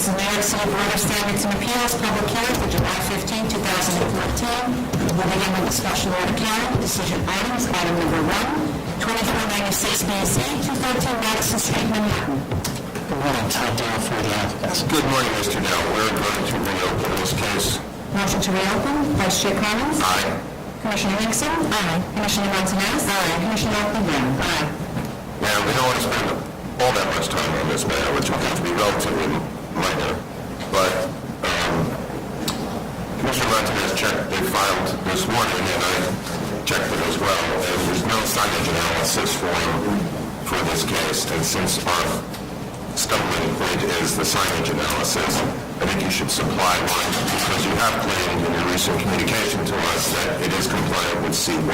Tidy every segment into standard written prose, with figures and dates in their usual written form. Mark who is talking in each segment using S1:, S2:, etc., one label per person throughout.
S1: This is New York City Board of Standards and Appeals, public hearing for July 15, 2014. We'll begin with the special order county, decision items, item number 1, 2496 BC, 213 Madison Street, Manhattan.
S2: Good morning, Todd Dow for the applicants.
S3: Good morning, Mr. Dow. We're going to reopen this case.
S1: Motion to reopen, Vice Chair Collins.
S3: Aye.
S1: Commissioner Nixon. Aye. Commissioner Montanez. Aye. Commissioner Brown. Aye.
S3: Now, we don't want to spend all that much time on this matter, which will have to be relatively minor. But Commissioner Montanez checked, they filed this morning, and I checked it as well, and there's no signage analysis for this case. And since our stumbling point is the signage analysis, I think you should supply one, because you have claimed in your recent communication to us that it is compliant with C1.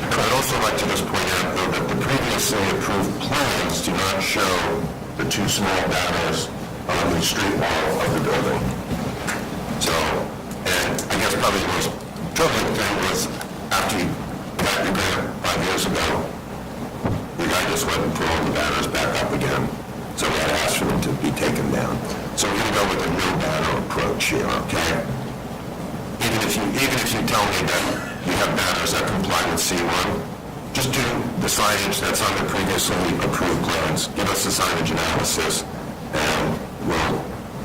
S3: I'd also like to just point out, though, that the previously approved plans do not show the two small banners on the street wall of the building. So, and I guess probably the most troubling thing was after you got your grant 5 years ago, the guy just went and put all the banners back up again. So we had to ask for them to be taken down. So we're going to go with a no banner approach here, okay? Even if you tell me that you have banners that comply with C1, just do the signage that's on the previously approved plans. Give us the signage analysis, and we'll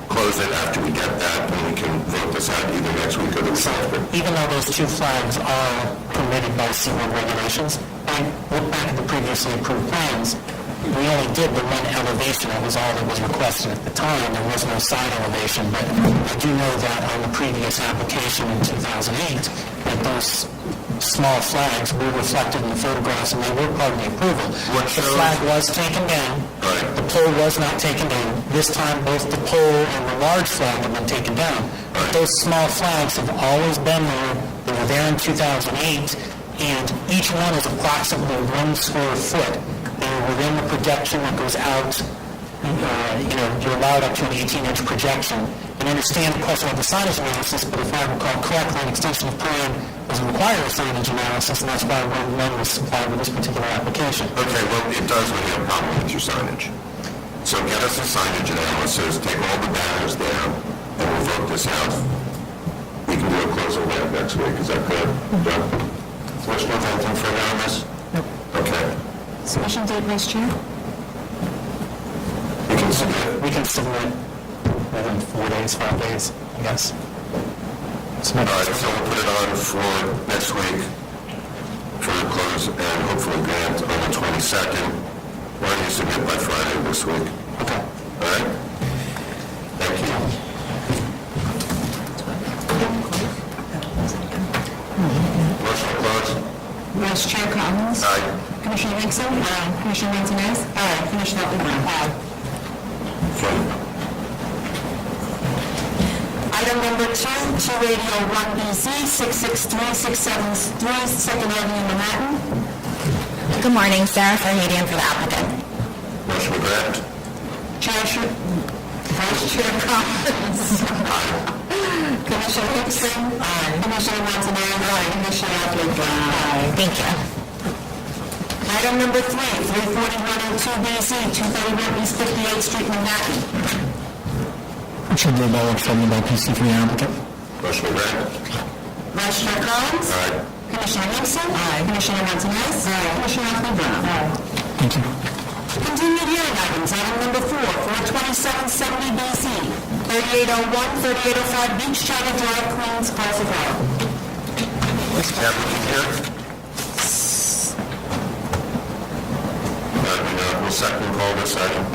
S3: close it after we get that, and we can vote this out either next week or the week after.
S2: Even though those two flags are permitted by C1 regulations, I look back at the previously approved plans, we only did the one elevation. That was all that was requested at the time. There was no side elevation, but I do know that on the previous application in 2008, that those small flags were reflected in the photographs, and they were part of the approval. The flag was taken down.
S3: Right.
S2: The pole was not taken down. This time, both the pole and the large flag have been taken down. But those small flags have always been there. They were there in 2008, and each one is approximately 1 square foot. They're within the projection that goes out. You're allowed up to an 18-inch projection. And I understand the question of the signage analysis, but if I recall correctly, an extension of plan doesn't require a signage analysis, and that's why one was supplied with this particular application.
S3: Okay, well, it does when you have a problem with your signage. So get us a signage analysis, take all the banners down, and we'll vote this out. We can do a closing event next week. Is that good? Done? Commissioner, anything further on this?
S2: Nope.
S3: Okay.
S1: Submission date, Vice Chair.
S3: You can submit.
S2: We can submit within 4 days, 5 days, I guess. Submit.
S3: All right, so we'll put it on for next week for the close and hopefully grant on the 22nd. Why don't you submit by Friday this week?
S2: Okay.
S3: All right? Thank you. Motion to close?
S1: Vice Chair Collins.
S3: Aye.
S1: Commissioner Nixon. Aye. Commissioner Montanez. Aye. Commissioner Brown. Aye.
S3: Okay.
S1: Item number 2, 2801 BZ, 663-673 Second Avenue, Manhattan.
S4: Good morning, Sarah Farhadian for the applicant.
S3: Motion to grant?
S1: Vice Chair Collins. Commissioner Nixon. Aye. Commissioner Montanez. Aye. Commissioner Brown. Aye.
S4: Thank you.
S1: Item number 3, 34102 BZ, 231 East 58th Street, Manhattan.
S2: Richard Rebella from the PC for the applicant.
S3: Motion to grant?
S1: Vice Chair Collins.
S3: Aye.
S1: Commissioner Nixon. Aye. Commissioner Montanez. Aye. Commissioner Brown. Aye.
S2: Thank you.
S1: Continued hearing items. Item number 4, 42770 BZ, 3801, 3805 Beach China Drive, Queens, Colorado.
S3: Is the applicant here? We'll second call this item.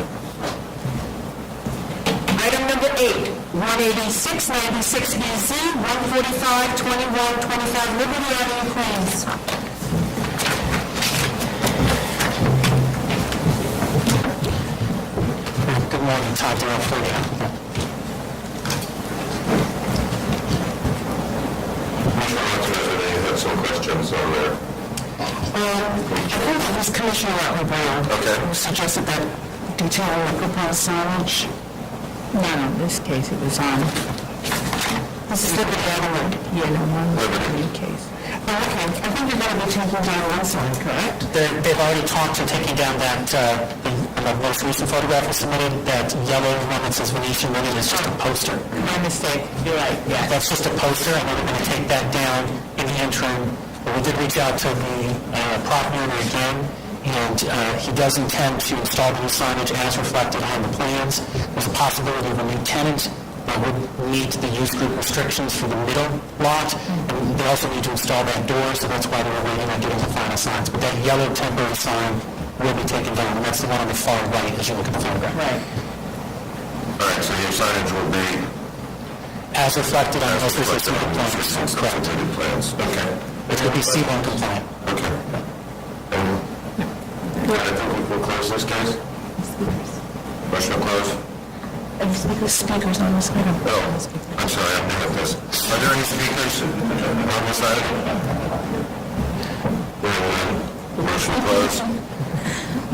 S1: Item number 8, 18696 BZ, 145 2125 Liberty Avenue, Queens.
S2: Good morning, Todd Dow for the applicant.
S3: I have some questions on there.
S1: I think it was Commissioner Brown who suggested that detailing the proposed signage.
S5: No, in this case it was on.
S1: This is Liberty Avenue.
S5: Yeah, no, on the Liberty case.
S1: Oh, okay. I think you're going to be taking down one sign, correct?
S2: They've already talked to taking down that And the most recent photograph was submitted, that yellow one that says Venetian Limited is just a poster.
S5: My mistake, you're right, yes.
S2: That's just a poster, and we're going to take that down in the interim. But we did reach out to the property owner again, and he does intend to install the new signage as reflected on the plans. There's a possibility of a new tenant that would meet the use group restrictions for the middle lot, and they also need to install that door, so that's why they were waiting on getting the final signs. But that yellow temporary sign will be taken down, and that's the one on the far right as you look at the photograph.
S5: Right.
S3: All right, so your signage will be
S2: As reflected on the most recent
S3: reflected on the most recent
S2: plans. Correct.
S3: submitted plans. Okay.
S2: It will be C1 compliant.
S3: Okay. And I think we'll close this case. Motion to close.
S5: Speakers on this item.
S3: Oh, I'm sorry, I'm new at this. Are there any speakers on this item? Hearing none. Motion to close.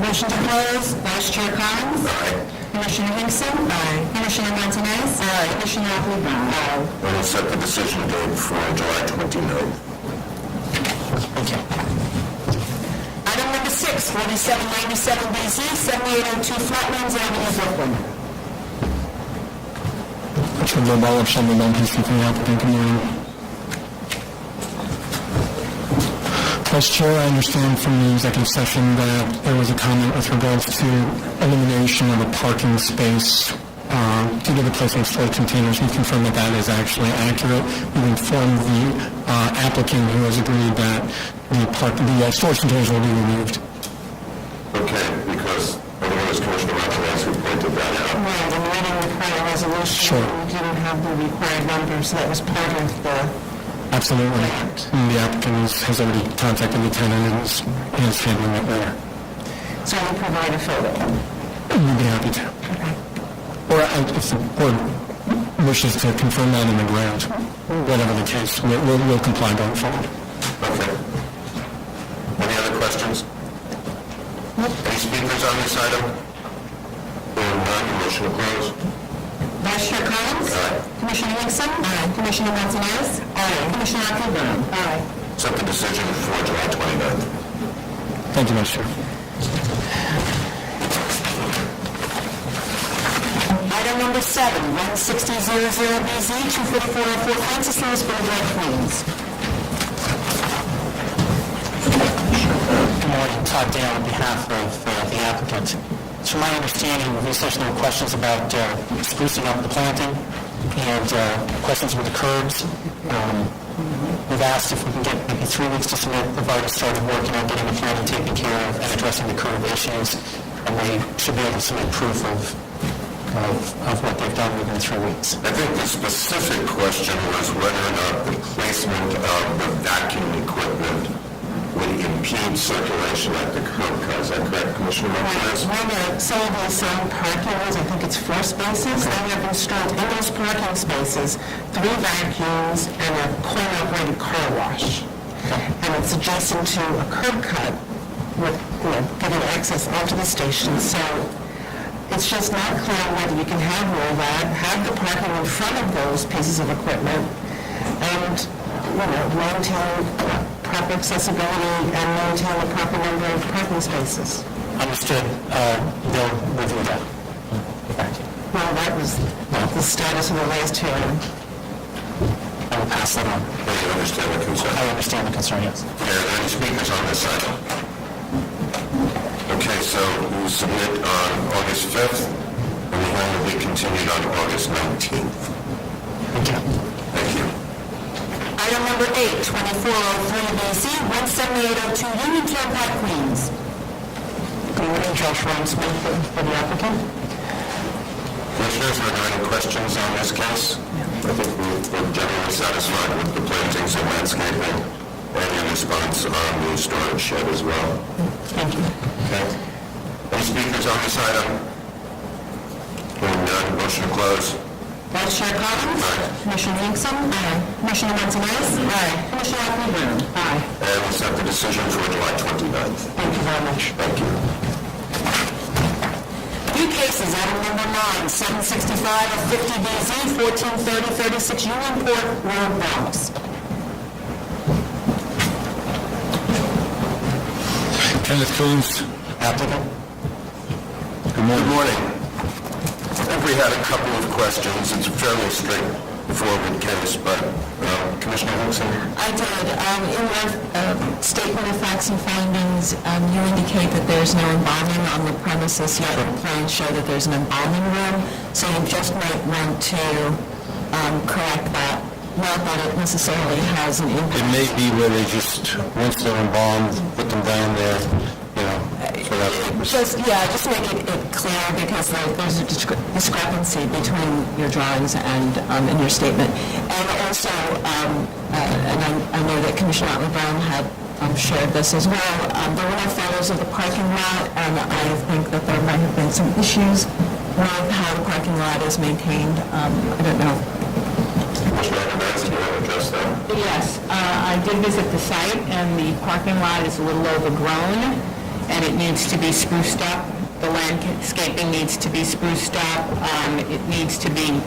S1: Motion to close, Vice Chair Collins.
S3: Aye.
S1: Commissioner Hinkson. Aye. Commissioner Montanez. Aye. Commissioner Appleby. Aye.
S3: And we'll set the decision date for July 29th.
S2: Okay.
S1: Item number 6, 4797 BZ, 7802 Flatlands Avenue, Brooklyn.
S6: Richard Lobel of Shelby Lopez for the applicant. Good morning. Vice Chair, I understand from the executive session that there was a comment with regards to elimination of a parking space due to the placement of storage containers. We confirm that that is actually accurate. We've informed the applicant who has agreed that the storage containers will be removed.
S3: Okay, because otherwise Commissioner Montanez who pointed that out.
S1: Right, and reading the prior resolution,
S6: Sure.
S1: we didn't have the required number, so that was part of the...
S6: Absolutely. And the applicant has already contacted the tenant and is handling it there.
S1: So we provide a photo.
S6: We'd be happy to. Or if the board wishes to confirm that in the grant, whatever the case, we'll comply going forward.
S3: Okay. Any other questions? Any speakers on this item? Hearing none, motion to close.
S1: Vice Chair Collins.
S3: Aye.
S1: Commissioner Hinkson. Aye. Commissioner Montanez. Aye. Commissioner Appleby. Aye.
S3: Set the decision for July 29th.
S6: Thank you, Mr. Chair.
S1: Item number 7, 16000BZ, 25404 Francis Lewis Boulevard, Queens.
S2: Good morning, Todd Dale on behalf of the applicant. It's from my understanding, we've researched no questions about sprucing up the planting and questions with the curbs. We've asked if we can get maybe 3 weeks to submit. We've already started working on getting the planting taken care of and addressing the curb issues, and we should be able to submit proof of what they've done within 3 weeks.
S3: I think the specific question was whether or not the placement of the vacuum equipment would impede circulation at the curb cut. Is that correct, Commissioner Montanez?
S1: Where some of these parking lots, I think it's 4 spaces, they have installed in those parking spaces 3 vacuums and a coin-operated car wash. And it's adjacent to a curb cut with, giving access onto the station. So it's just not clear whether you can have all that, have the parking in front of those pieces of equipment, and, maintain proper accessibility and maintain the proper number of parking spaces.
S2: Understood. They'll review that. Thank you.
S1: Well, that was the status of the last hearing.
S2: I will pass that on.
S3: You understand the concern?
S2: I understand the concern, yes.
S3: Are there any speakers on this item? Okay, so we submit on August 5th, and the hearing will be continued on August 19th.
S2: Thank you.
S3: Thank you.
S1: Item number 8, 2403BZ, 17802 Union Turnpike, Queens. Good morning, Josh Smith for the applicant.
S3: Commissioners, are there any questions on this case? I think we're generally satisfied with the plantings and landscaping and your response on the storage shed as well.
S1: Thank you.
S3: Okay. Any speakers on this item? Hearing none, motion to close.
S1: Vice Chair Collins.
S3: Aye.
S1: Commissioner Hinkson. Aye. Commissioner Montanez. Aye. Commissioner Appleby. Aye.
S3: And we'll set the decision for July 29th.
S1: Thank you very much.
S3: Thank you.
S1: New cases, item number 9, 765 of 50BZ, 1430-36 Unionport Road, Bronx.
S6: Kenneth Coons, applicant.
S3: Good morning. I think we had a couple of questions. It's a fairly straightforward case, but Commissioner Hickson?
S5: I did. In your statement of facts and findings, you indicate that there's no embalming on the premises, yet the plans show that there's an embalming room, so you just might want to correct that. Not that it necessarily has an impact.
S7: It may be where they just, once they're embalmed, put them down there, so that's...
S5: Just make it clear, because there's a discrepancy between your drawings and in your statement. And also, and I know that Commissioner Otley-Brown had shared this as well, there were no photos of the parking lot, and I think that there might have been some issues with how the parking lot is maintained. I don't know.
S8: Yes, I did visit the site, and the parking lot is a little overgrown, and it needs to be spruced up. The landscaping needs to be spruced up. It needs to be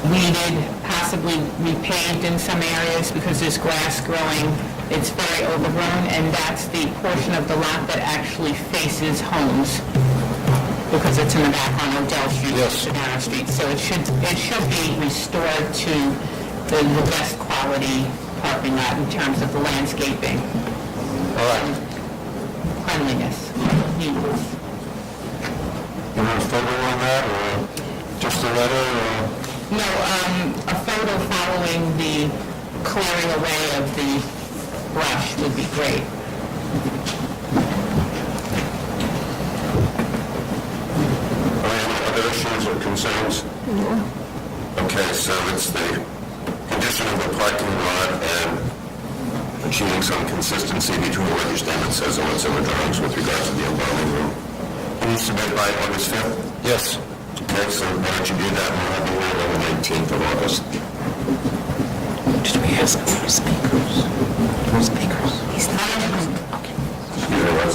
S8: weeded, possibly repaved in some areas because there's grass growing. It's very overgrown, and that's the portion of the lot that actually faces homes, because it's in the back on Odell Street, Sedano Street. So it should be restored to the best quality parking lot in terms of the landscaping.
S7: All right.
S8: Cleanliness. Neatness.
S7: You want a photo on that, or just a letter, or...
S8: No, a photo following the clearing away of the brush would be great.
S3: Other issues or concerns? Okay, so it's the condition of the parking lot and achieving some consistency between what your statement says and what's in the drawings with regard to the embalming room. Can you submit by August 5th?
S7: Yes.
S3: Okay, so why don't you do that, and we'll have the hearing on the 19th of August.
S5: Did we ask for speakers? Speakers. He's not in the room. Okay.
S3: Excuse me, Wes.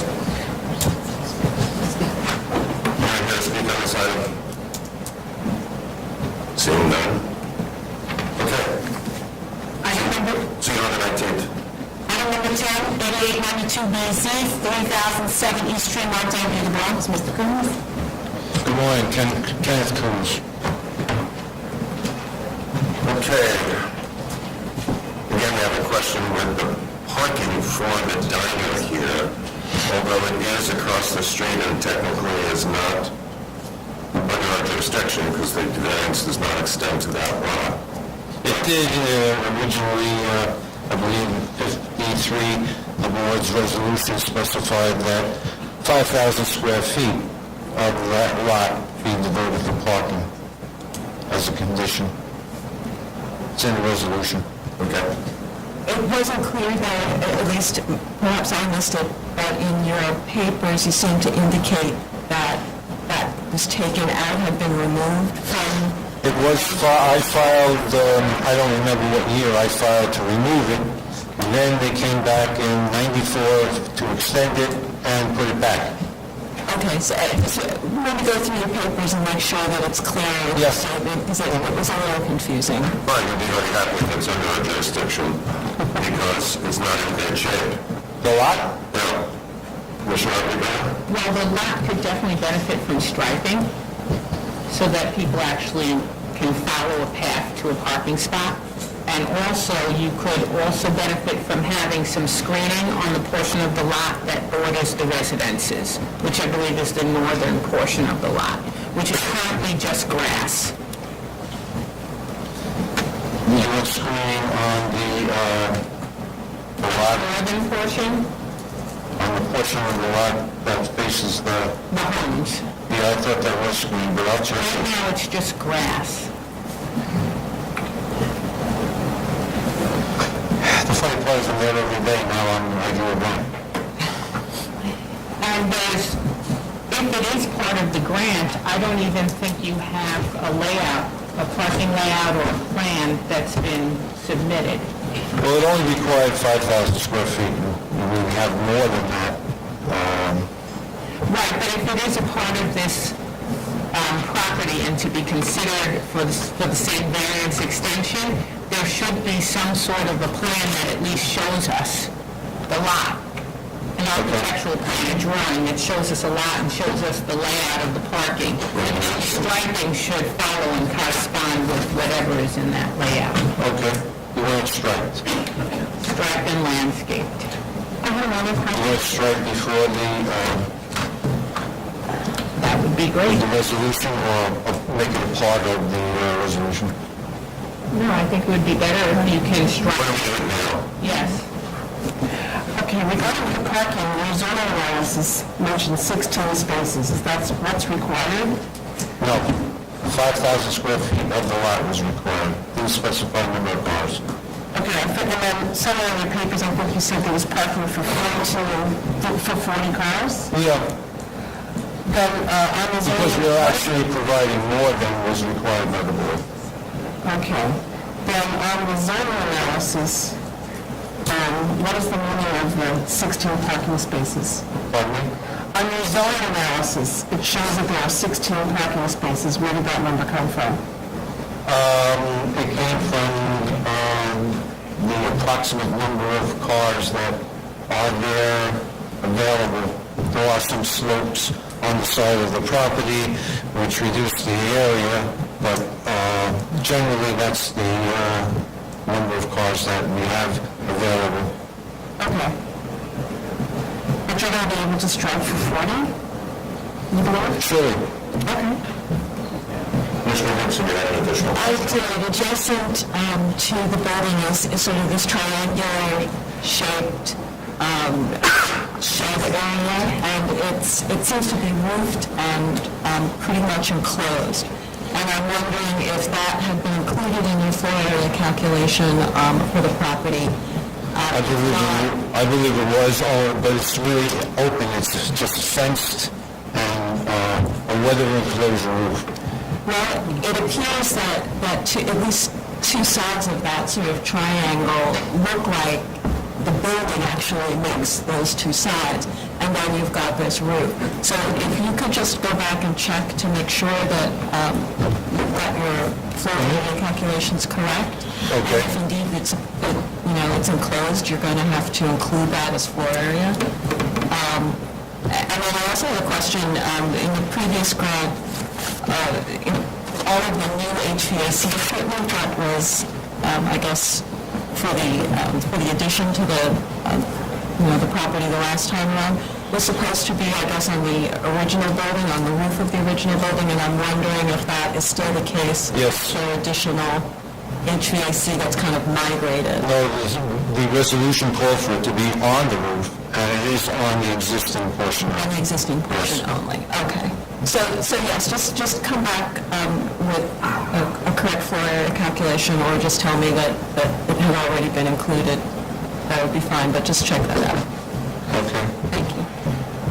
S3: All right, going to speak on this item? Seeing none? Okay.
S1: Item number,
S3: See you on the 19th.
S1: item number 10, 8892BZ, 3007 East Tremont Avenue, the Bronx. Mr. Coons?
S7: Good morning, Kenneth Coons.
S3: Okay. Again, we have a question with the parking for the diner here, although it is across the street and technically is not under our jurisdiction because the variance does not extend to that lot.
S7: It did originally, I believe, E3, the board's resolution specified that 5,000 square feet of that lot be devoted to parking as a condition. It's in the resolution.
S3: Okay.
S5: It wasn't clear that, at least perhaps I missed it, but in your papers you seem to indicate that that was taken out, had been removed from...
S7: It was, I filed, I don't remember what year I filed to remove it. And then they came back in 94 to extend it and put it back.
S5: Okay, so we want to go through your papers and make sure that it's clear.
S7: Yes.
S5: Because it was a little confusing.
S3: Fine, you'll be very happy if it's under our jurisdiction because it's not in bad shape.
S7: The lot?
S3: Now, Commissioner Otley-Brown?
S8: Well, the lot could definitely benefit from striping so that people actually can follow a path to a parking spot. And also, you could also benefit from having some screening on the portion of the lot that borders the residences, which I believe is the northern portion of the lot, which is currently just grass.
S7: You want screening on the lot,
S8: Northern portion,
S7: on the portion of the lot that faces the...
S8: the homes.
S7: Yeah, I thought that was screened, but I'll check
S8: Right
S7: it.
S8: now, it's just grass.
S7: The funny part is I'm there every day now, I do it wrong.
S8: And there's, if it is part of the grant, I don't even think you have a layout, a parking layout or a plan that's been submitted.
S7: Well, it only required 5,000 square feet, and we have more than that.
S8: Right, but if it is a part of this property and to be considered for the same variance extension, there should be some sort of a plan that at least shows us the lot. And architectural plan, a drawing that shows us a lot and shows us the layout of the parking. Striping should follow and correspond with whatever is in that layout.
S7: Okay. You want it striped?
S8: Striped and landscaped. I have another
S7: You
S8: question.
S7: want it striped before
S8: That would be great.
S7: the resolution, or make it a part of the resolution?
S8: No, I think it would be better if you can stripe.
S3: What are we doing now?
S8: Yes.
S5: Okay, regarding the parking, your zoning analysis mentioned 16 spaces. Is that what's required?
S7: No. 5,000 square feet of the lot was required. Didn't specify number of cars.
S5: Okay, and then somewhere in your papers, I think you said there was parking for 40 cars?
S7: Yeah,
S5: Then on the
S7: because
S5: zoning...
S7: we're actually providing more than was required by the board.
S5: Okay. Then on the zoning analysis, what is the meaning of the 16 parking spaces?
S7: Pardon me?
S5: On your zoning analysis, it shows that there are 16 parking spaces. Where did that number come from?
S7: It came from the approximate number of cars that are there available. There are some slopes on the side of the property which reduce the area, but generally that's the number of cars that we have available.
S5: Okay. But you're going to be able to strive for 40? You believe?
S7: Surely.
S5: Okay.
S3: Commissioner Henson, you have an additional
S4: I
S3: question?
S4: did. Adjacent to the building is sort of this triangular shaped shelf area, and it seems to be roofed and pretty much enclosed. And I'm wondering if that had been included in your floor area calculation for the property.
S7: I believe it was, but it's really open. It's just fenced and a weather enclosure roof.
S4: Well, it appears that at least two sides of that sort of triangle look like the building actually makes those two sides, and then you've got this roof. So if you could just go back and check to make sure that you've got your floor area calculations correct.
S7: Okay.
S4: And if indeed it's enclosed, you're going to have to include that as floor area. And then I also have a question. In the previous grant, all of the new HVAC equipment that was, I guess, for the addition to the property the last time around, was supposed to be, I guess, on the original building, on the roof of the original building, and I'm wondering if that is still the case.
S7: Yes.
S4: For additional HVAC that's kind of migrated.
S7: No, the resolution called for it to be on the roof, and it is on the existing portion.
S4: On the existing portion only. Okay. So yes, just come back with a correct floor area calculation, or just tell me that it had already been included. That would be fine, but just check that out.
S7: Okay.
S4: Thank you.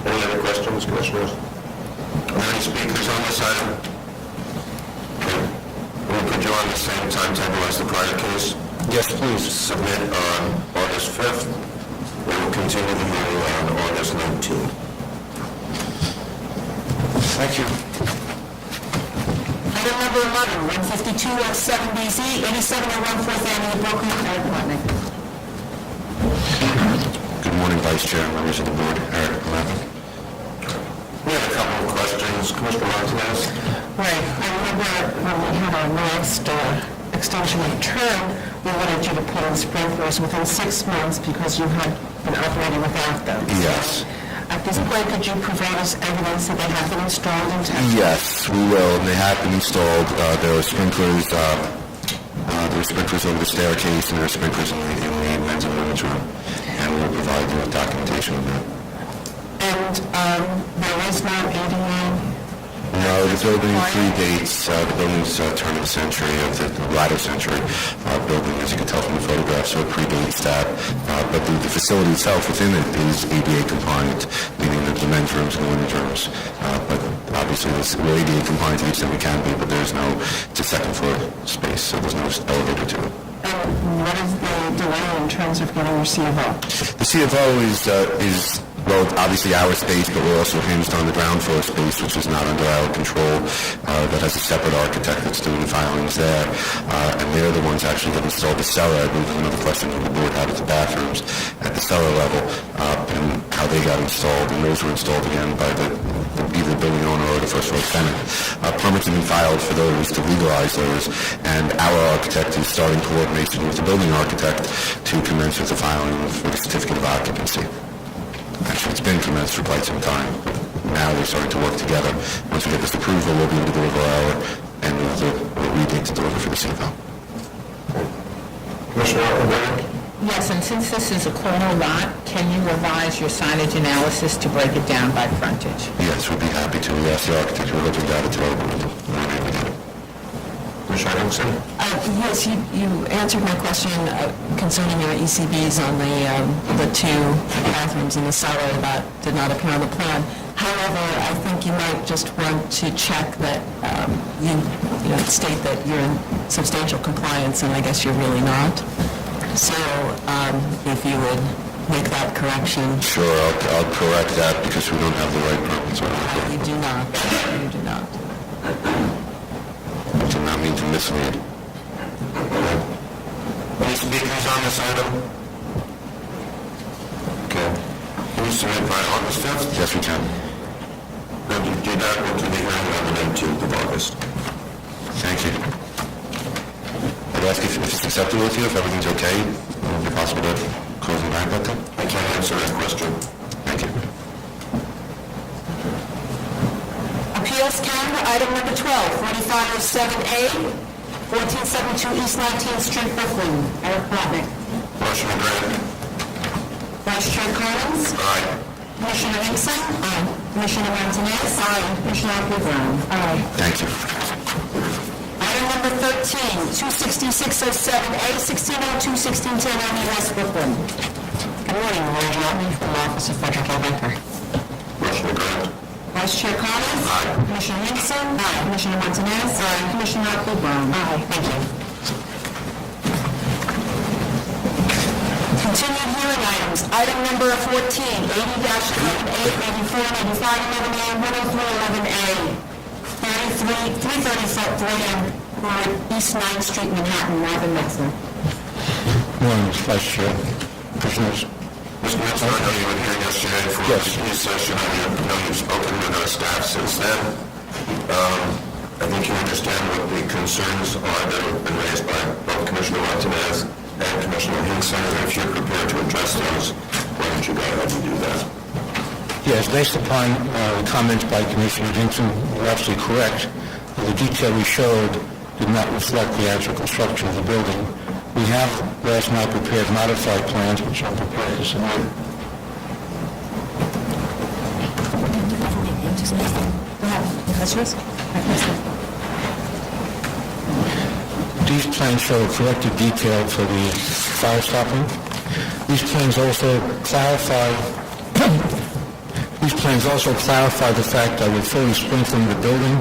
S3: Any other questions, Commissioners? Are there any speakers on this item? Okay. We'll put you on the same timetable as the prior case.
S7: Yes, please.
S3: Submit on August 5th. We will continue the hearing on August 19th.
S7: Thank you.
S1: Item number 11, 15207BZ, 8701 Fourth Avenue, Brooklyn Fire Department.
S3: Good morning, Vice Chair and members of the board. Eric Levin. We have a couple of questions. Commissioner Martinez?
S5: Right. I remember when we had our last extension of term, we wanted you to put in sprinklers within 6 months because you had been operating without them.
S3: Yes.
S5: At this point, could you provide us evidence that they have been installed in town?
S9: Yes, we will. They have been installed. There are sprinklers. There are sprinklers over the staircase, and there are sprinklers in the men's and women's room. And we will provide you with documentation of that.
S5: And there is no ADA?
S9: No, the building predates. The building's turn of the century, of the latter century building, as you can tell from the photograph, so it predates that. But the facility itself within it is ADA compliant, meaning that the men's rooms and the women's rooms. But obviously, we're ADA compliant to the extent we can be, but there's no, it's a second floor space, so there's no elevator to it.
S5: And what is the delay in terms of getting your C of O?
S9: The C of O is Well, obviously our space, but we're also hinged on the ground floor space, which is not under our control, that has a separate architect that's doing the filings there. And they're the ones actually that installed the cellar. I believe there's another question that the board had at the bathrooms at the cellar level, and how they got installed. And those were installed again by either the building owner or the first floor tenant. Permits have been filed for those to legalize those, and our architect is starting coordination with the building architect to commence with the filing for the certificate of occupancy. Actually, it's been commenced for quite some time. Now they're starting to work together. Once we get this approval, we'll be able to deliver our and the rebate to deliver for the CFO.
S3: Commissioner O'Brien?
S8: Yes, and since this is a corner lot, can you revise your signage analysis to break it down by frontage?
S9: Yes, we'd be happy to. We asked the architect, we're looking at it today.
S3: Commissioner Hinkson?
S4: Yes, you answered my question concerning your ECBs on the two bathrooms in the cellar that did not appear on the plan. However, I think you might just want to check that you state that you're in substantial compliance, and I guess you're really not. So if you would make that correction.
S9: Sure, I'll correct that because we don't have the right permits.
S4: You do not. You do not.
S9: I did not mean to mislead.
S3: Any speakers on this item? Okay. Can you submit by August 5th?
S9: Yes, we can.
S3: Then you do that, we'll do the hearing on the 19th of August.
S9: Thank you. I'd ask if it's acceptable with you, if everything's okay, would it be possible to close the back button?
S3: I can't answer that question.
S9: Thank you.
S1: Appeals calendar, item number 12, 4507A, 1472 East 19th Street, Brooklyn. Eric Bobbitt.
S3: Motion to grant.
S1: Vice Chair Collins.
S3: Aye.
S1: Commissioner Hinkson. Aye. Commissioner Martinez. Aye. Commissioner Brown. Aye.
S9: Thank you.
S1: Item number 13, 26607A, 1602, 1610 Avenue West, Brooklyn. Good morning, Lord Johnson from the Office of Frederick L. Baker.
S3: Motion to grant.
S1: Vice Chair Collins.
S3: Aye.
S1: Commissioner Hinkson. Aye. Commissioner Martinez. Aye. Commissioner Brown. Aye. Thank you. Continued hearing items. Item number 14, 80-11A, 84, 85, 11A, 103, 11A, 334 East 9th Street, Manhattan. Marvin Metzler.
S7: Morning, Vice Chair. Commissioners.
S3: Mr. Metzler, I know you were here yesterday for the committee session. I know you've spoken with our staff since then. I think you understand what the concerns are that have been raised by both Commissioner Martinez and Commissioner Hinkson. If you're prepared to address those, why don't you go ahead and do that?
S7: Yes, based upon comments by Commissioner Hinkson, you're absolutely correct. The detail we showed did not reflect the actual construction of the building. We have last night prepared modified plans, which I'm prepared to submit. These plans show a corrected detail for the fire stopping. These plans also clarify the fact that we're fully sprinkling the building,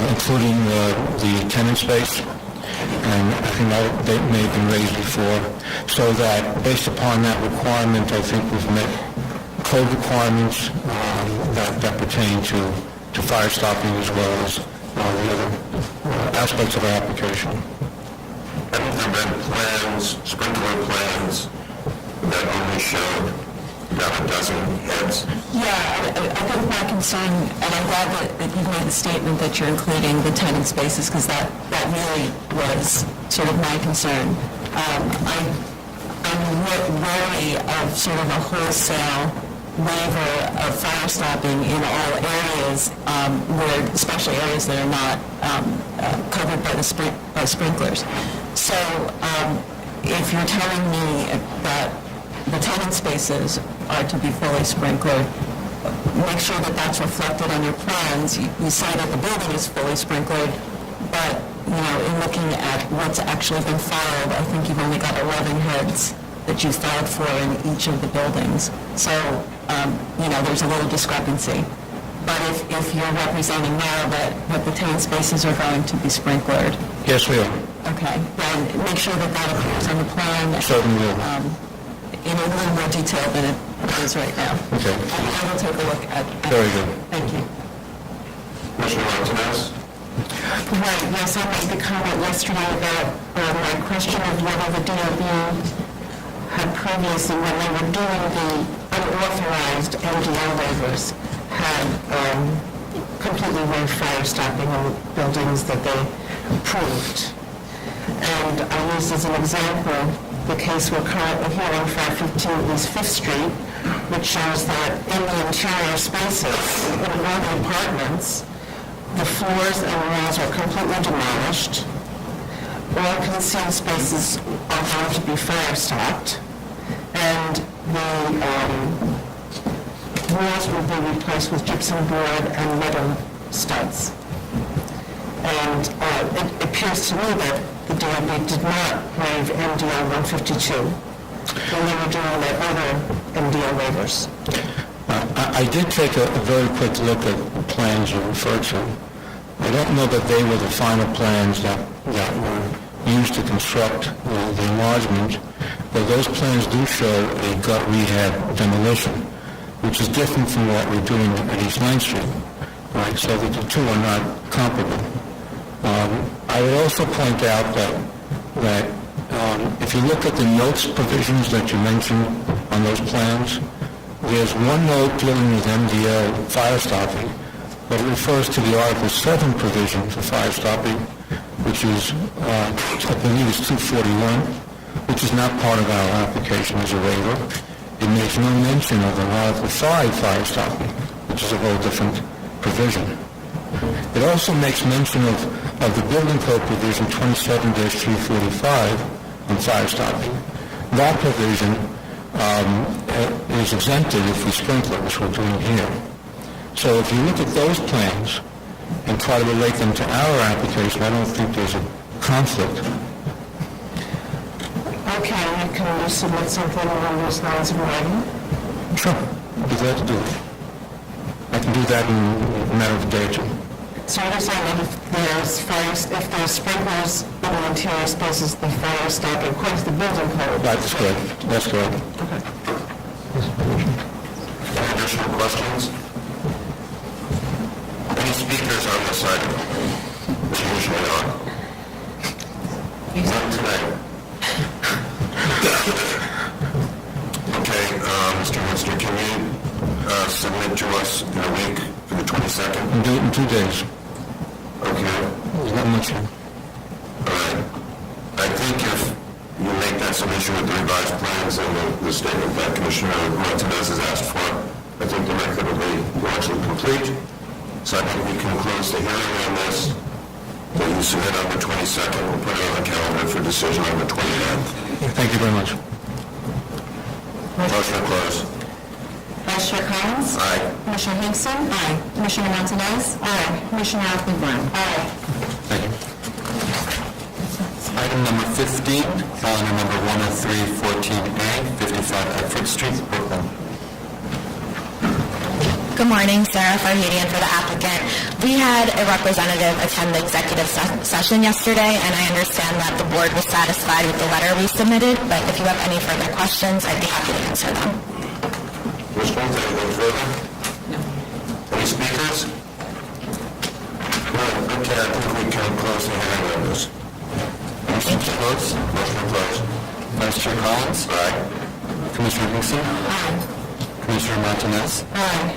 S7: including the tenant space. And I think that may have been raised before, so that based upon that requirement, I think we've met code requirements that pertain to fire stopping as well as the other aspects of our application.
S3: Have there been plans, sprinkler plans, that only showed about a dozen heads?
S4: Yeah, I think my concern, and I'm glad that you've made the statement that you're including the tenant spaces, because that really was sort of my concern. I'm wary of sort of a wholesale waiver of fire stopping in all areas, where, especially areas that are not covered by the sprinklers. So if you're telling me that the tenant spaces are to be fully sprinkled, make sure that that's reflected on your plans. You say that the building is fully sprinkled, but, in looking at what's actually been filed, I think you've only got 11 heads that you filed for in each of the buildings. So, there's a little discrepancy. But if you're representing now that the tenant spaces are going to be sprinkled.
S7: Yes, we are.
S4: Okay, then make sure that appears on the plan.
S7: Certainly will.
S4: In a little more detail than it
S5: it is right now.
S7: Okay.
S5: I will take a look at
S7: Very good.
S5: Thank you.
S3: Commissioner Martinez?
S4: Right, yes, I made the comment yesterday about my question of whether the DOB had previously, when they were doing the unauthorized MDL waivers, had completely waived fire stopping on buildings that they approved. And I used as an example the case we're currently hearing, 515 East 5th Street, which shows that in the interior spaces, in all the apartments, the floors and walls are completely demolished. All concealed spaces are going to be fire stopped, and the walls will be replaced with gypsum board and metal studs. And it appears to me that the DOB did not waive MDL 152 when they were doing their other MDL waivers.
S7: I did take a very quick look at the plans you referred to. I don't know that they were the final plans that were used to construct the enlargement, but those plans do show a gut rehab demolition, which is different from what we're doing at East 9th Street, right? So that the two are not comparable. I would also point out that if you look at the notes provisions that you mentioned on those plans, there's one note dealing with MDL fire stopping, but it refers to the Article 7 provision for fire stopping, which is, I believe it's 241, which is not part of our application as a waiver. It makes no mention of an Article 5 fire stopping, which is a whole different provision. It also makes mention of the building code provision 27-345 on fire stopping. That provision is exempted if we sprinkler, which we're doing here. So if you look at those plans and try to relate them to our application, I don't think there's a conflict.
S4: Okay, can you submit something along those lines in writing?
S7: Sure, I'd be glad to do it. I can do that in a matter of a day or two.
S4: So you're saying that if there's sprinklers in the interior spaces, the fire stopping according to the building code?
S7: That's correct. That's correct.
S4: Okay.
S3: Any additional questions? Any speakers on this item? Which usually are. None today. Okay, Mr. Winston, can you submit to us in a week for the 22nd?
S7: And do it in 2 days.
S3: Okay.
S7: There's not much here.
S3: All right. I think if you make that submission with the revised plans and the statement that Commissioner Martinez has asked for, I think the record will be largely complete. So I think we can close the hearing on this. That you submit on the 22nd, we'll put it on the calendar for decision on the 29th.
S7: Thank you very much.
S3: Motion to close.
S1: Vice Chair Collins?
S3: Aye.
S1: Commissioner Hinkson? Aye. Commissioner Montanez? Aye. Commissioner Brown? Aye.
S7: Thank you.
S10: Item number 15, calendar number 10314A, 55 Bedford Street, Brooklyn.
S11: Good morning, Sarah Farhadian for the applicant. We had a representative attend the executive session yesterday, and I understand that the board was satisfied with the letter we submitted, but if you have any further questions, I'd be happy to answer them.
S3: Ms. Holmes, anything further? No. Any speakers? No. Okay, I think we can close the hearing on this.
S10: Motion to close.
S3: Motion to close.
S10: Vice Chair Collins.
S3: Aye.
S10: Commissioner Hinkson.
S1: Aye.
S10: Commissioner Martinez.
S1: Aye.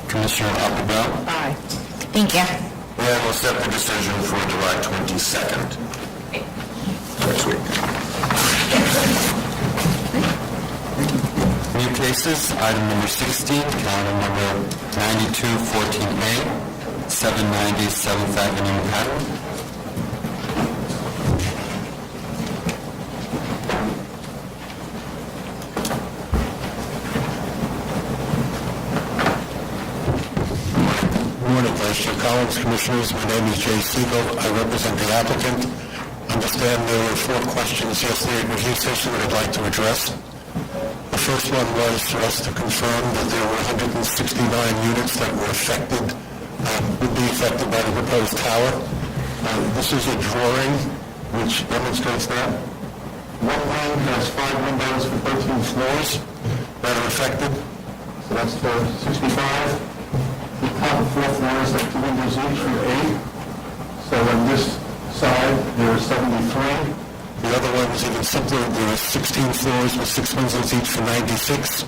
S10: Commissioner Brown.
S1: Aye.
S11: Thank you.
S3: And we'll set the decision for July 22nd. Next week.
S10: New cases, item number 16, calendar number 9214A, 790 7th Avenue, Manhattan.
S7: Good morning, Vice Chair Collins, Commissioners. My name is Jay Siegel. I represent the applicant. I understand there were 4 questions yesterday at the review session that I'd like to address. The first one was for us to confirm that there were 169 units that were affected, would be affected by the proposed tower. This is a drawing which demonstrates that. One wing has 5 windows for 13 floors.
S12: that are affected. So that's for 65. The top 4 floors have 2 windows each for 8. So on this side, there are 73. The other one is even simpler. There are 16 floors with 6 windows each for 96.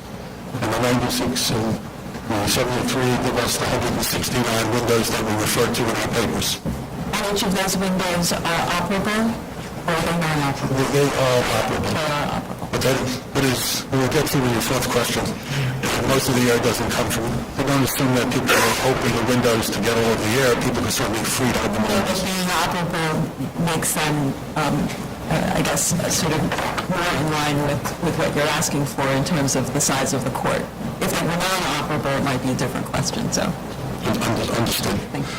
S12: And the 96 and the 73 give us the 169 windows that we referred to in our papers.
S4: And each of those windows are operable, or are they not operable?
S12: They are operable.
S4: They are operable.
S12: But that is, we'll get to your fourth question. Most of the air doesn't come from, we don't assume that people will open the windows to get all of the air. People can certainly free to open the
S4: But
S12: windows.
S4: being operable makes them, I guess, sort of more in line with what you're asking for in terms of the size of the court. If they were non-operable, it might be a different question, so.
S12: Understood.
S4: Thank you.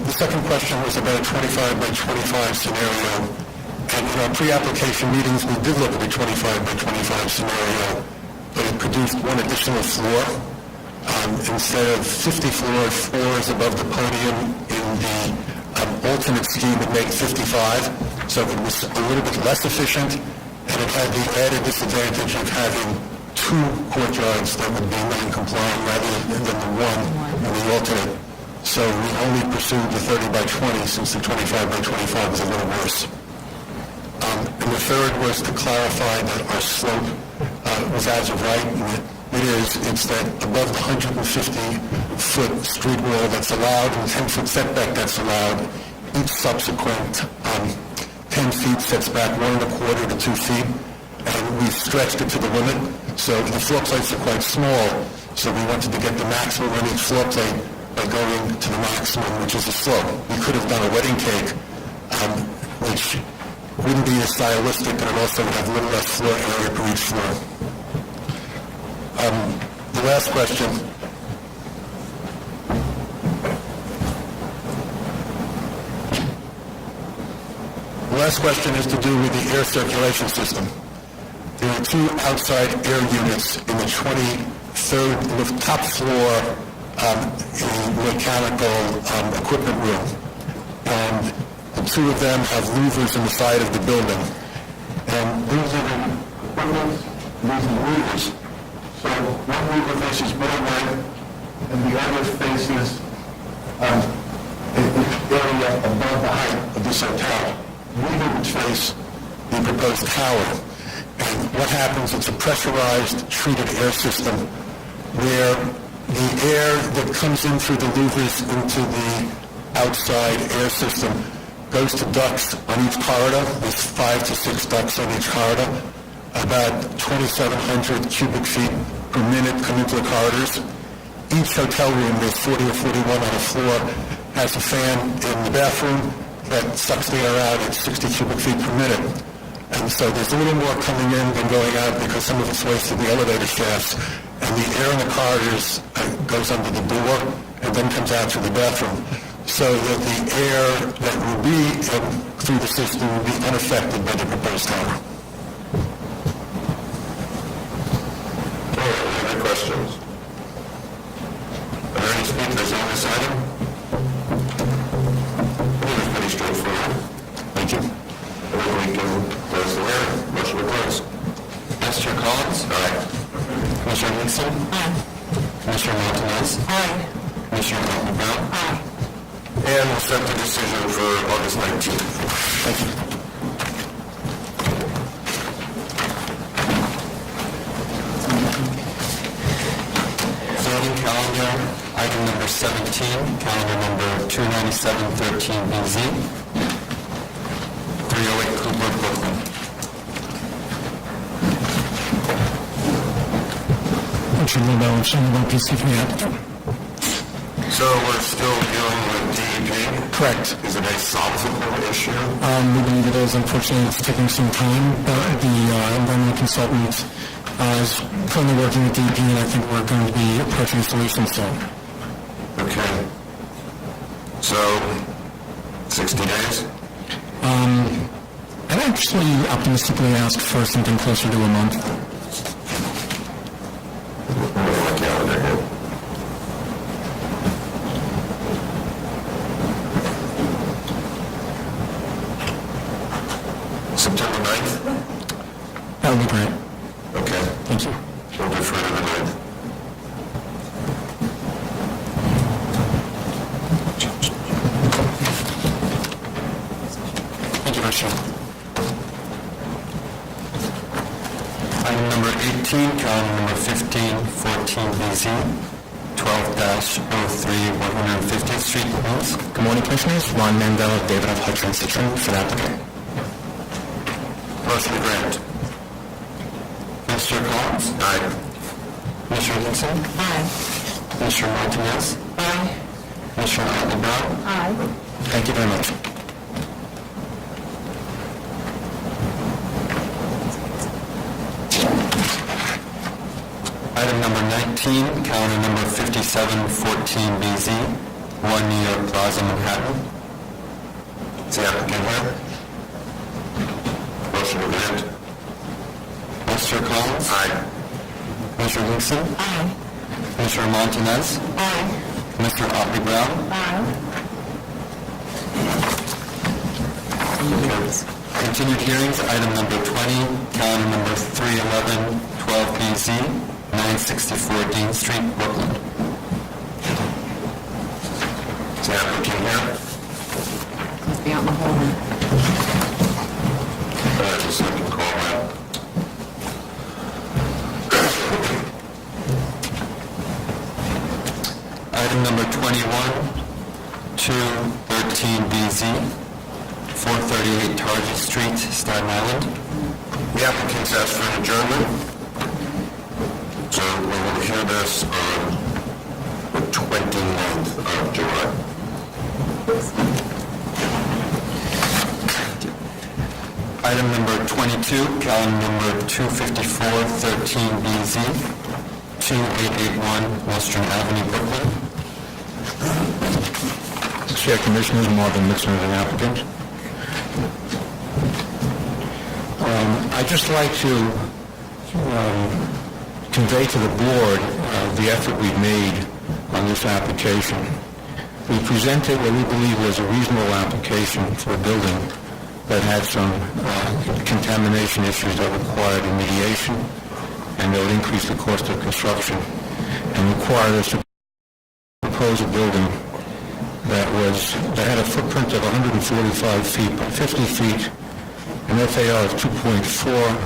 S12: The second question was about a 25 by 25 scenario. And in our pre-application meetings, we did look at a 25 by 25 scenario, but it produced one additional floor. Instead of 50 floors above the podium in the alternate scheme, it made 55. So it was a little bit less efficient, and it had the added disadvantage of having 2 courtyards that would be non-compliant rather than the one in the alternate. So we only pursued the 30 by 20 since the 25 by 25 was a little worse. And the third was to clarify that our slope was as of right. And it's that above the 150-foot street wall that's allowed and 10-foot setback that's allowed, each subsequent 10 feet sets back 1 1/4 to 2 feet. And we've stretched it to the limit. So the floor plates are quite small. So we wanted to get the maximum on each floor plate by going to the maximum, which is the slope. We could have done a wedding cake, which wouldn't be as stylistic, and it also would have a little less floor area per each floor. The last question. The last question is to do with the air circulation system. There are 2 outside air units in the 23rd, in the top floor in the mechanical equipment room. And the 2 of them have louvers in the side of the building. And these are the equipment, these are the louvers. So one louver faces Broadway, and the other faces an area above the height of this hotel. Neither would face the proposed tower. And what happens, it's a pressurized, treated air system where the air that comes in through the louvers into the outside air system goes to ducts on each corridor. There's 5 to 6 ducts on each corridor. About 2,700 cubic feet per minute come into the corridors. Each hotel room, there's 40 or 41 on the floor, has a fan in the bathroom that sucks the air out at 60 cubic feet per minute. And so there's a little more coming in than going out because some of it's wasted the elevator shafts. And the air in the corridors goes under the door and then comes out through the bathroom. So that the air that will be through the system will be unaffected by the proposed tower.
S3: Any other questions? Are there any speakers on this item? It was pretty straightforward.
S12: Thank you.
S3: We can close the hearing. Motion to close.
S10: Vice Chair Collins?
S3: Aye.
S10: Commissioner Nixon?
S4: Aye.
S10: Commissioner Martinez?
S4: Aye.
S10: Commissioner Brown?
S4: Aye.
S3: And we'll set the decision for August 19th.
S12: Thank you.
S10: Zoning calendar, item number 17, calendar number 29713BZ, 308 Cooper, Brooklyn.
S6: Richard Lindell, Shingle PC for the applicant.
S3: So we're still dealing with DEP?
S12: Correct.
S3: Is it a solvable issue?
S6: We believe it is. Unfortunately, it's taking some time, but the environmental consultant is currently working with DEP, and I think we're going to be approaching solutions soon.
S3: Okay. So, 60 days?
S6: I'd actually optimistically ask for something closer to a month.
S3: My calendar here. September 9th?
S6: That would be great.
S3: Okay.
S6: Thank you.
S12: question.
S10: Item number 18, calendar number 1514BZ, 12-03 150th Street, Queens.
S6: Good morning, Commissioners. Ron Mandela, David F. Hutchins, Citron, for the applicant.
S3: Motion to grant.
S10: Mr. Collins?
S3: Aye.
S10: Mr. Higginson?
S5: Aye.
S10: Mr. Martinez?
S5: Aye.
S10: Mr. Brown?
S5: Aye.
S6: Thank you very much.
S10: Item number 19, calendar number 5714BZ, 1 New York Plaza, Manhattan.
S3: Is the applicant here? Motion to grant.
S10: Mr. Collins?
S3: Aye.
S10: Mr. Hinkson?
S5: Aye.
S10: Mr. Martinez?
S5: Aye.
S10: Mr. Otley Brown?
S5: Aye.
S10: Continued hearings, item number 20, calendar number 31112BZ, 964 Dean Street, Brooklyn.
S3: Is the applicant here?
S5: Must be out in the hallway.
S3: Just let me call that.
S10: Item number 21, 213BZ, 438 Target Street, Staten Island.
S3: The applicant's asked for an adjournment. So we will hear this on the 29th of July.
S10: Item number 22, calendar number 25413BZ, 2881 Western Avenue, Brooklyn.
S6: Chair, Commissioners, Marvin Mixon is an applicant. I'd just like to convey to the board the effort we've made on this application. We presented what we believe was a reasonable application for a building that had some contamination issues that required remediation and that would increase the cost of construction and required us to propose a building that had a footprint of 145 feet by 50 feet, an FAR of 2.4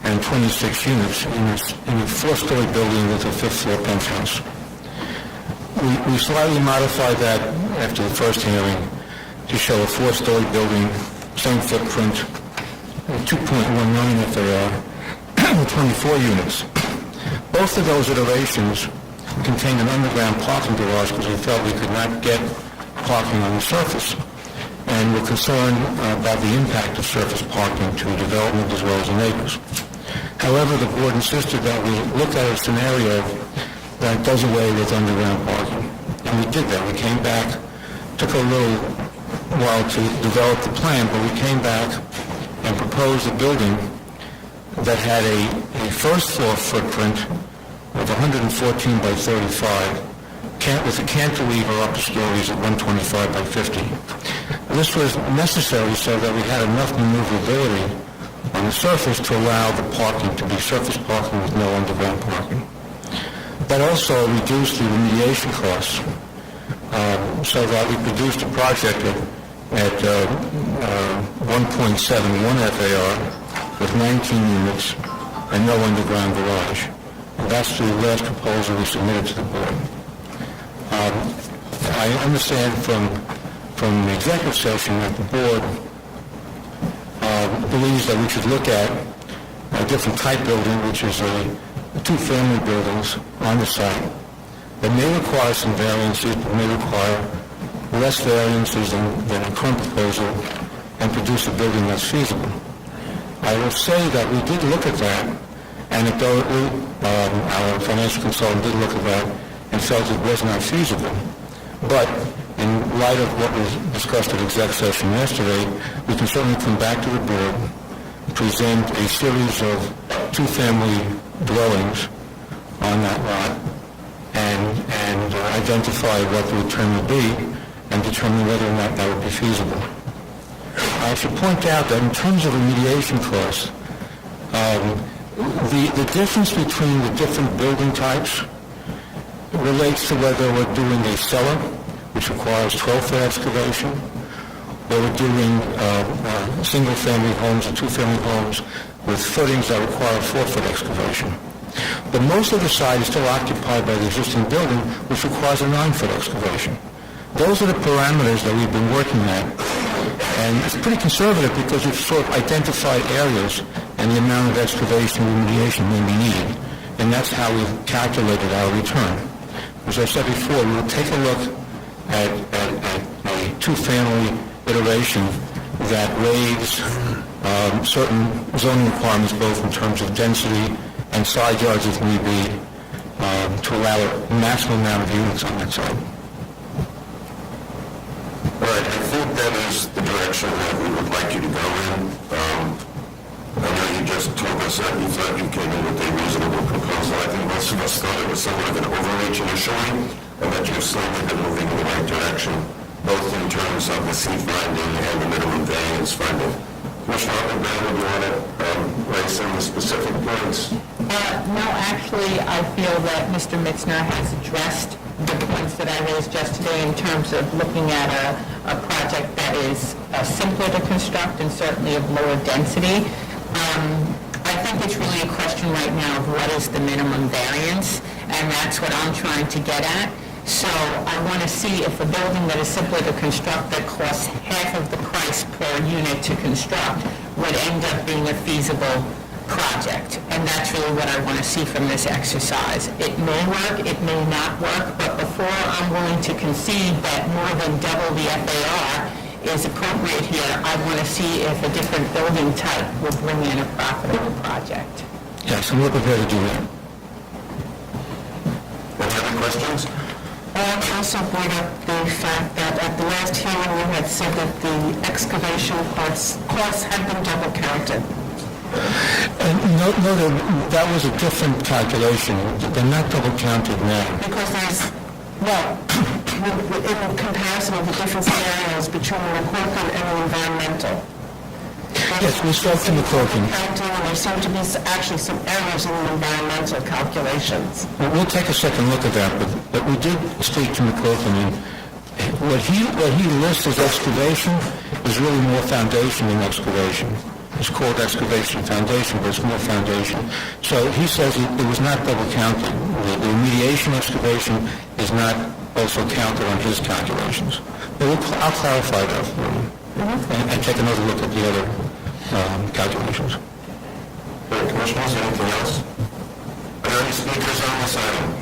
S6: and 26 units in a four-story building with a fifth-floor penthouse. We slightly modified that after the first hearing to show a four-story building, same footprint, 2.19 FAR, with 24 units. Both of those iterations contained an underground parking garage because we felt we could not get parking on the surface, and we're concerned about the impact of surface parking to development as well as the neighbors. However, the board insisted that we look at a scenario that does away with underground parking, and we did that. We came back, took a little while to develop the plan, but we came back and proposed a building that had a first floor footprint of 114 by 35, with a cantilever upper stories of 125 by 50. This was necessary so that we had enough maneuverability on the surface to allow the parking to be surface parking with no underground parking. That also reduced the remediation costs, so that we produced a project at 1.71 FAR with 19 units and no underground garage. And that's the last proposal we submitted to the board. I understand from the executive session that the board believes that we should look at a different type building, which is two-family buildings on the site that may require some variances, but may require less variances than the current proposal and produce a building that's feasible. I will say that we did look at that. Anecdotally, our financial consultant did look at that and felt it was not feasible. But in light of what was discussed at exec session yesterday, we can certainly come back to the board, present a series of two-family dwellings on that lot, and identify what the return would be, and determine whether or not that would be feasible. I should point out that in terms of remediation costs, the difference between the different building types relates to whether we're doing a cellar, which requires 12-foot excavation,
S12: they were doing single-family homes and two-family homes with footings that require a 4-foot excavation. But most of the site is still occupied by the existing building, which requires a 9-foot excavation. Those are the parameters that we've been working at. And it's pretty conservative because we've sort of identified areas and the amount of excavation and remediation may be needed. And that's how we've calculated our return. As I said before, we will take a look at a two-family iteration that waives certain zoning requirements, both in terms of density and side yards if need be, to allow a maximum amount of units on that site.
S3: All right, I think that is the direction that we would like you to go in. I know you just told us that you thought you came in with a reasonable proposal. I think most of us thought it was somewhat of an overreach initially, and that you've slowly been moving in the right direction, both in terms of the C finding and the minimum variance finding. Commissioner Offenbach, would you want to raise some of the specific points?
S8: No, actually, I feel that Mr. Mitzner has addressed the points that I raised just today in terms of looking at a project that is simpler to construct and certainly of lower density. I think it's really a question right now of what is the minimum variance, and that's what I'm trying to get at. So I want to see if a building that is simpler to construct that costs half of the price per unit to construct would end up being a feasible project. And that's really what I want to see from this exercise. It may work, it may not work, but before I'm willing to concede that more than double the FAR is appropriate here, I want to see if a different building type will bring in a profitable project.
S12: Yes, and we're prepared to do that.
S3: Any other questions?
S4: I also brought up the fact that at the last hearing you had said that the excavation costs had been double counted.
S12: And no, that was a different calculation. They're not double counted now.
S4: Because there's, well, in comparison of the different scenarios between the equipment and the environmental.
S12: Yes, we spoke to McCorkin.
S4: And there seem to be actually some errors in the environmental calculations.
S12: We'll take a second look at that, but we did speak to McCorkin, and what he lists as excavation is really more foundation than excavation. It's called excavation foundation, but it's more foundation. So he says it was not double counted. The remediation excavation is not also counted on his calculations. But I'll clarify that for you and take another look at the other calculations.
S3: Commissioners, anything else? Are there any speakers on this item?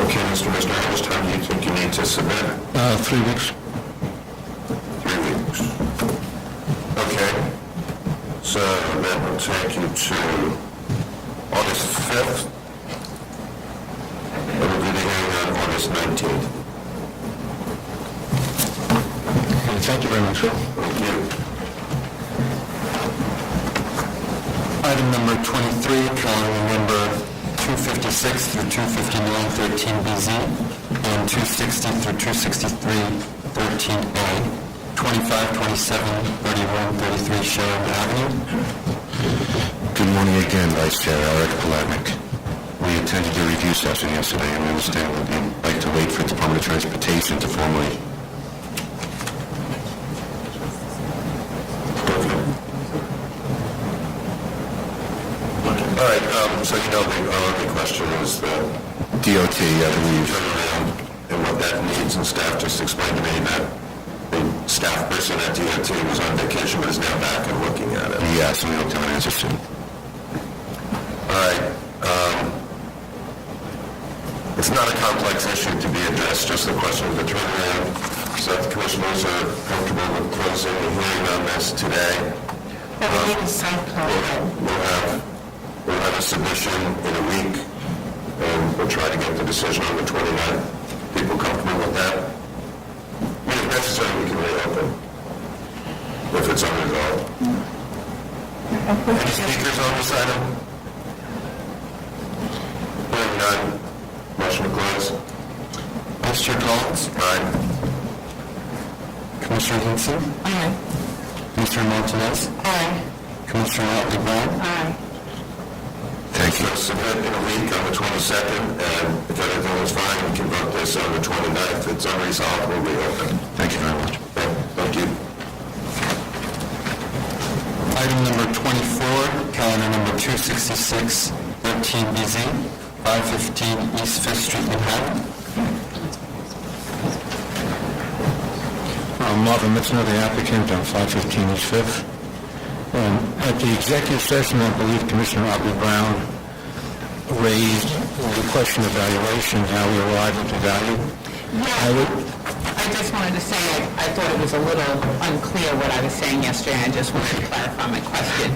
S3: Okay, Mr. Mister, how much time do you think you need to submit?
S12: 3 weeks.
S3: 3 weeks. Okay. So that will take you to August 5th. And we'll do the hearing on August 19th.
S12: Okay, thank you very much.
S3: Thank you.
S10: Item number 23, calendar number 256 through 259, 13BZ, and 260 through 263, 13A, 25, 27, 31, 33 Sharon Avenue.
S9: Good morning again, Vice Chair Eric Palatnik. We attended your review session yesterday, and we understand that you'd like to wait for the Department of Transportation to formally...
S3: All right, so you know the question is the
S9: DOT, I believe.
S3: turnaround and what that needs, and staff just explained to me that the staff person at DOT was on vacation but is now back and looking at it.
S9: Yes, and we hope to have an answer soon.
S3: All right. It's not a complex issue to be addressed, just a question of the turnaround. So if the commissioners are comfortable with closing the hearing on this today, we'll have a submission in a week, and we'll try to get the decision on the 29th. People comfortable with that? I mean, if necessary, we can reopen if it's unresolved. Any speakers on this item? Hearing none. Motion to close.
S10: Vice Chair Collins.
S3: Aye.
S10: Commissioner Hinson.
S4: Aye.
S10: Commissioner Martinez.
S4: Aye.
S10: Commissioner Otley Brown.
S4: Aye.
S9: Thank you.
S3: So submit in a week on the 22nd, and if everything is fine, we can vote this on the 29th. If it's unresolved, we'll reopen.
S9: Thank you very much.
S10: 266 13BZ, 515 East Fifth Street, Manhattan.
S7: Marvin Mitzner, the applicant on 515 East Fifth. At the executive session, I believe Commissioner Otley Brown raised the question of valuation, how we arrive at the value.
S8: I just wanted to say, I thought it was a little unclear what I was saying yesterday. I just wanted to clarify my question.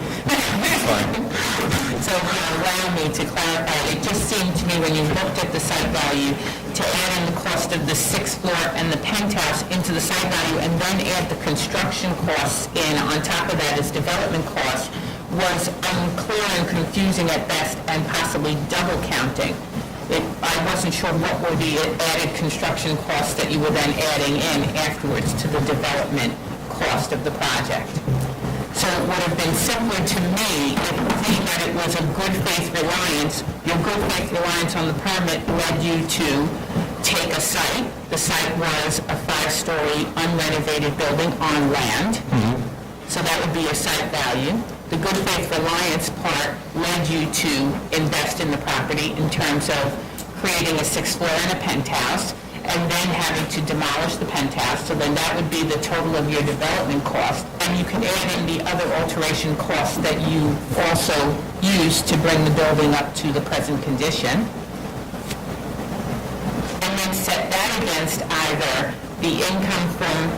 S8: So if you allow me to clarify, it just seemed to me when you looked at the site value to add in the cost of the sixth floor and the penthouse into the site value and then add the construction costs in on top of that as development costs was unclear and confusing at best and possibly double counting. I wasn't sure what were the added construction costs that you were then adding in afterwards to the development cost of the project. So it would have been simpler to me if being that it was a good faith reliance, your good faith reliance on the permit led you to take a site. The site was a 5-story unrenovated building on land. So that would be your site value. The good faith reliance part led you to invest in the property in terms of creating a 6th floor and a penthouse, and then having to demolish the penthouse. So then that would be the total of your development cost. And you can add in the other alteration costs that you also use to bring the building up to the present condition. And then set that against either the income from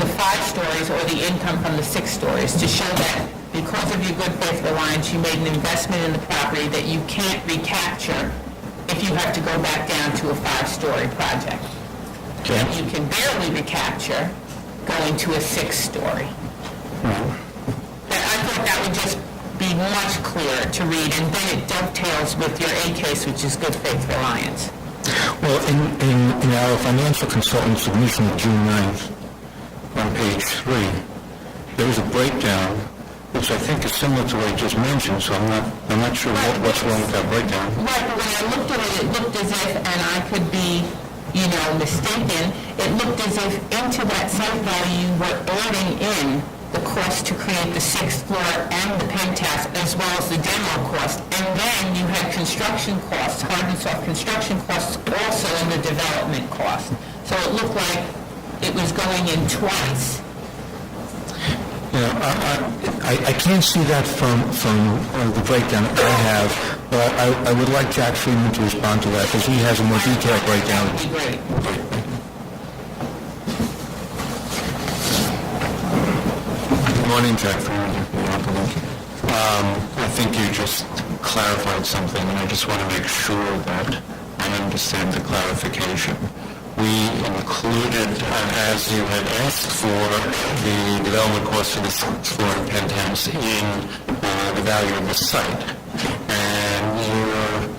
S8: the 5 stories or the income from the 6 stories to show that because of your good faith reliance, you made an investment in the property that you can't recapture if you have to go back down to a 5-story project.
S7: Okay.
S8: You can barely recapture going to a 6-story. I thought that would just be much clearer to read, and then it dovetails with your A case, which is good faith reliance.
S7: Well, in our financial consultant submission of June 9th, on page 3, there is a breakdown, which I think is similar to what I just mentioned, so I'm not sure what's wrong with that breakdown.
S8: Right, but when I looked at it, it looked as if, and I could be, mistaken, it looked as if into that site value you were adding in the cost to create the 6th floor and the penthouse, as well as the demo cost. And then you had construction costs, hard and soft construction costs, also in the development cost. So it looked like it was going in twice.
S7: I can't see that from the breakdown that I have, but I would like Jack Friedman to respond to that, because he has a more detailed breakdown.
S8: That would be great.
S10: Good morning, Jack Friedman. I think you just clarified something, and I just want to make sure that I understand the clarification. We included, as you had asked for, the development cost for the 6th floor and penthouse in the value of the site. And you're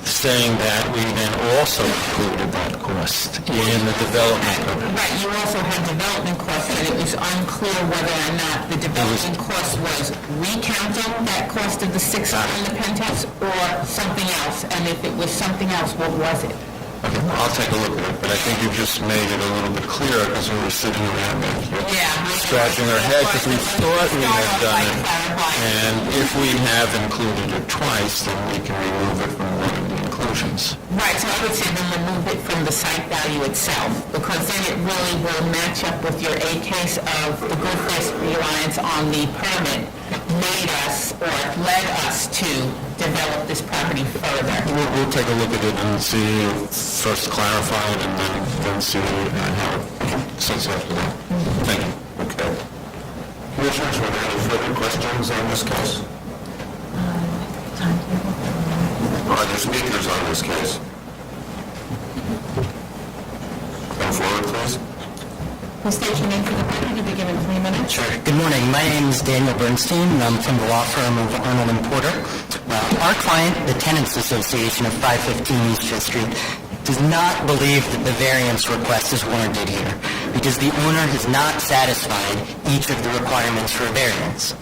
S10: saying that we then also included that cost in the development.
S8: Right, you also had development costs, and it was unclear whether or not the development cost was recounting that cost of the 6th floor and the penthouse or something else. And if it was something else, what was it?
S10: Okay, I'll take a look at it, but I think you just made it a little bit clearer because we were sitting around scratching our head because we thought we had done it. And if we have included it twice, then we can remove it from one of the inclusions.
S8: Right, so I would say then remove it from the site value itself, because then it really will match up with your A case of the good faith reliance on the permit made us or led us to develop this property further.
S10: We'll take a look at it and see, first clarify it and then see how it sets after that. Thank you.
S3: Okay. Commissioners, were there any further questions on this case? Are there speakers on this case? Come forward, please.
S8: Please state your name for the record. You'll be given 3 minutes.
S2: Sure. Good morning. My name is Daniel Bernstein, and I'm from the law firm of Arnold & Porter. Our client, the Tenants Association of 515 East Fifth Street, does not believe that the variance request is warranted here because the owner has not satisfied each of the requirements for a variance.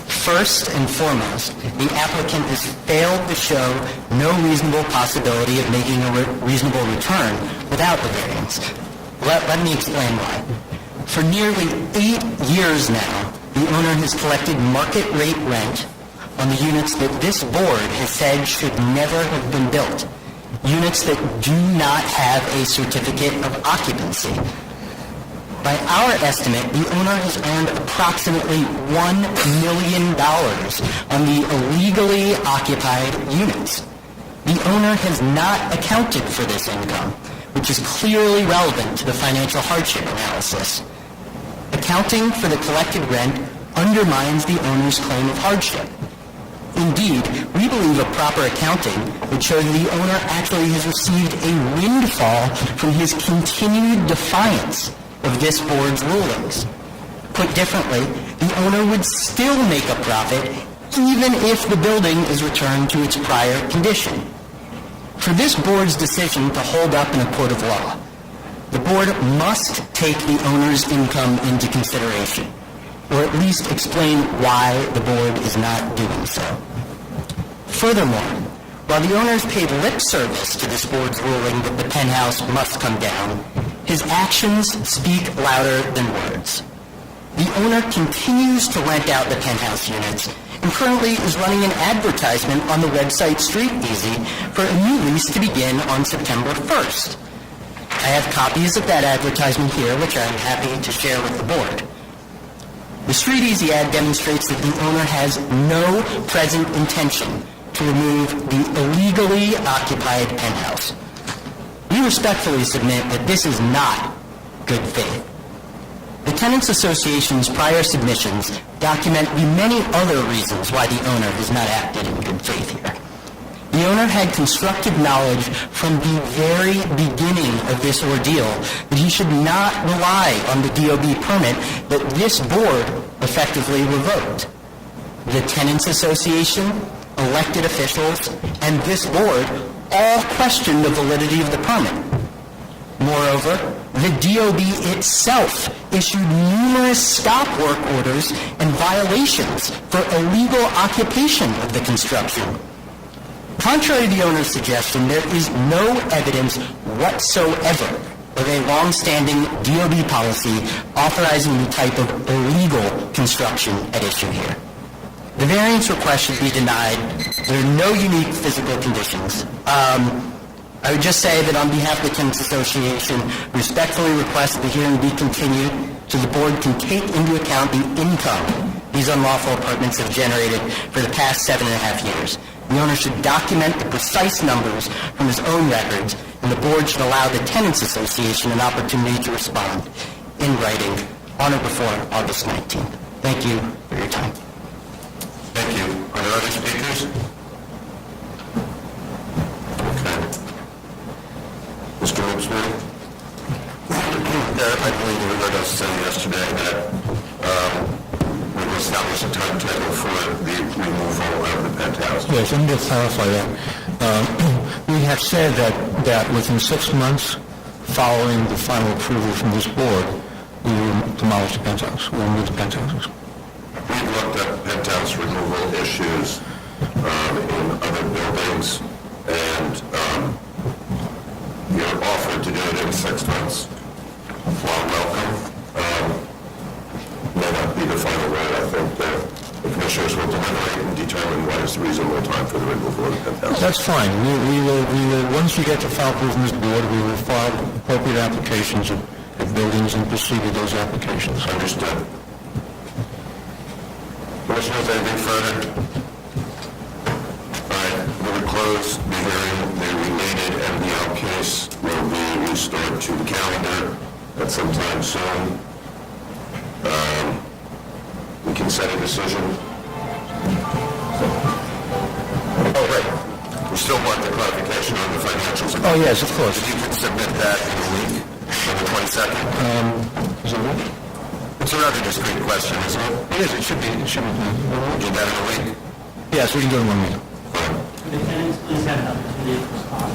S2: First and foremost, the applicant has failed to show no reasonable possibility of making a reasonable return without the variance. Let me explain why. For nearly 8 years now, the owner has collected market rate rent
S13: on the units that this board has said should never have been built, units that do not have a certificate of occupancy. By our estimate, the owner has earned approximately $1 million on the illegally occupied units. The owner has not accounted for this income, which is clearly relevant to the financial hardship analysis. Accounting for the collected rent undermines the owner's claim of hardship. Indeed, we believe a proper accounting would show that the owner actually has received a windfall from his continued defiance of this board's rulings. Put differently, the owner would still make a profit even if the building is returned to its prior condition. For this board's decision to hold up in a court of law, the board must take the owner's income into consideration, or at least explain why the board is not doing so. Furthermore, while the owner has paid lip service to this board's ruling that the penthouse must come down, his actions speak louder than words. The owner continues to rent out the penthouse units and currently is running an advertisement on the website Street Easy for a new lease to begin on September 1st. I have copies of that advertisement here, which I'm happy to share with the board. The Street Easy ad demonstrates that the owner has no present intention to remove the illegally occupied penthouse. We respectfully submit that this is not good faith. The Tenants Association's prior submissions document the many other reasons why the owner has not acted in good faith here. The owner had constructive knowledge from the very beginning of this ordeal that he should not rely on the DOB permit that this board effectively revoked. The Tenants Association, elected officials, and this board all questioned the validity of the permit. Moreover, the DOB itself issued numerous stop work orders and violations for illegal occupation of the construction. Contrary to the owner's suggestion, there is no evidence whatsoever of a long-standing DOB policy authorizing the type of illegal construction at issue here. The variance request should be denied. There are no unique physical conditions. I would just say that on behalf of the Tenants Association, respectfully request that the hearing be continued so the board can take into account the income these unlawful apartments have generated for the past 7.5 years. The owner should document the precise numbers from his own records, and the board should allow the Tenants Association an opportunity to respond in writing on or before August 19th. Thank you for your time.
S3: Thank you. Are there other speakers? Okay. Mr. Woodsworth? I believe you heard us say yesterday that we will establish a timetable for the removal of the penthouse.
S12: Yes, let me just clarify that. We have said that within 6 months following the final approval from this board, we will demolish the penthouse. We'll remove the penthouses.
S3: We've looked at penthouse removal issues in other buildings, and you're offered to do it in 6 months. While welcome, may not be the final word. I think that the commissioners will deliberate and determine what is the reasonable time for the removal of the penthouse.
S12: That's fine. We will, once we get the file approved from this board, we will file appropriate applications of buildings and proceed with those applications.
S3: Understood. Commissioners, anything further? All right, we will close the hearing. The related MDL case will be restored to the calendar at some time soon. We can set a decision. Oh, right. We still want the clarification on the financials.
S12: Oh, yes, of course.
S3: If you could submit that in a week, on the 22nd.
S12: Is it right?
S3: It's a rather discreet question, isn't it?
S12: It is. It should be. It should be.
S3: We'll do that in a week.
S12: Yes, we can do it in 1 week.
S14: The tenants, please have an opportunity to respond.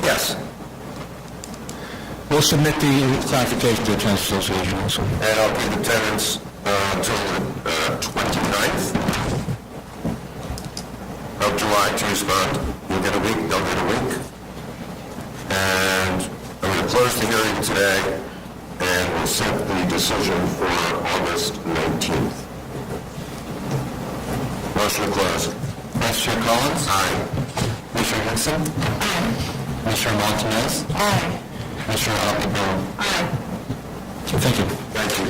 S3: Yes.
S12: We'll submit the clarification to the Tenants Association also.
S3: And I'll give the tenants until the 29th of July to respond. You'll get a week, they'll get a week. And I'm going to close the hearing today, and we'll set the decision for August 19th. Motion to close.
S10: Vice Chair Collins?
S3: Aye.
S10: Commissioner Henson? Aye. Commissioner Montanez?
S4: Aye.
S10: Commissioner Appleboro?
S4: Aye.
S10: Thank you.
S3: Thank you.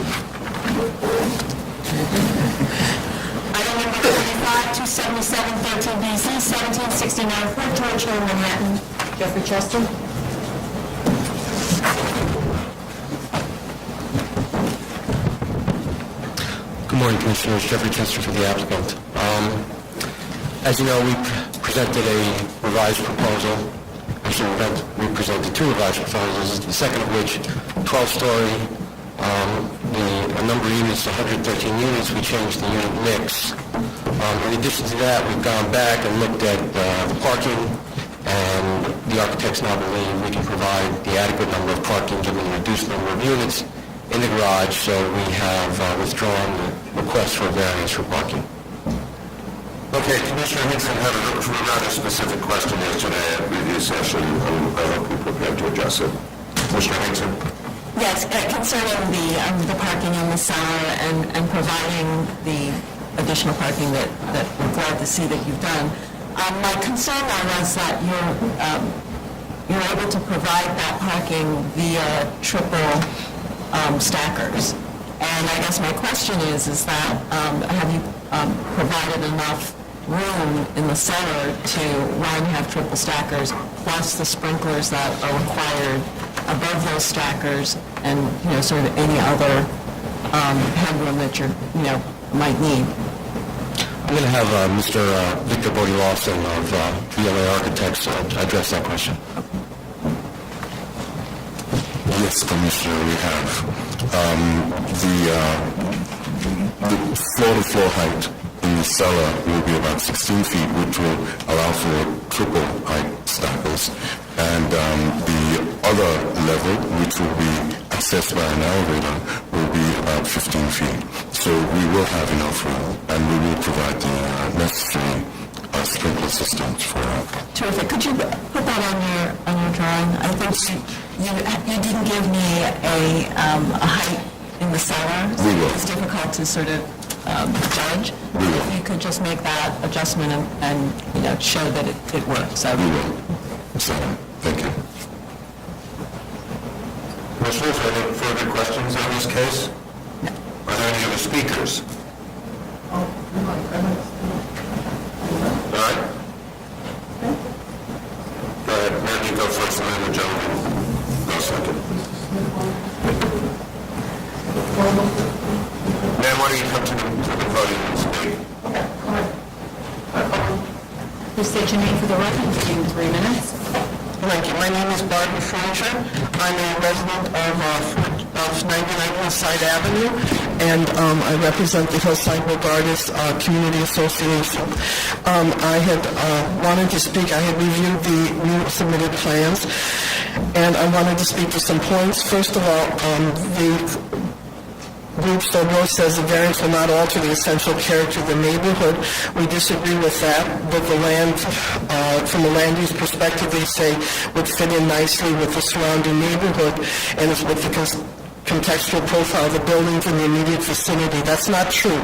S1: Item number 45, 277-13BZ, 1769 Fort George Hill, Manhattan. Jeffrey Chester.
S7: Good morning, Commissioners. Jeffrey Chester for the applicant. As you know, we presented a revised proposal. Actually, we presented two revised proposals, the second of which, 12-story, a number of units, 113 units, we changed the unit mix. In addition to that, we've gone back and looked at the parking, and the architects now believe we can provide the adequate number of parking given the reduced number of units in the garage, so we have withdrawn the request for a variance for parking.
S3: Okay, Commissioner Henson had a rather specific question yesterday at review session. I hope you're prepared to address it. Commissioner Henson?
S4: Yes, concerning the parking in the cellar and providing the additional parking that we're glad to see that you've done. My concern was that you're able to provide that parking via triple stackers. And I guess my question is that have you provided enough room in the cellar to, one, have triple stackers, plus the sprinklers that are required above those stackers, and, sort of any other headroom that might need?
S7: I'm going to have Mr. Victor Bodie-Lawson of VLA Architects address that question.
S9: Yes, Commissioner, we have. The floor-to-floor height in the cellar will be about 16 feet, which will allow for triple height stackers. And the other level, which will be accessed by an elevator, will be about 15 feet. So we will have enough room, and we will provide the necessary sprinkler systems for that.
S4: Terrific. Could you put that on your drawing? I think you didn't give me a height in the cellar.
S9: We will.
S4: It's difficult to sort of judge.
S9: We will.
S4: If you could just make that adjustment and show that it works.
S9: We will. So, thank you.
S3: Commissioners, are there further questions on this case? No. Are there any other speakers? All right. Go ahead, man, you go first, and then the gentleman go second. Man, why don't you come to the podium and speak?
S8: Please state your name for the record, in 3 minutes.
S15: Thank you. My name is Barbara Frazier. I'm a resident of 99 Hillside Avenue, and I represent the Hillside Bogartis Community Association. I had wanted to speak. I had reviewed the new submitted plans, and I wanted to speak to some points. First of all, the group Stobro says the variance will not alter the essential character of the neighborhood. We disagree with that, but the land, from a land use perspective, they say would fit in nicely with the surrounding neighborhood, and it's with the contextual profile of the buildings in the immediate vicinity. That's not true.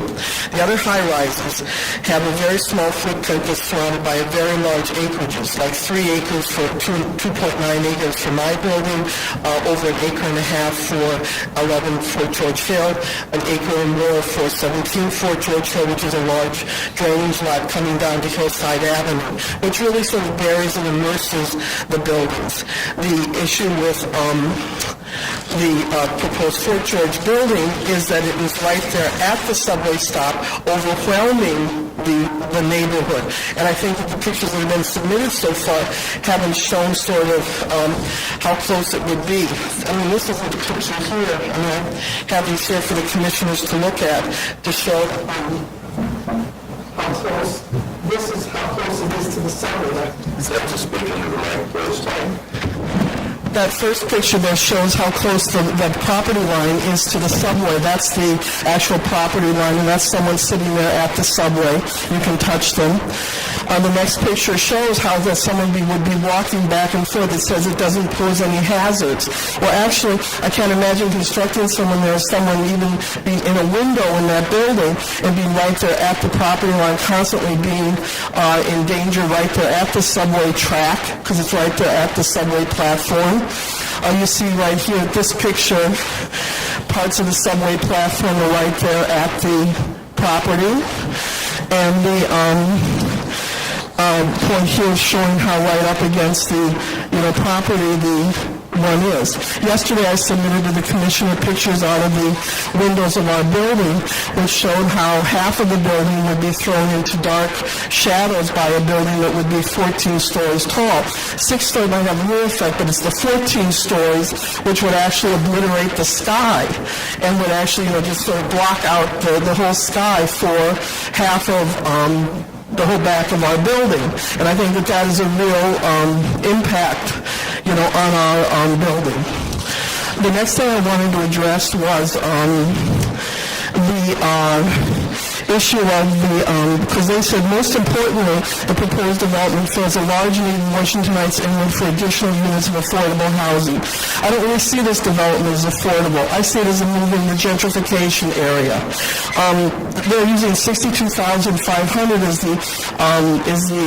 S15: The other high-rises have a very small footprint that's surrounded by a very large acreages, like 3 acres for 2.9 acres for my building, over 1.5 acres for 11 Fort George Hill, 1 acre and more for 17 Fort George Hill, which is a large drainage lot coming down to Hillside Avenue, which really sort of buries and immerses the buildings. The issue with the proposed Fort George building is that it is right there at the subway stop, overwhelming the neighborhood. And I think that the pictures that have been submitted so far haven't shown sort of how close it would be. I mean, this is the picture here, and I have these here for the commissioners to look at to show how close. This is how close it is to the subway.
S3: You have to speak into the mic, please.
S15: That first picture there shows how close that property line is to the subway. That's the actual property line, and that's someone sitting there at the subway. You can touch them. The next picture shows how that someone would be walking back and forth. It says it doesn't pose any hazards. Well, actually, I can't imagine constructing someone there, someone even be in a window in that building and be right there at the property line, constantly being in danger right there at the subway track, because it's right there at the subway platform. You see right here, this picture, parts of the subway platform are right there at the property. And the point here is showing how right up against the property the one is. Yesterday I submitted to the commissioner pictures out of the windows of our building, which showed how half of the building would be thrown into dark shadows by a building that would be 14 stories tall. 6-story might have no effect, but it's the 14 stories which would actually obliterate the sky and would actually just sort of block out the whole sky for half of the whole back of our building. And I think that is a real impact, on our building. The next thing I wanted to address was the issue of because they said most importantly, the proposed development fills a large need in Washington Heights Inwood for additional units of affordable housing. I don't really see this development as affordable. I see it as a move in the gentrification area. They're using $62,500 as the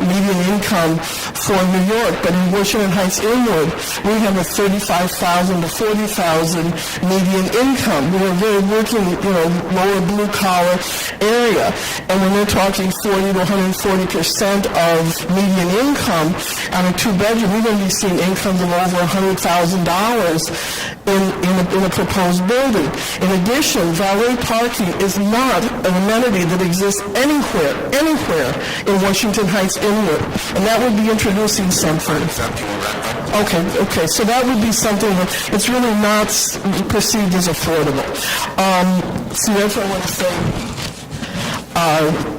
S15: median income for New York, but in Washington Heights Inwood, we have a $35,000 to $40,000 median income. We are very working, lower blue collar area, and when they're talking 40 to 140% of median income on a two-bedroom, we're going to be seeing incomes of over $100,000 in a proposed building. In addition, valet parking is not an amenity that exists anywhere in Washington Heights Inwood, and that would be introducing something. Okay, so that would be something that it's really not perceived as affordable. So that's what I want to say.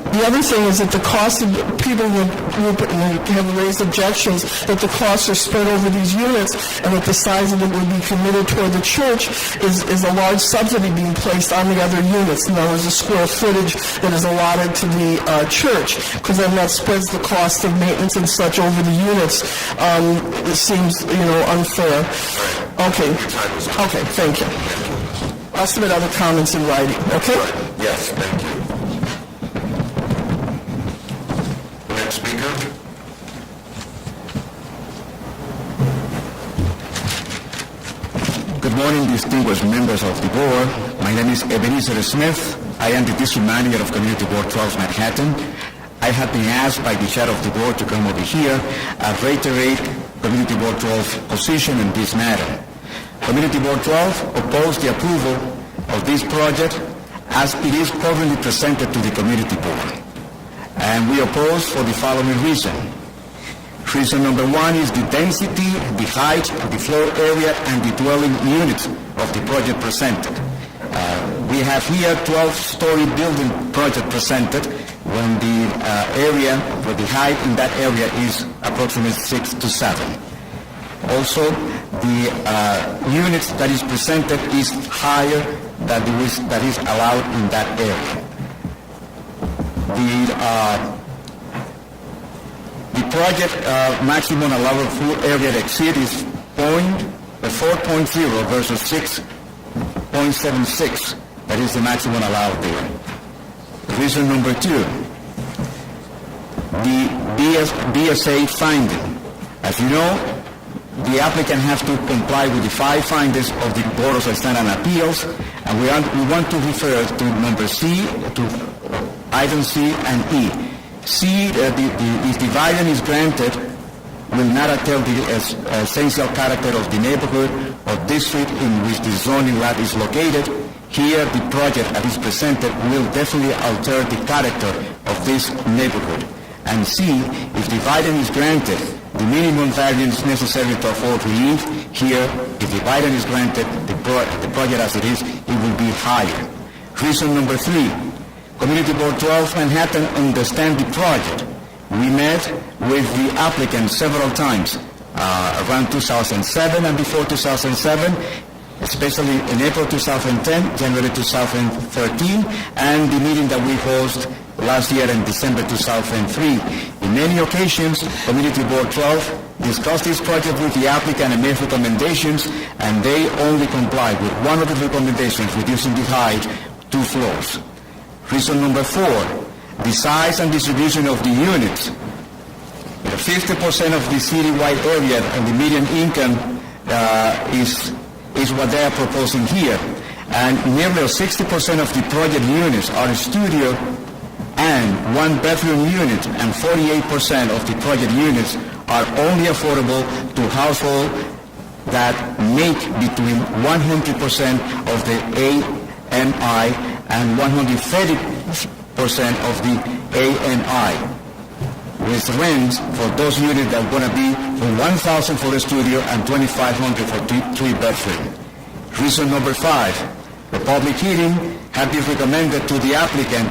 S15: The other thing is that the cost of people have raised objections that the costs are spread over these units and that the size of it would be committed toward the church is a large subsidy being placed on the other units. In other words, the square footage that is allotted to the church, because then that spreads the cost of maintenance and such over the units. It seems, unfair. Okay, thank you. I'll submit other comments in writing, okay?
S3: Yes, thank you. The next speaker.
S16: Good morning, distinguished members of the board. My name is Ebenezer Smith. I am the district manager of Community Board 12 Manhattan. I have been asked by the chair of the board to come over here and reiterate Community Board 12 position in this matter. Community Board 12 opposed the approval of this project as it is currently presented to the Community Board. And we oppose for the following reason. Reason number one is the density, the height, the floor area, and the dwelling units of the project presented. We have here 12-story building project presented when the area, for the height in that area is approximately 6 to 7. Also, the units that is presented is higher than that is allowed in that area. The project maximum allowable floor area exceed is 4.0 versus 6.76. That is the maximum allowed there. Reason number two, the BSA finding. As you know, the applicant has to comply with the 5 findings of the Board of Standard Appeals, and we want to refer to number C, to item C and E. C, if the variance is granted, will not alter the essential character of the neighborhood or district in which the zoning lot is located. Here, the project that is presented will definitely alter the character of this neighborhood. And C, if the variance is granted, the minimum variance necessary to afford relief, here, if the variance is granted, the project as it is, it will be higher. Reason number 3, Community Board 12 Manhattan understand the project. We met with the applicant several times, around 2007 and before 2007, especially in April 2010, January 2013, and the meeting that we hosted last year in December 2003. In many occasions, Community Board 12 discussed this project with the applicant and made recommendations, and they only complied with one of the recommendations, reducing the height 2 floors. Reason number 4, the size and distribution of the units. 50% of the citywide area and the median income is what they are proposing here. And nearly 60% of the project units are studio and 1-bedroom unit, and 48% of the project units are only affordable to households that make between 100% of the AMI and 130% of the ANI, with rents for those units that are going to be from $1,000 for a studio and $2,500 for 3-bedroom. Reason number 5, the public hearing has been recommended to the applicant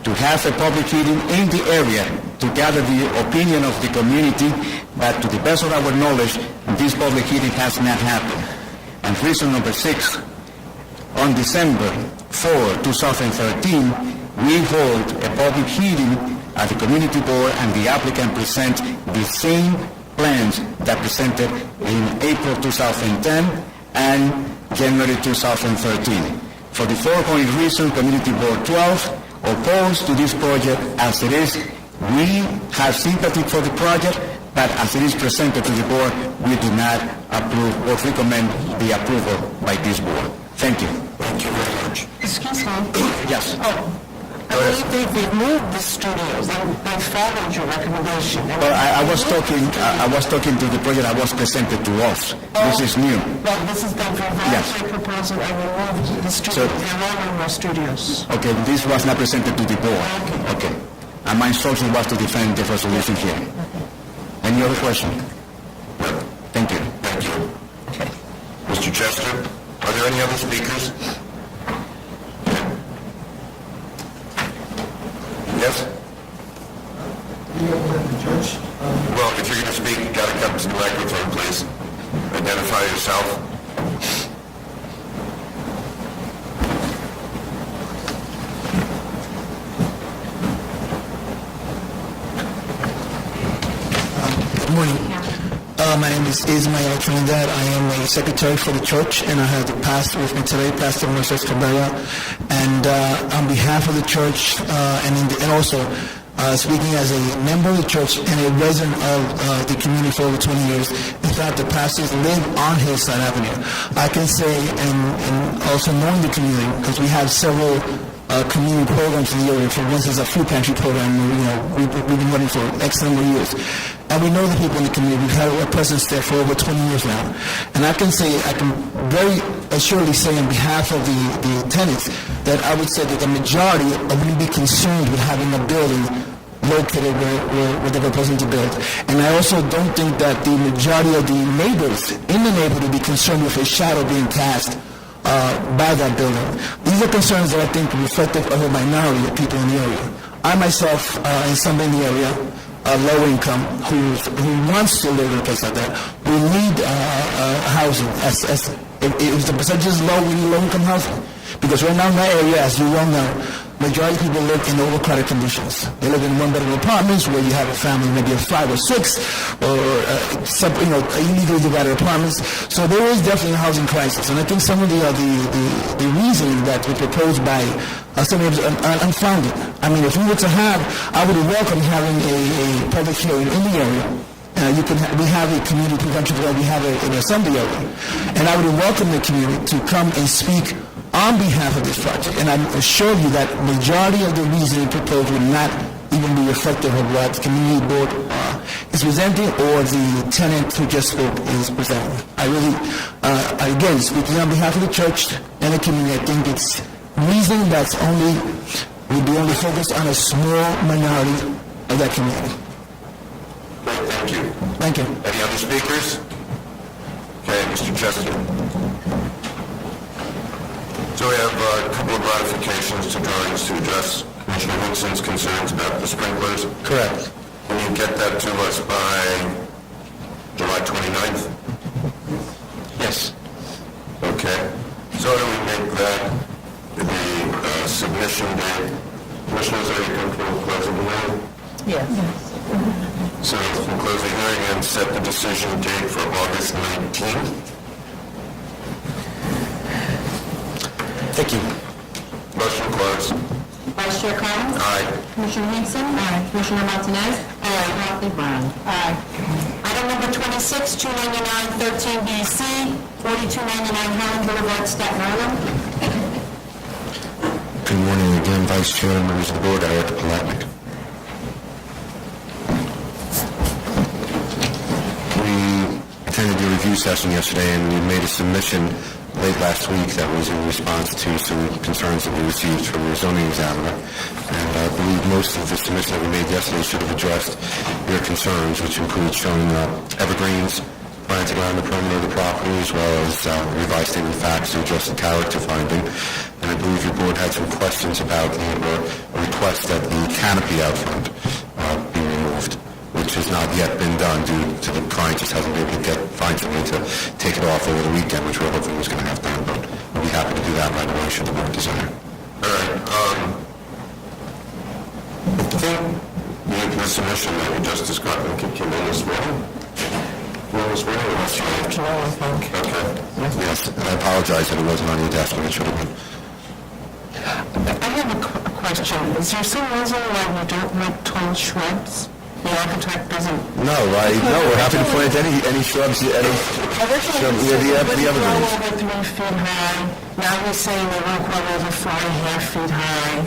S16: to have a public hearing in the area to gather the opinion of the community, but to the best of our knowledge, this public hearing has not happened. And reason number 6, on December 4, 2013, we hold a public hearing at the community board, and the applicant present the same plans that presented in April 2010 and January 2013. For the foregoing reason, Community Board 12 opposed to this project as it is. We have sympathy for the project, but as it is presented to the board, we do not approve or recommend the approval by this board. Thank you.
S3: Thank you very much.
S15: Excuse me.
S16: Yes.
S15: I believe they've removed the studios. They followed your recommendation.
S16: Well, I was talking to the project that was presented to us. This is new.
S15: Well, this is the revised
S16: Yes.
S15: proposal and removed the studios.
S16: So-
S15: There are no more studios.
S16: Okay, this was not presented to the board. Okay. And my instruction was to defend the resolution here. Any other question?
S3: No.
S16: Thank you.
S3: Thank you. Mr. Chester, are there any other speakers? Yes? Well, if you're going to speak, you got to come to the microphone, please. Identify yourself.
S17: Good morning. My name is Ismael Trinidad. I am a secretary for the church, and I have the pastor with me today, Pastor Moises Cabrera. And on behalf of the church, and also speaking as a member of the church and a resident of the community for over 20 years, in fact, the pastors live on Hillside Avenue. I can say, and also knowing the community, because we have several community programs in the area. For instance, a food pantry program, we've been running for X number of years. And we know the people in the community. We've had a presence there for over 20 years now. And I can very assuredly say on behalf of the tenants that I would say that the majority would be concerned with having a building located where they were proposing to build. And I also don't think that the majority of the neighbors in the neighborhood would be concerned with a shadow being cast by that building. These are concerns that I think are reflective of a minority of people in the area. I myself, in somebody in the area, low income, who wants to live in a place like that, we need housing. If the percentage is low, we need low income housing. Because right now in that area, as you well know, majority of people live in overcrowded conditions. They live in 1-bedroom apartments where you have a family maybe of 5 or 6, or illegally divided apartments. So there is definitely a housing crisis, and I think some of the reasoning that we proposed by some of them are unfounded. I mean, if we were to have, I would welcome having a public hearing in the area. We have a community convention where we have an assembly area, and I would welcome the community to come and speak on behalf of this project. And I assure you that majority of the reasoning proposed would not even be reflective of what the community board is presenting or the tenant who just spoke is presenting. I really, again, speaking on behalf of the church and the community, I think it's reasoning that's would be only focused on a small minority of that community.
S3: Great, thank you.
S17: Thank you.
S3: Any other speakers? Okay, Mr. Chester. So we have a couple of modifications to drawings to address Commissioner Winston's concerns about the sprinklers.
S16: Correct.
S3: Can you get that to us by July 29th?
S10: Yes.
S3: Okay. So do we make that the submission date? Commissioners, are you comfortable closing the hearing?
S4: Yes.
S3: So we'll close the hearing and set the decision date for August 19th.
S9: Thank you.
S3: Motion closed.
S1: Vice Chair Collins?
S3: Aye.
S1: Commissioner Hinkson? Aye. Commissioner Martinez? Aye. Kathy Brown? Aye. Item number 26, 299-13BC, 4299 Helen Boulevard, Staten Island.
S9: Good morning again, Vice Chair and members of the board. Eric Palatnik. We attended your review session yesterday, and we made a submission late last week that was in response to some concerns that we received from your zoning examiner. And I believe most of the submission that we made yesterday should have addressed your concerns, which include showing evergreens planted around the perimeter of the property, as well as revised statement of facts to address the character finding. And I believe your board had some questions about a request that the canopy out front be removed, which has not yet been done due to the client just hasn't been able to find somebody to take it off over the weekend, which we're hoping was going to have done, but we'll be happy to do that right away should the board desire.
S3: All right. I think the submission that we just described came in this morning. Okay.
S9: Yes, and I apologize that it wasn't on your desk when it should have been.
S15: I have a question. Is there some reason why we don't want tall shrubs? The architect doesn't...
S9: No, we're happy to plant any shrubs, any shrub, the evergreens.
S15: Over 3 feet high. Now he's saying they won't go over 4.5 feet high.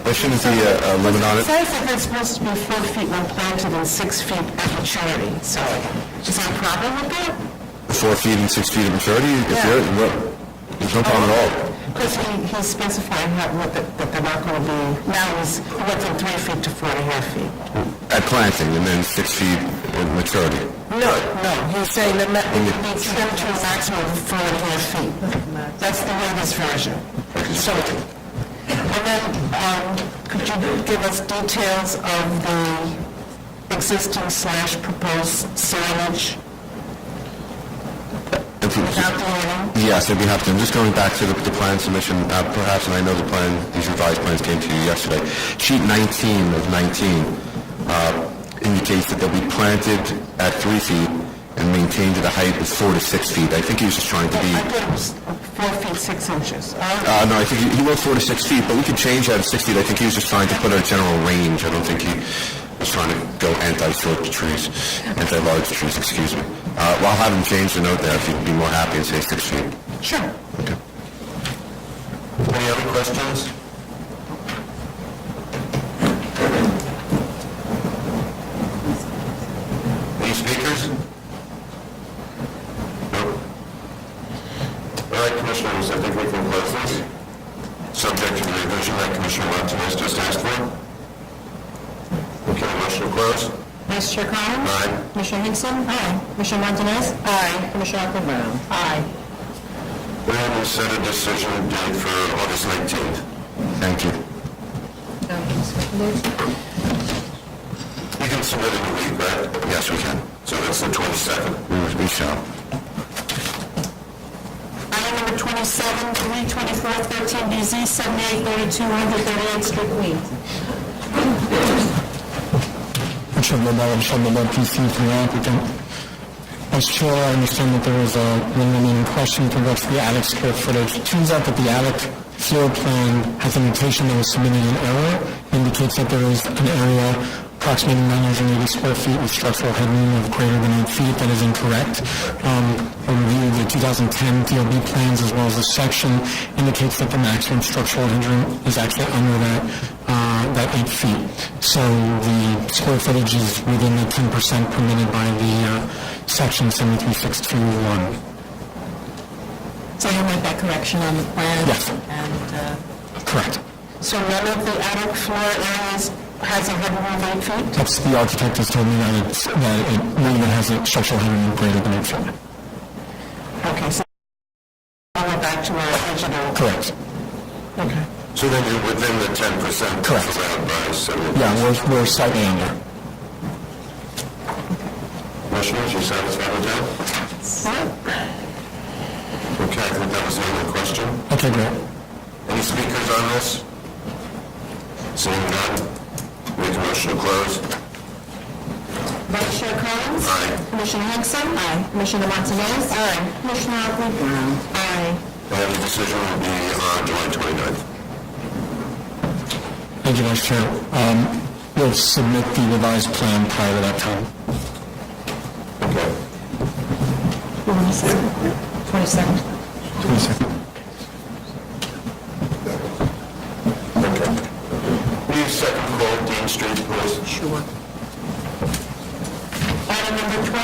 S9: There shouldn't be a limit on
S15: It
S9: it.
S15: says that they're supposed to be 4 feet when planted and 6 feet at maturity. So is that a problem with that?
S9: 4 feet and 6 feet of maturity? There's no problem at all.
S15: Because he's specifying that they're not going to be, now he's within 3 feet to 4.5 feet.
S9: At planting, and then 6 feet at maturity.
S15: No, he's saying that it's them to a maximum of 4.5 feet. That's the latest version. So, and then could you give us details of the existing / proposed signage?
S9: Yes, I'd be happy to. I'm just going back to the plan submission, perhaps, and I know these revised plans came to you yesterday. Sheet 19 of 19 indicates that they'll be planted at 3 feet and maintained at a height of 4 to 6 feet. I think he was just trying to be...
S15: I thought it was 4 feet 6 inches.
S9: No, I think he wrote 4 to 6 feet, but we could change that to 6 feet. I think he was just trying to put a general range. I don't think he was trying to go anti-large trees, excuse me. Well, I'll have him change the note there if you'd be more happy and say 6 feet.
S15: Sure.
S9: Okay.
S3: Any other questions? Any speakers? No. All right, Commissioners, I think we can close this. Subject to the revision that Commissioner Martinez just asked for. Okay, motion to close.
S1: Vice Chair Collins?
S3: Aye.
S1: Commissioner Hinkson? Aye. Commissioner Martinez?
S15: Aye.
S1: Commissioner Brown?
S15: Aye.
S3: Then we'll set a decision date for August 19th.
S9: Thank you.
S3: We can submit in a week, right?
S9: Yes, we can.
S3: So that's the 22nd.
S9: We shall.
S1: Item number 27, 324 13BZ, 7832 138th Street, Queens.
S6: PC for the applicant. As chair, I understand that there was a remaining question with regards to the attic square footage. It turns out that the attic floor plan has a notation that was submitted in error, indicates that there is an area approximating 980 square feet with structural headroom of greater than 8 feet. That is incorrect. A review of the 2010 DOB plans as well as the section indicates that the maximum structural headroom is actually under that 8 feet. So the square footage is within the 10% permitted by the section 73621.
S4: So you made that correction on the plan?
S6: Yes.
S4: And,
S6: Correct.
S15: So none of the attic floor areas has a headroom of 8 feet?
S6: That's the architect has told me that none of it has a structural headroom greater than 8 feet.
S15: Okay, so we're back to our original...
S6: Correct.
S15: Okay.
S3: So then you're within the 10%.
S6: Correct.
S3: Allowed by 70.
S6: Yeah, we're slightly under.
S3: Commissioners, you satisfied with that? Okay, I think that was the only question.
S6: Okay, great.
S3: Any speakers on this? Seeing none, make a motion to close.
S1: Vice Chair Collins?
S3: Aye.
S1: Commissioner Henson? Aye. Commissioner Montanez? Aye. Commissioner Oakley Brown? Aye.
S3: And the decision will be on July 29th.
S6: Thank you, Vice Chair. We'll submit the revised plan prior to that time.
S3: Okay.
S1: 22nd.
S6: 22nd.
S3: Okay. Need a second call, Dean Street, please.
S1: Sure. Item number 20,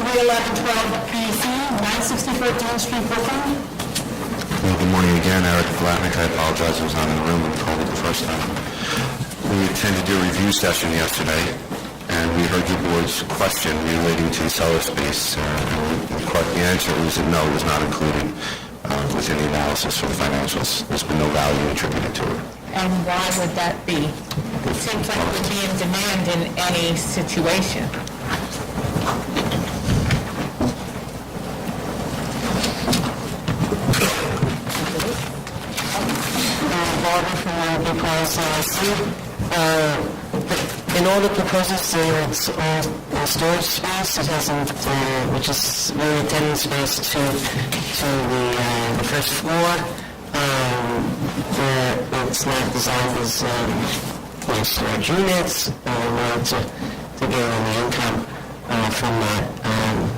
S1: 31112 PC, 964 Dean Street, Brooklyn.
S9: Well, good morning again, Eric Blatnick. I apologize I was not in the room when you called it the first time. We attended your review session yesterday, and we heard your board's question relating to the cellar space. The answer was that no, it was not included within the analysis for the financials. There's been no value attributed to it.
S8: And why would that be? It seems like it would be in demand in any situation.
S15: Barbara from because in all the proposals there, it's all storage space. It hasn't, which is really attendant space to the first floor. It's not designed as storage units. To get on the income from that.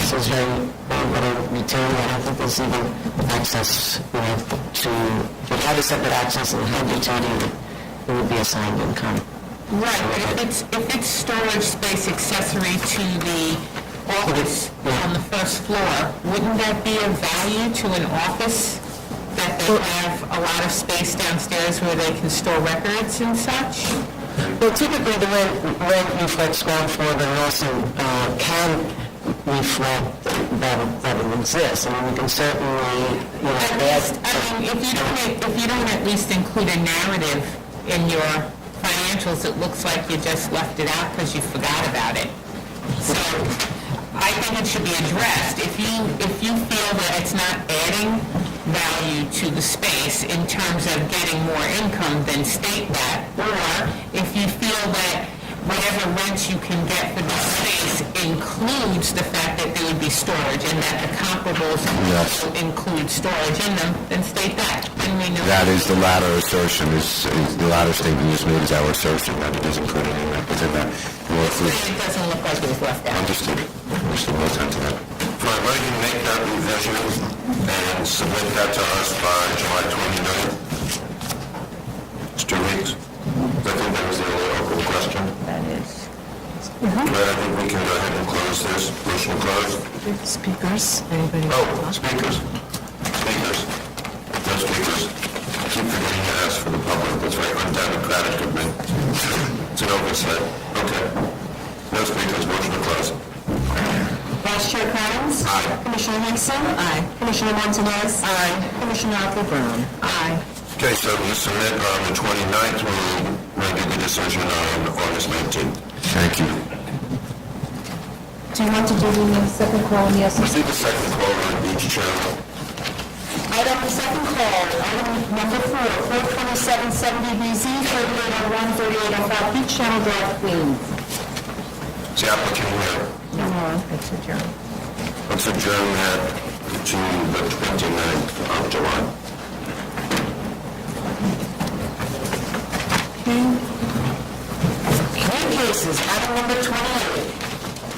S15: So it's very retained. I don't think there's even access to have a separate access and have utility. It would be assigned income.
S8: Right, but if it's storage space accessory to the office on the first floor, wouldn't that be of value to an office? That they have a lot of space downstairs where they can store records and such?
S15: Well, typically the rent reflects ground floor, but it also can reflect that it exists. I mean, we can certainly, add.
S8: If you don't at least include a narrative in your financials, it looks like you just left it out because you forgot about it. So I think it should be addressed. If you feel that it's not adding value to the space in terms of getting more income, then state that. Or if you feel that whatever rent you can get for the space includes the fact that there would be storage and that the comparables also include storage in them, then state that. And we know
S9: That is the latter assertion, is the latter statement you just made is our assertion that it is included within that.
S8: it doesn't look like it was left out.
S9: Understood. Understood. We'll attend to that.
S3: Fine, why don't you make that revision and submit that to us by July 29th? It's 2 weeks. I think that was the only open question.
S8: That is.
S3: Right, I think we can go ahead and close this. Motion to close.
S15: Speakers. Anybody?
S3: Speakers. Speakers. No speakers. I keep forgetting to ask for the public. That's very undemocratic of me. It's an oversight. Okay. No speakers. Motion to close.
S1: Vice Chair Collins?
S3: Aye.
S1: Commissioner Henson? Aye. Commissioner Montanez? Aye. Commissioner Oakley Brown? Aye.
S3: Okay, so we submit on the 29th. We'll render the decision on August 19th.
S9: Thank you.
S1: Do you want to do the second call on the
S3: Let's do the second call on each channel.
S1: Item second call, item number 4, 42770BZ, 3801, 3805 Beach Channel Drive, Queens.
S3: Is the applicant here?
S8: No, it's adjourned.
S3: Let's adjourn that to the 29th of July.
S1: Three cases, item number 28,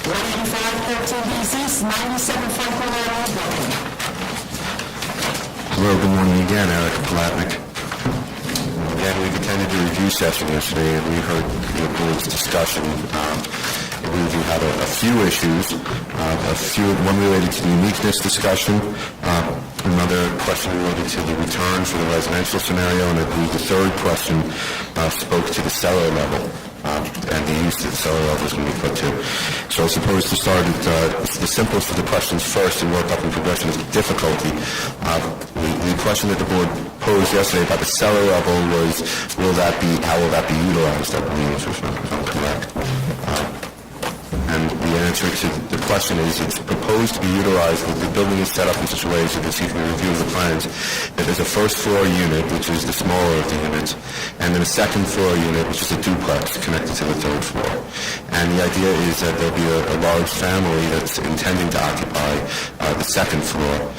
S1: 18513BZ, 97 Franklin Avenue, Brooklyn.
S9: Hello, good morning again, Eric Blatnick. Again, we've attended your review session yesterday, and we heard your board's discussion. We had a few issues, one related to the uniqueness discussion, another question related to the return for the residential scenario, and I believe the third question spoke to the cellar level, and the use that the cellar level is going to be put to. So I suppose to start at the simplest of the questions first and work up in progression of difficulty. The question that the board posed yesterday about the cellar level was, how will that be utilized, I believe, if I'm correct. answer to the question is it's proposed to be utilized, the building is set up in such a way, as you can see from the review of the plans, that there's a first floor unit, which is the smaller of the units, and then a second floor unit, which is a duplex connected to the third floor. And the idea is that there'll be a large family that's intending to occupy the second floor.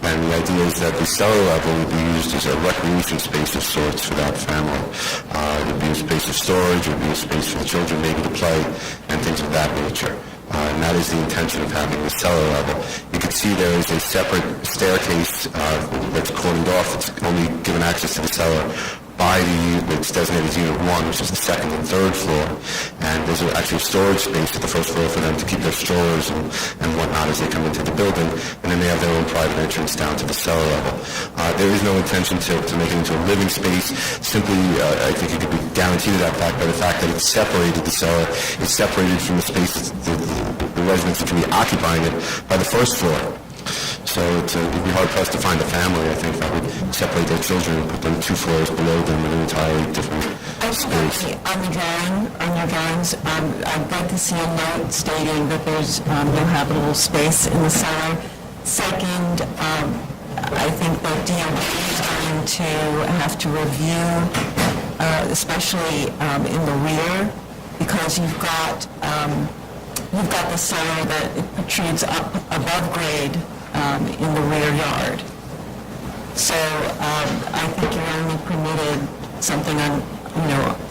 S9: And the idea is that the cellar level will be used as a recreation space of sorts for that family. It would be a space of storage, it would be a space for the children maybe to play, and things of that nature. And that is the intention of having the cellar level. You can see there is a separate staircase that's cordoned off. It's only given access to the cellar by the unit that's designated as Unit 1, which is the second and third floor. And there's actually a storage space at the first floor for them to keep their strollers and whatnot as they come into the building. And then they have their own private entrance down to the cellar level. There is no intention to make it into a living space. Simply, I think it could be guaranteed that fact by the fact that it's separated, the cellar is separated from the space, the residents that can be occupying it by the first floor. So it would be hard-pressed to find a family, I think, that would separate their children and put them 2 floors below them in an entirely different space.
S4: On your drawings, I'd like to see a note stating that there's no habitable space in the cellar. Second, I think that DOB is going to have to review, especially in the rear, because you've got the cellar that it protrudes up above grade in the rear yard. So I think you're only permitted something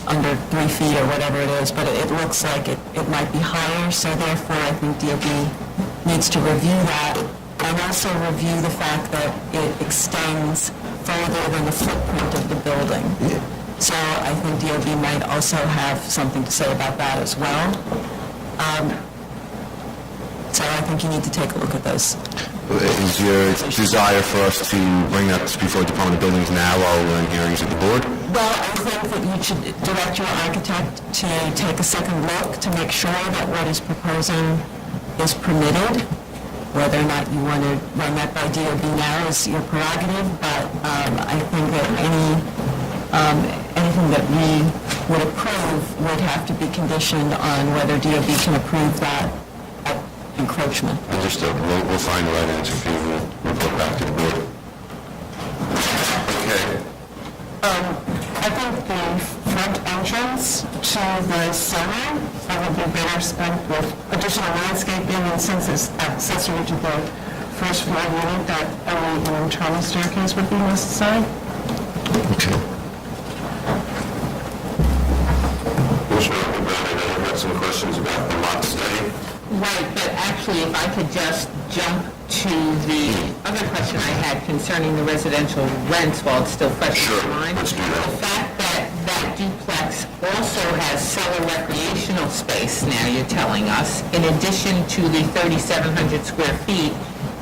S4: under 3 feet or whatever it is, but it looks like it might be higher, so therefore I think DOB needs to review that and also review the fact that it extends further than the footprint of the building. So I think DOB might also have something to say about that as well. So I think you need to take a look at those.
S9: Is your desire for us to bring that before the Department of Buildings now while we're in hearings at the board?
S4: Well, I think that you should direct your architect to take a second look to make sure that what he's proposing is permitted. Whether or not you want to run that by DOB now is your prerogative, but I think that anything that we would approve would have to be conditioned on whether DOB can approve that encroachment.
S9: Understood. We'll find the right answer for you. We'll report back to the board. Okay.
S5: I think the front entrance to the cellar would be better spent with additional landscaping, and since it's accessory to the first floor unit, that only an internal staircase would be necessary.
S9: Okay.
S3: Commissioner Brown, I know you had some questions about the lot study.
S8: Right, but actually, if I could just jump to the other question I had concerning the residential rents while it's still fresh in my mind.
S3: Let's do that.
S8: The fact that that duplex also has cellar recreational space, now you're telling us, in addition to the 3,700 square feet,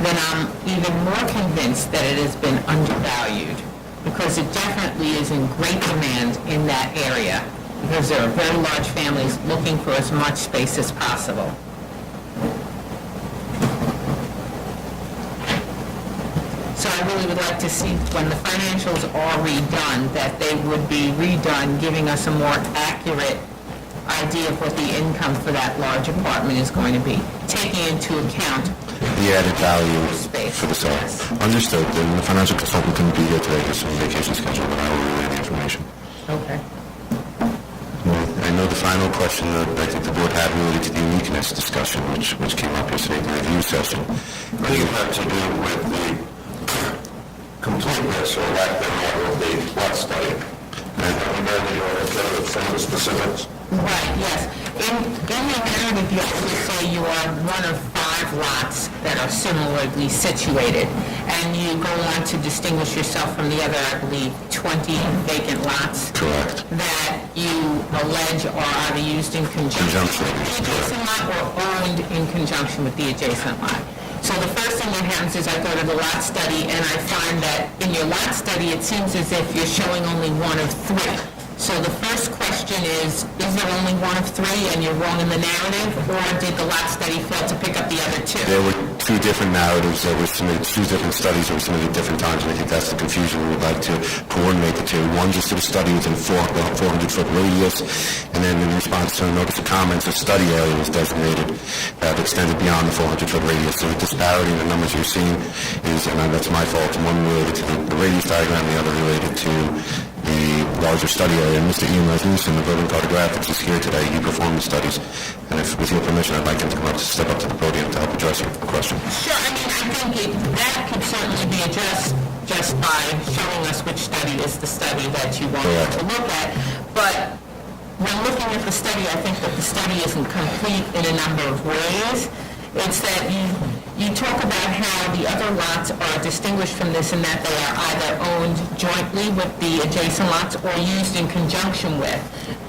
S8: then I'm even more convinced that it has been undervalued, because it definitely is in great demand in that area, because there are very large families looking for as much space as possible. So I really would like to see, when the financials are redone, that they would be redone, giving us a more accurate idea of what the income for that large apartment is going to be, taking into account
S9: The added value
S8: space
S9: for the seller. Understood. Then the financial consultant couldn't be here today because of a vacation schedule, but I will relay the information.
S8: Okay.
S9: I know the final question that I think the board had related to the uniqueness discussion, which came up yesterday in the review session.
S3: I think it had to do with the completeness or lack thereof of the lot study. And then you want to get at some of the specifics.
S8: Right, yes. In the narrative, you actually say you are one of 5 lots that are similarly situated, and you go on to distinguish yourself from the other, I believe, 20 vacant lots.
S9: Correct.
S8: That you allege are either used in conjunction with the adjacent lot or owned in conjunction with the adjacent lot. So the first thing that happens is I go to the lot study, and I find that in your lot study, it seems as if you're showing only one of 3. So the first question question is there only one of three and you're wrong in the narrative, or did the lot study fail to pick up the other two?
S9: There were two different narratives that were submitted, two different studies that were submitted at different times, and I think that's the confusion. We would like to coordinate the two. One just did a study within 400-foot radius, and then in response to a notice of comments, a study area was designated that extended beyond the 400-foot radius. So the disparity in the numbers you're seeing is, and that's my fault, one related to the radius diagram, the other related to the larger study area. And Mr. Ian Rasmussen, the building cartographer, is here today. He performed the studies. And if, with your permission, I'd like him to come up to step up to the podium to help address your question.
S8: Sure, I think that could certainly be addressed just by showing us which study is the study that you want to look at. But when looking at the study, I think that the study isn't complete in a number of ways. It's that you talk about how the other lots are distinguished from this in that they are either owned jointly with the adjacent lots or used in conjunction with.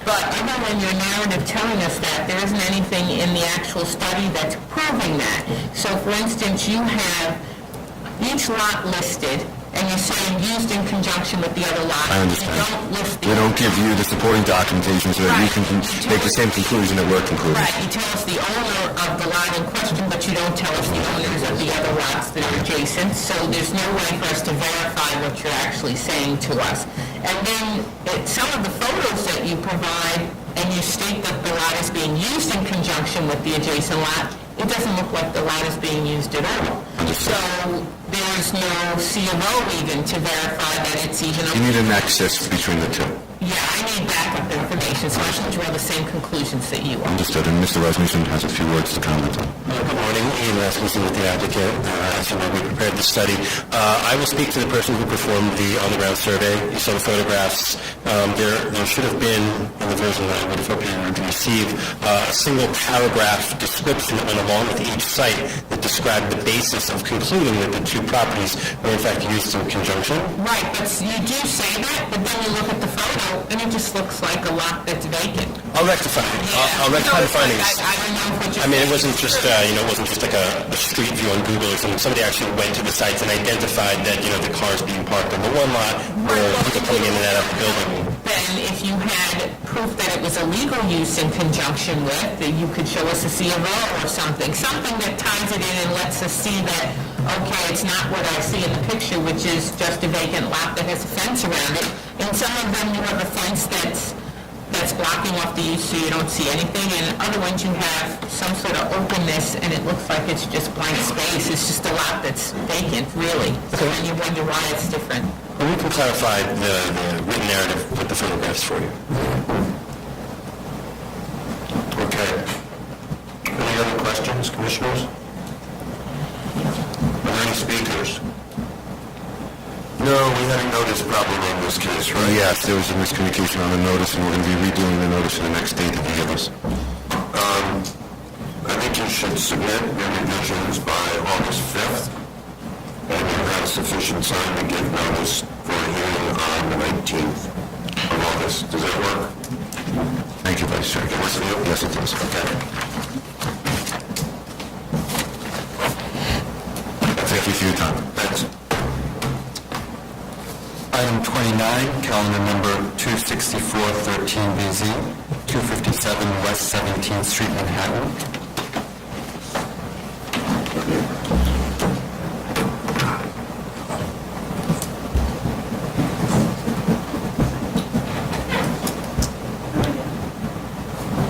S8: But other than your narrative telling us that, there isn't anything in the actual study that's proving that. So, for instance, you have each lot listed, and you're saying used in conjunction with the other lot.
S9: I understand.
S8: You don't list the...
S9: We don't give you the supporting documentation so that you can make the same conclusion that we're concluding.
S8: Right, you tell us the owner of the lot in question, but you don't tell us the owners of the other lots that are adjacent, so there's no way for us to verify what you're actually saying to us. And then some of the photos that you provide, and you state that the lot is being used in conjunction with the adjacent lot, it doesn't look like the lot is being used at all. So there's no C of O even to verify that it's even...
S9: You need a nexus between the two.
S8: Yeah, I need backup information, so I should draw the same conclusions that you are.
S9: Understood. And Mr. Rasmussen has a few words to comment on.
S18: Good morning. Ian Rasmussen with the applicant. As you know, we prepared the study. I will speak to the person who performed the on-the-ground survey. You saw the photographs. There should have been, in the version that I would have hoped you would receive, a single paragraph description and along with each site that described the basis of concluding that the two properties were in fact used in conjunction.
S8: Right, but you do say that, but then you look at the photo and it just looks like a lot that's vacant.
S18: I'll rectify it. I'll rectify the findings.
S8: I don't know what you're...
S18: I mean, it wasn't just, it wasn't just like a street view on Google or something. Somebody actually went to the sites and identified that, the cars being parked on the one lot were people coming in and out of the building.
S8: Then if you had proof that it was illegal use in conjunction with, that you could show us a C of O or something that ties it in and lets us see that, okay, it's not what I see in the picture, which is just a vacant lot that has a fence around it. In some of them, you have a fence that's blocking off the use so you don't see anything, and other ones you have some sort of openness and it looks like it's just blank space. It's just a lot that's vacant, really. So then you wonder why it's different.
S18: Well, we can clarify the written narrative with the photographs for you.
S3: Okay. Any other questions, commissioners? Are there any speakers? No, we had a notice problem on this case, right?
S9: Yes, there was a miscommunication on the notice, and we're going to be redoing the notice for the next date that you give us.
S3: I think you should submit your revisions by August 5th, and you have sufficient time to give notice for a hearing on the 19th of August. Does that work?
S9: Thank you, Vice Chair. Yes, it does.
S3: Okay. Thank you for your time. Thanks.
S10: Item 29, calendar number 26413BZ, 257 West 17th Street, Manhattan.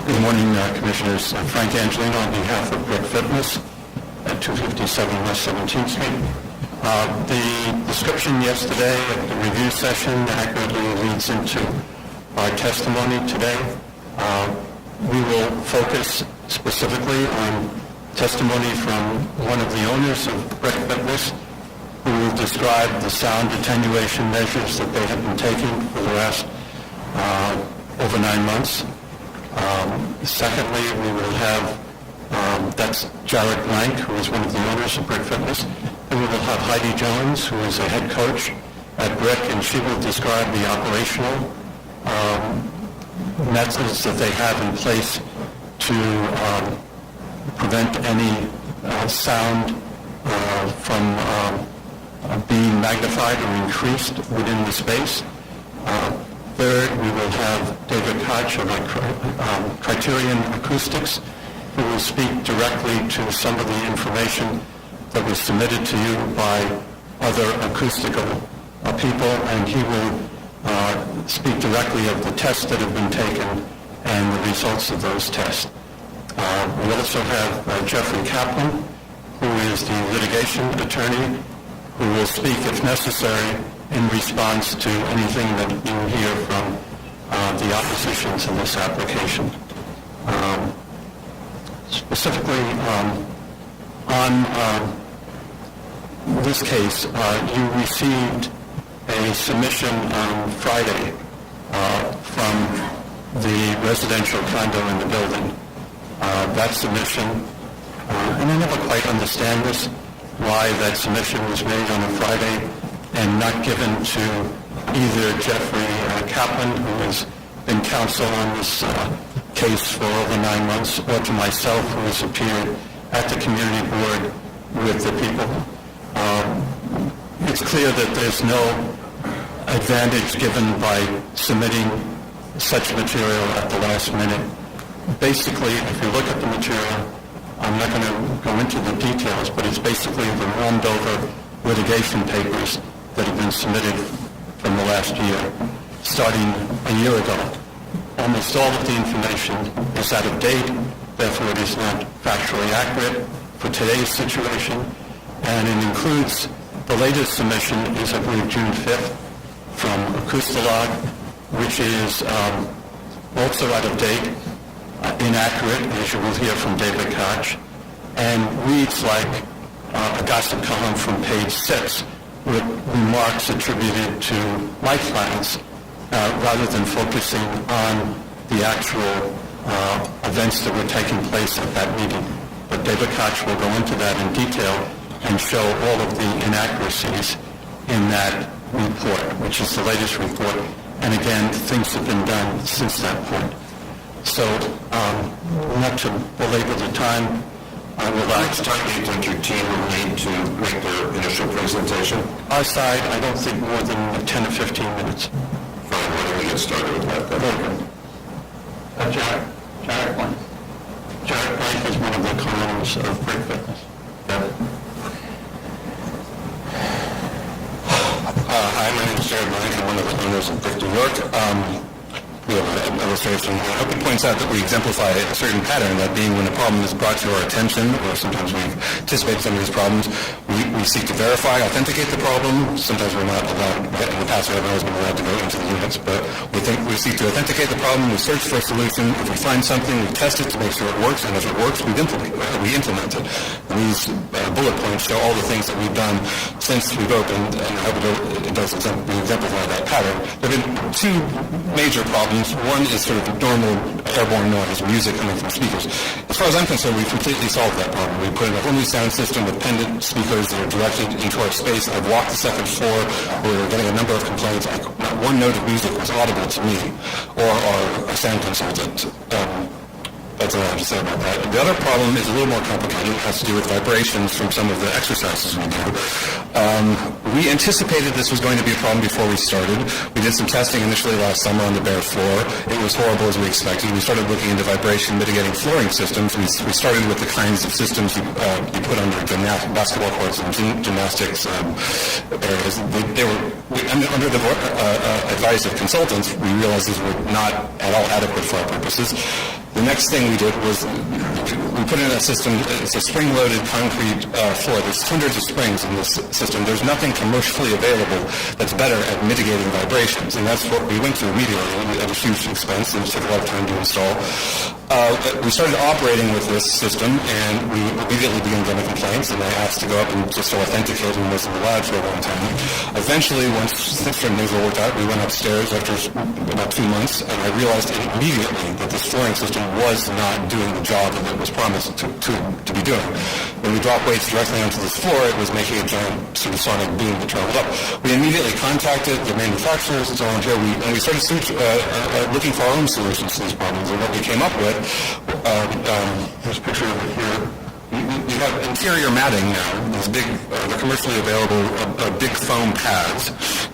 S18: Good morning, Commissioners. I'm Frank Angelino on behalf of Brick Fitness at 257 West 17th Street. The description yesterday at the review session accurately leads into our testimony today. We will focus specifically on testimony from one of the owners of Brick Fitness who will describe the sound attenuation measures that they have been taking for the last over 9 months. Secondly, we will have, that's Jared Blank, who is one of the owners of Brick Fitness. And we will have Heidi Jones, who is a head coach at Brick, and she will describe the operational methods that they have in place to prevent any sound from being magnified or increased within the space. 3rd, we will have David Koch of Criterion Acoustics, who will speak directly to some of the information that was submitted to you by other acoustical people, and he will speak directly of the tests that have been taken and the results of those tests. We also have Jeffrey Kaplan, who is the litigation attorney, who will speak, if necessary, in response to anything that you hear from the opposition to this application. Specifically, on this case, you received a submission on Friday from the residential condo in the building. That submission, and I never quite understand this, why that submission was made on a Friday and not given to either Jeffrey Kaplan, who has been counsel on this case for over 9 months, or to myself, who has appeared at the community board with the people. It's clear that there's no advantage given by submitting such material at the last minute. Basically, if you look at the material, I'm not going to go into the details, but it's basically the warmed over litigation papers that have been submitted from the last year, starting a year ago. Almost all of the information is out of date, therefore it is not factually accurate for today's situation, and it includes the latest submission is, I believe, June 5th from Acoustalog, which is also out of date, inaccurate, as you will hear from David Koch, and reads like a gossip column from page 6 with remarks attributed to my clients rather than focusing on the actual events that were taking place at that meeting. But David Koch will go into that in detail and show all of the inaccuracies in that report, which is the latest report. And again, things have been done since that point. So, not to belabor the time, I will ask.
S3: How much time do you think your team will need to make their initial presentation?
S18: Our side, I don't think more than 10 or 15 minutes.
S3: Fine, why don't we get started with that then?
S18: Jared Blank. Jared Blank is one of the co-owners of Brick Fitness.
S9: Hi, my name is Jared Blank. I'm one of the owners of Brick New York. We have an illustration. I hope it points out that we exemplify a certain pattern, that being when a problem is brought to our attention, or sometimes we anticipate some of these problems, we seek to verify, authenticate the problem. Sometimes we're not allowed, in the past we haven't always been allowed to go into the units, but we seek to authenticate the problem, we search for a solution. If we find something, we test it to make sure it works, and if it works, we implement it. And these bullet points show all the things that we've done since we've opened, and I hope it does exemplify that pattern. There have been two major problems. One is sort of normal airborne noise, music coming from speakers. As far as I'm concerned, we've completely solved that problem. We put in a whole new sound system with pendant speakers that are directed into our space. I've walked the second floor. We're getting a number of complaints. Not one note of music was audible to me or our sound consultant. That's all I have to say about that. The other problem is a little more complicated. It has to do with vibrations from some of the exercises we do. We anticipated this was going to be a problem before we started. We did some testing initially last summer on the bare floor. It was horrible as we expected. We started looking into vibration mitigating flooring systems. We started with the kinds of systems you put under basketball courts and gymnastics areas. They were under the advice of consultants. We realized these were not at all adequate for our purposes. The next thing we did was we put in a system. It's a spring-loaded concrete floor. There's hundreds of springs in this system. There's nothing commercially available that's better at mitigating vibrations, and that's what we went to immediately at a huge expense, and it took a lot of time to install. We started operating with this system, and we immediately began getting complaints, and I asked to go up and just to authenticate and wasn't allowed for a long time. Eventually, once certain things were worked out, we went upstairs after about 2 months, and I realized immediately that this flooring system was not doing the job that it was promised to be doing. When we dropped weights directly onto this floor, it was making a giant sort of sonic boom that traveled up. We immediately contacted the manufacturers and so on here, and we started looking for our own solutions to these problems, and what we came up with, here's a picture of it here. You have interior matting now, these big, commercially available, big foam pads,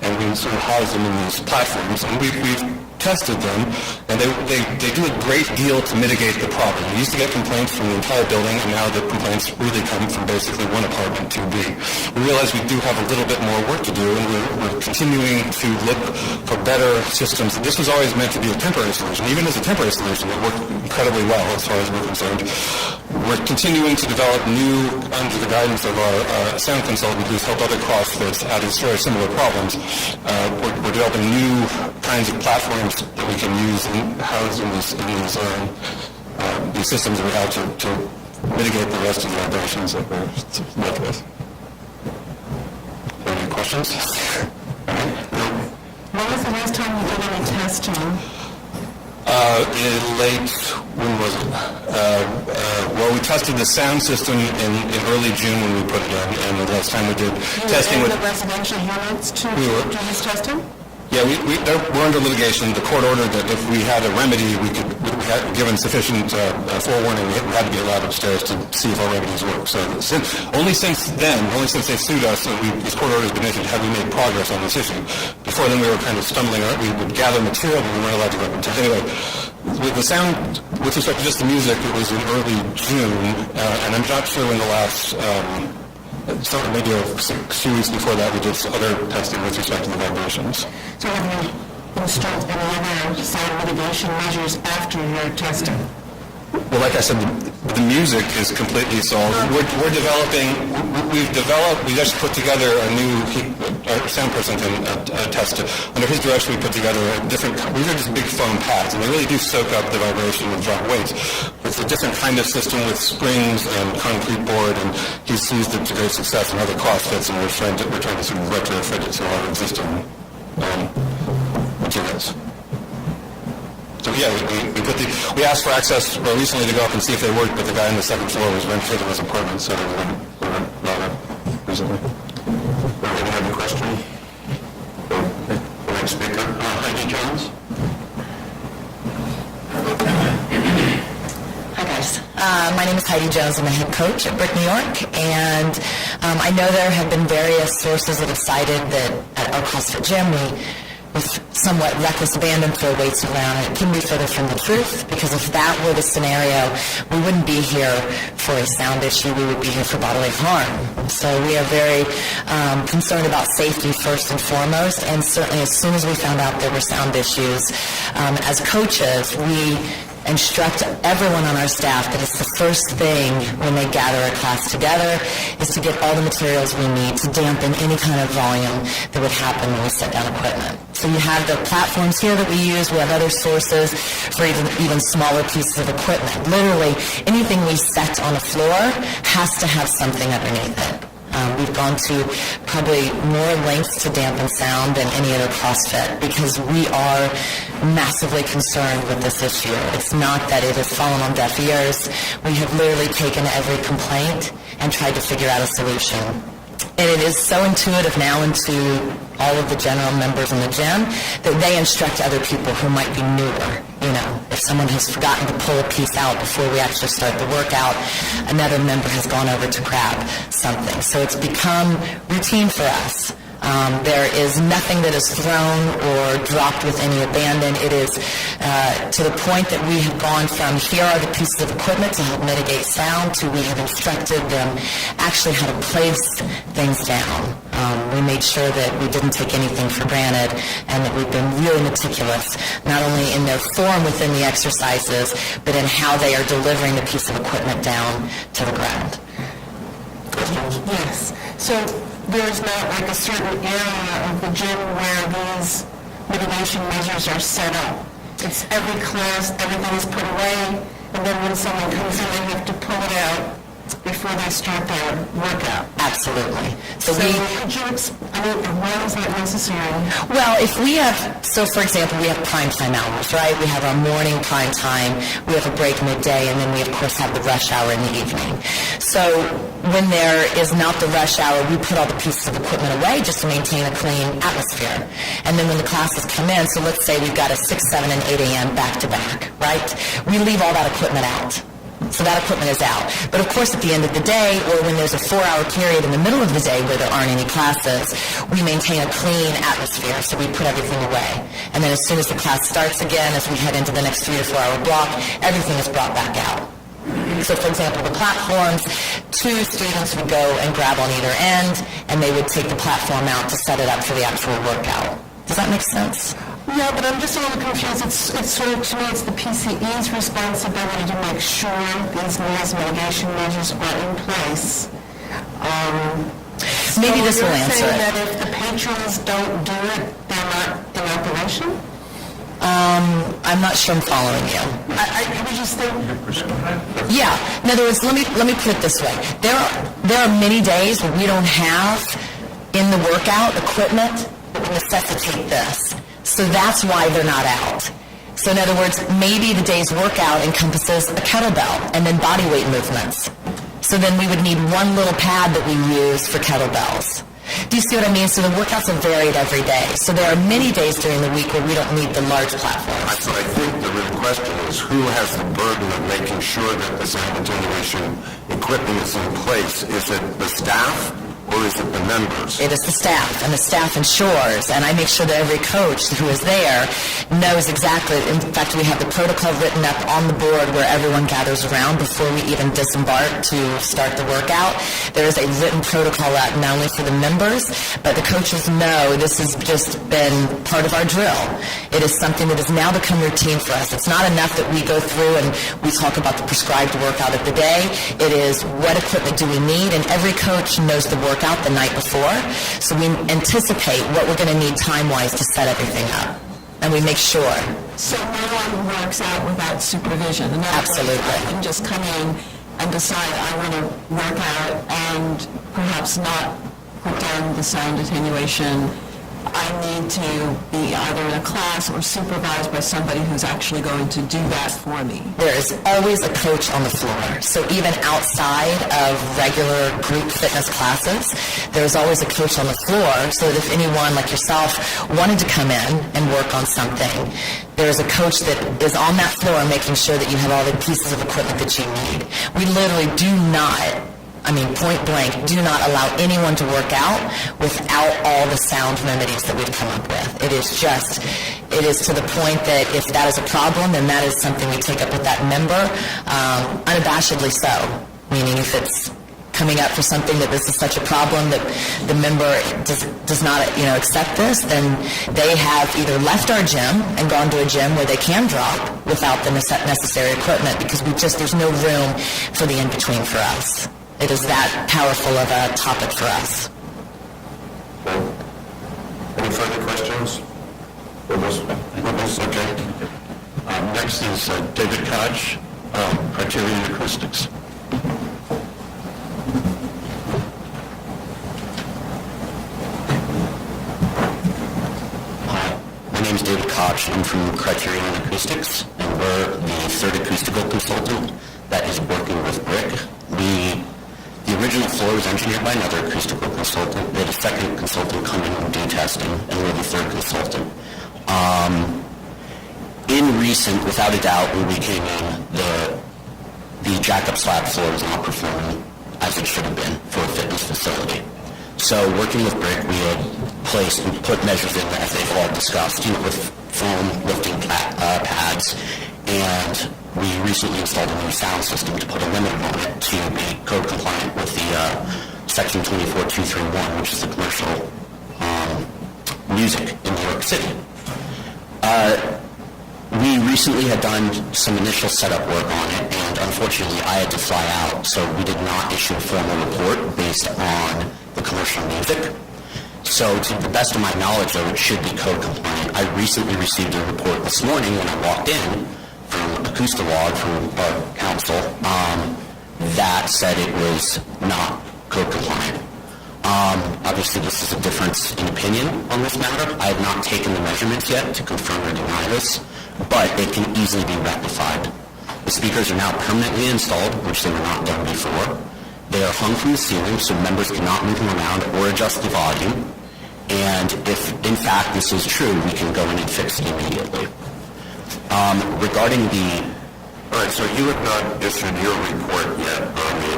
S18: and we sort of house them in these platforms, and we've tested them, and they do a great deal to mitigate the problem. We used to get complaints from the entire building, and now the complaints really come from basically one apartment, 2B. We realize we do have a little bit more work to do, and we're continuing to look for better systems. This was always meant to be a temporary solution. Even as a temporary solution, it worked incredibly well as far as we're concerned. We're continuing to develop new, under the guidance of our sound consultant who's helped other CrossFits out of very similar problems. We're developing new kinds of platforms that we can use in housing these systems that we have to mitigate the rest of the vibrations that we're met with. Any questions?
S4: When was the last time you did any testing?
S18: When was it? Well, we tested the sound system in early June when we put it in, and the last time we did testing with
S4: the residential units to do this testing?
S18: Yeah, we're under litigation. The court ordered that if we had a remedy, we had given sufficient forewarning, we had to be allowed upstairs to see if our remedies work. So only since they sued us, and these court orders have been issued, have we made progress on this issue. Before then, we were kind of stumbling. We would gather material, but we weren't allowed to go up and test. Anyway, with the sound, with respect to just the music, it was in early June, and I'm not sure when the last... maybe a few weeks before that, we did other testing with respect to the vibrations.
S4: So have you installed any other sound mitigation measures after your testing?
S18: Well, like I said, the music is completely solved. We're developing, we just put together a new, our sound person can test it. Under his direction, we put together these are just big foam pads, and they really do soak up the vibration and drop weights. It's a different kind of system with springs and concrete board, and he's used it to great success in other CrossFits, and we're trying to sort of retrofit it to our existing materials. So yeah, we asked for access recently to go up and see if they worked, but the guy on the second floor was renting for his apartment, so we were not up recently.
S3: Any other question? The next speaker, Heidi Jones.
S19: Hi guys, my name is Heidi Jones. I'm a head coach at Brick New York, and I know there have been various sources that have cited that at our CrossFit gym with somewhat reckless abandon throw weights around. It couldn't be further from the truth, because if that were the scenario, we wouldn't be here for a sound issue, we would be here for bodily harm. So we are very concerned about safety first and foremost, and certainly as soon as we found out there were sound issues, as coaches, we instruct everyone on our staff that it's the first thing when they gather a class together is to get all the materials we need to dampen any kind of volume that would happen when we set down equipment. So you have the platforms here that we use. We have other sources for even smaller pieces of equipment. Literally, anything we set on a floor has to have something underneath it. We've gone to probably more lengths to dampen sound than any other CrossFit because we are massively concerned with this issue. It's not that it has fallen on deaf ears. We have literally taken every complaint and tried to figure out a solution. And it is so intuitive now into all of the general members in the gym that they instruct other people who might be newer. You know, if someone has forgotten to pull a piece out before we actually start the workout, another member has gone over to grab something. So it's become routine for us. There is nothing that is thrown or dropped with any abandon. It is to the point that we have gone from here are the pieces of equipment to help mitigate sound to we have instructed them actually how to place things down. We made sure that we didn't take anything for granted and that we've been really meticulous, not only in their form within the exercises, but in how they are delivering the piece of equipment down to the ground.
S4: Yes. So there's not like a certain area of the gym where these mitigation measures are set up. It's every class, everything is put away, and then when someone comes in, they have to pull it out before they start their workout.
S19: Absolutely.
S4: So could you why is that necessary?
S19: Well, if we have, so for example, we have prime time hours, right? We have our morning prime time, we have a break midday, and then we of course have the rush hour in the evening. So when there is not the rush hour, we put all the pieces of equipment away just to maintain a clean atmosphere. And then when the classes come in, so let's say we've got a 6, 7, and 8 a.m. back to back, right? We leave all that equipment out. So that equipment is out. But of course, at the end of the day, or when there's a 4-hour period in the middle of the day where there aren't any classes, we maintain a clean atmosphere, so we put everything away. And then as soon as the class starts again, as we head into the next 3 to 4 hour block, everything is brought back out. So for example, the platforms, 2 students would go and grab on either end, and they would take the platform out to set it up for the actual workout. Does that make sense?
S15: Yeah, but I'm just a little confused. It's sort of, to me, it's the PCE's responsibility to make sure these noise mitigation measures are in place.
S19: Maybe this will answer
S15: You're saying
S19: it.
S15: that if the patrons don't do it, they're not in operation?
S19: I'm not sure I'm following you.
S15: I was just thinking...
S19: Yeah. In other words, let me put it this way. There are many days where we don't have in the workout equipment that would necessitate this. So that's why they're not out. So in other words, maybe the day's workout encompasses a kettlebell and then body weight movements. So then we would need one little pad that we use for kettlebells. Do you see what I mean? So the workouts are varied every day. So there are many days during the week where we don't need the large platforms.
S3: So I think the real question is who has the burden of making sure that the sound attenuation equipment is in place? Is it the staff or is it the members?
S19: It is the staff, and the staff ensures, and I make sure that every coach who is there knows exactly. In fact, we have the protocol written up on the board where everyone gathers around before we even disembark to start the workout. There is a written protocol out not only for the members, but the coaches know this has just been part of our drill. It is something that has now become routine for us. It's not enough that we go through and we talk about the prescribed workout of the day. It is what equipment do we need, and every coach knows the workout the night before, so we anticipate what we're going to need time-wise to set everything up, and we make sure.
S4: So no one works out without supervision?
S19: Absolutely.
S4: I can just come in and decide I want to work out and perhaps not put down the sound attenuation. I need to be either in a class or supervised by somebody who's actually going to do that for me.
S19: There is always a coach on the floor. So even outside of regular group fitness classes, there's always a coach on the floor so that if anyone like yourself wanted to come in and work on something, there's a coach that is on that floor making sure that you have all the pieces of equipment that you need. We literally do not, point blank, do not allow anyone to work out without all the sound remedies that we've come up with. It is to the point that if that is a problem, then that is something we take up with that member, unabashedly so. Meaning if it's coming up for something that this is such a problem that the member does not accept this, then they have either left our gym and gone to a gym where they can drop without the necessary equipment because there's no room for the in-between for us. It is that powerful of a topic for us.
S3: Any further questions? Okay.
S10: Next is David Koch, Criterion Acoustics.
S20: My name is David Koch. I'm from Criterion Acoustics, and we're the third acoustical consultant that is working with BRIC. The original floor was engineered by another acoustical consultant. We had a second consultant come in and do testing, and we're the third consultant. In recent, without a doubt, when we came in, the jack-up slab floor was not performing as it should have been for a fitness facility. So working with BRIC, we had placed and put measures in, as they've all discussed, with foam lifting pads, and we recently installed a new sound system to put a limit on it to be code compliant with the Section 24231, which is the commercial music in New York City. We recently had done some initial setup work on it, and unfortunately I had to fly out, so we did not issue a formal report based on the commercial music. So to the best of my knowledge, though, it should be code compliant. I recently received a report this morning when I walked in from Acoustalog, from our council, that said it was not code compliant. Obviously, this is a difference in opinion on this matter. I have not taken the measurements yet to confirm or deny this, but it can easily be rectified. The speakers are now permanently installed, which they were not done before. They are hung from the ceiling, so members cannot move them around or adjust the volume. And if, in fact, this is true, we can go in and fix it immediately. Regarding the
S3: All right, so you have not issued your report yet on the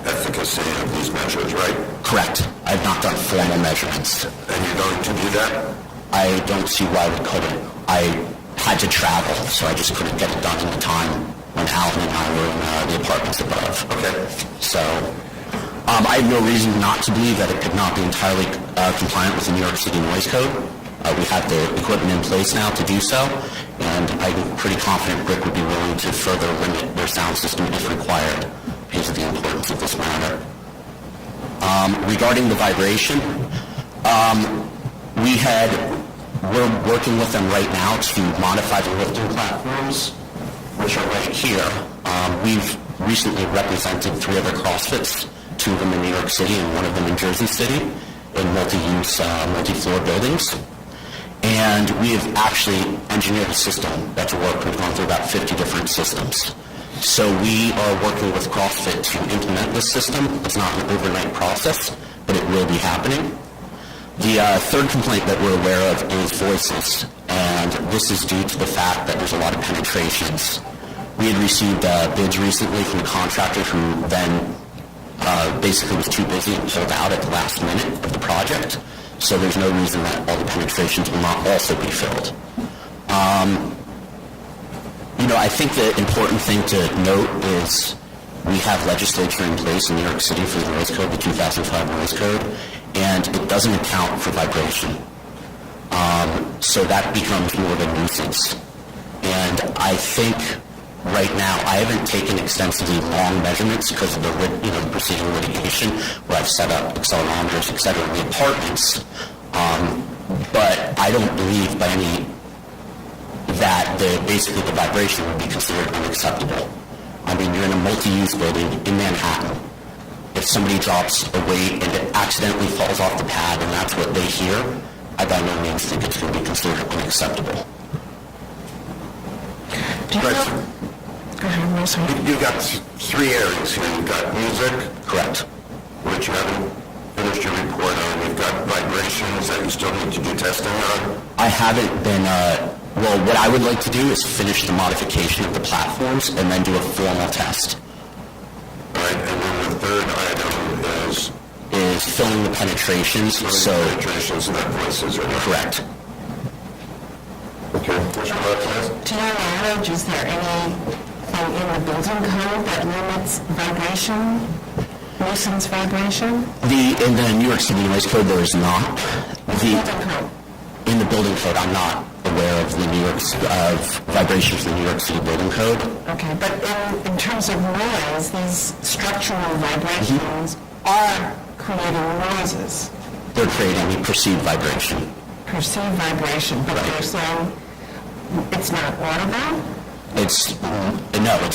S3: efficacy of these measures, right?
S20: Correct. I have not done formal measurements.
S3: And you're going to do that?
S20: I don't see why we couldn't. I had to travel, so I just couldn't get it done in the time when Alan and I were in the apartments above.
S3: Okay.
S20: So I have no reason not to believe that it could not be entirely compliant with the New York City noise code. We have the equipment in place now to do so, and I'm pretty confident BRIC would be willing to further limit their sound system if required because of the importance of this matter. Regarding the vibration, we're working with them right now to modify the lifting platforms, which are right here. We've recently represented 3 other CrossFits, 2 of them in New York City and 1 of them in Jersey City, in multi-use, multi-floor buildings. And we have actually engineered a system that's worked. We've gone through about 50 different systems. So we are working with CrossFit to implement this system. It's not an overnight process, but it will be happening. The third complaint that we're aware of is voices, and this is due to the fact that there's a lot of penetrations. We had received bids recently from a contractor who then basically was too busy and pulled out at the last minute of the project. So there's no reason that all the penetrations will not also be filled. I think the important thing to note is we have legislature in place in New York City for the noise code, the 2005 noise code, and it doesn't account for vibration. So that becomes more of a nuisance. And I think right now, I haven't taken extensively long measurements because of the procedural litigation where I've set up accelerometers, et cetera, in the apartments. But I don't believe by any that basically the vibration would be considered unacceptable. I mean, you're in a multi-use building in Manhattan. If somebody drops a weight and it accidentally falls off the pad and that's what they hear, I by no means think it's going to be considered unacceptable.
S3: You've got 3 areas here. You've got music.
S20: Correct.
S3: Which you haven't finished your report on. You've got vibrations that you still need to do testing on.
S20: I haven't been, what I would like to do is finish the modification of the platforms and then do a formal test.
S3: All right, and then the third item is
S20: filling the penetrations.
S3: Penetrations and that voices are
S20: correct.
S3: Okay.
S4: To your knowledge, is there anything in the building code that limits vibration, nuisance vibration?
S20: In the New York City noise code, there is not. In the building code, I'm not aware of of vibrations in the New York City building code.
S4: Okay, but in terms of noise, these structural vibrations are creating noises.
S20: They're creating perceived vibration.
S4: Perceived vibration, but they're saying it's not audible?
S20: It's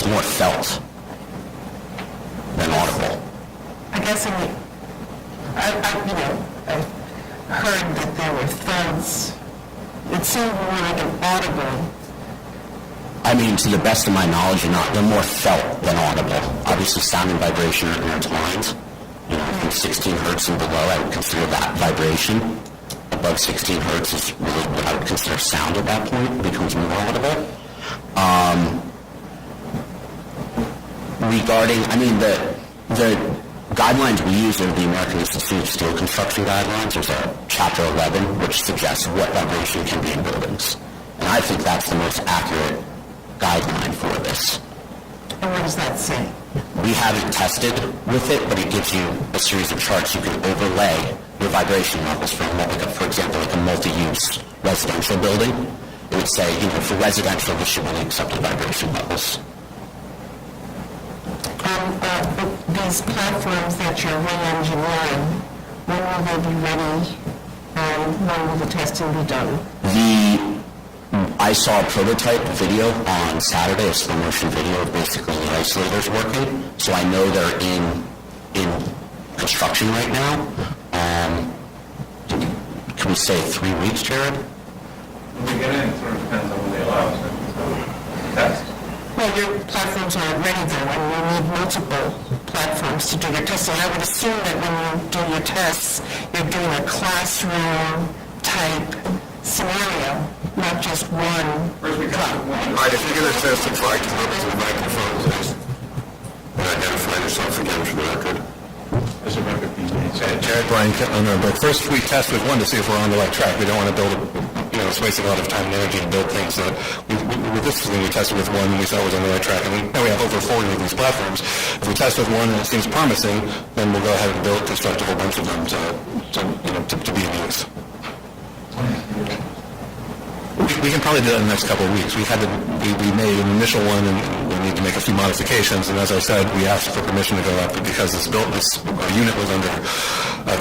S20: more felt than audible.
S4: I guess I heard that there were thuds. It seemed more like an audible.
S20: I mean, to the best of my knowledge, they're more felt than audible. Obviously, sound and vibration are intertwined. From 16 hertz and below, I would consider that vibration. Above 16 hertz is really what I would consider sound at that point. It becomes more audible. Regarding, the guidelines we use are the American Institute of Steel Construction guidelines. There's a Chapter 11 which suggests what vibration can be in buildings. And I think that's the most accurate guideline for this.
S4: And what does that say?
S20: We haven't tested with it, but it gives you a series of charts you can overlay your vibration levels from, for example, like a multi-use residential building. It would say, for residential, this should be accepted vibration levels.
S4: These platforms that you're re-engineering, when will they be ready and when will the testing be done?
S20: I saw a prototype video on Saturday, a slow motion video of basically the isolators working. So I know they're in construction right now. Can we say 3 weeks, Jared?
S10: When we get in, it sort of depends on when they allow us to test.
S4: Well, your platforms aren't ready though, and you need multiple platforms to do your testing. I would assume that when you do your tests, you're doing a classroom
S15: type scenario, not just one.
S3: All right, if you're going to testify, come up to the microphone, please. And identify yourself again for the record.
S18: There's a record being made. Jared Bryan, but first we test with one to see if we're on the right track. We don't want to build it's wasting a lot of time and energy to build things. With this thing, we tested with one and we saw it was on the right track. And now we have over 40 of these platforms. If we test with one and it seems promising, then we'll go ahead and construct a whole bunch of them to be in use. We can probably do that in the next couple of weeks. We made an initial one, and we need to make a few modifications. And as I said, we asked for permission to go up, but because this unit was under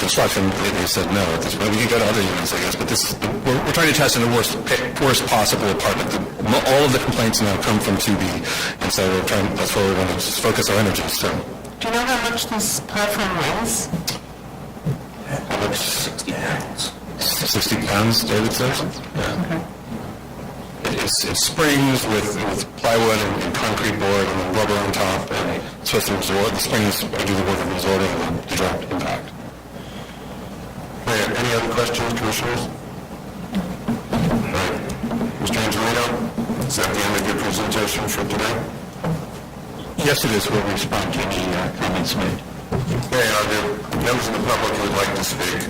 S18: construction, they said no at this point. We can go to other units, I guess, but we're trying to test in the worst possible apartment. All of the complaints now come from 2B, and so that's where we're going to focus our energies. So.
S15: Do you know how much this platform weighs?
S18: How much? 60 pounds. 60 pounds, David says? Yeah. Okay. It springs with plywood and concrete board and then rubber on top, and it's supposed to absorb. The springs do the work of absorbing the direct impact.
S3: Any other questions, commissioners? All right. Mr. Angelino, is that the end of your presentation for today?
S18: Yes, it is. We'll respond to any comments made.
S3: Okay, are there members of the public who would like to speak?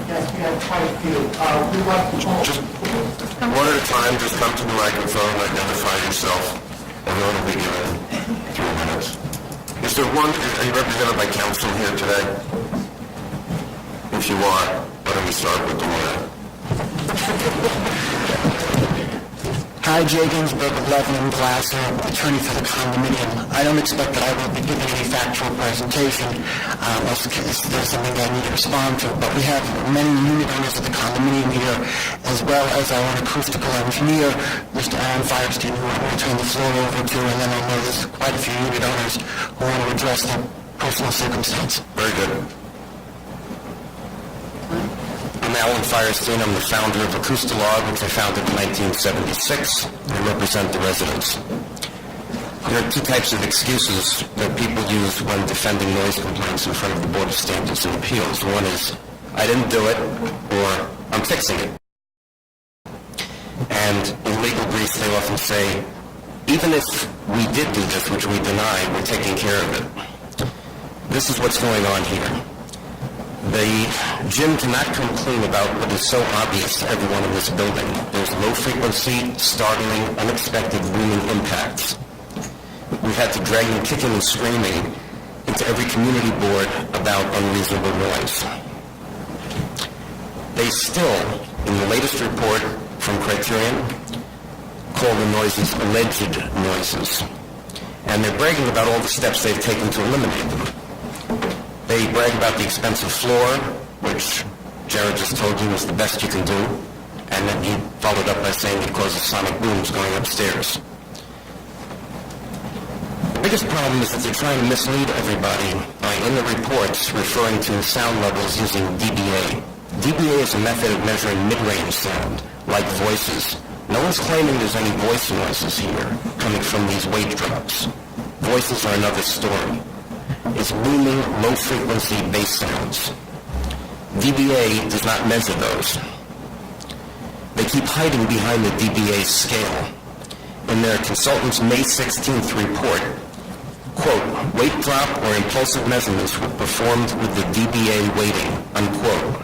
S21: Yes, we have quite a few. We'd like to
S3: just one at a time, just come to the microphone, identify yourself, and then will be given 3 minutes. Is there one, are you represented by counsel here today? If you are, why don't we start with the lawyer?
S17: Hi, Jay Ginsburg of Lebanon Glasser, attorney for the condominium. I don't expect that I will be giving any factual presentation, also because there's something that I need to respond to, but we have many unit owners of the condominium here, as well as our own acoustical engineer, Mr. Aaron Firestein, who I'm going to turn the floor over to, and then I know there's quite a few unit owners who want to address their personal circumstance.
S3: Very good.
S20: I'm Alan Firestein. I'm the founder of Acoustalog, which I founded in 1976. I represent the residents. There are 2 types of excuses that people use when defending noise complaints in front of the Board of Standards and Appeals. One is, I didn't do it, or I'm fixing it. And in legal briefs, they often say, even if we did do this, which we deny, we're taking care of it. This is what's going on here. The gym cannot come clean about what is so obvious to everyone in this building. There's low-frequency, startling, unexpected booming impacts. We've had to drag them kicking and screaming into every community board about unreasonable noise. They still, in the latest report from Criterion, call the noises alleged noises. And they're bragging about all the steps they've taken to eliminate them. They brag about the expensive floor, which Jared just told you is the best you can do, and then he followed up by saying it causes sonic booms going upstairs. The biggest problem is that they're trying to mislead everybody by, in the reports, referring to sound levels using dBA. dBA is a method of measuring mid-range sound, like voices. No one's claiming there's any voice noises here coming from these weight drops. Voices are another story. It's booming, low-frequency bass sounds. dBA does not measure those. They keep hiding behind the dBA scale. In their consultant's May 16th report, quote, weight drop or impulsive measurements were performed with the dBA weighting, unquote.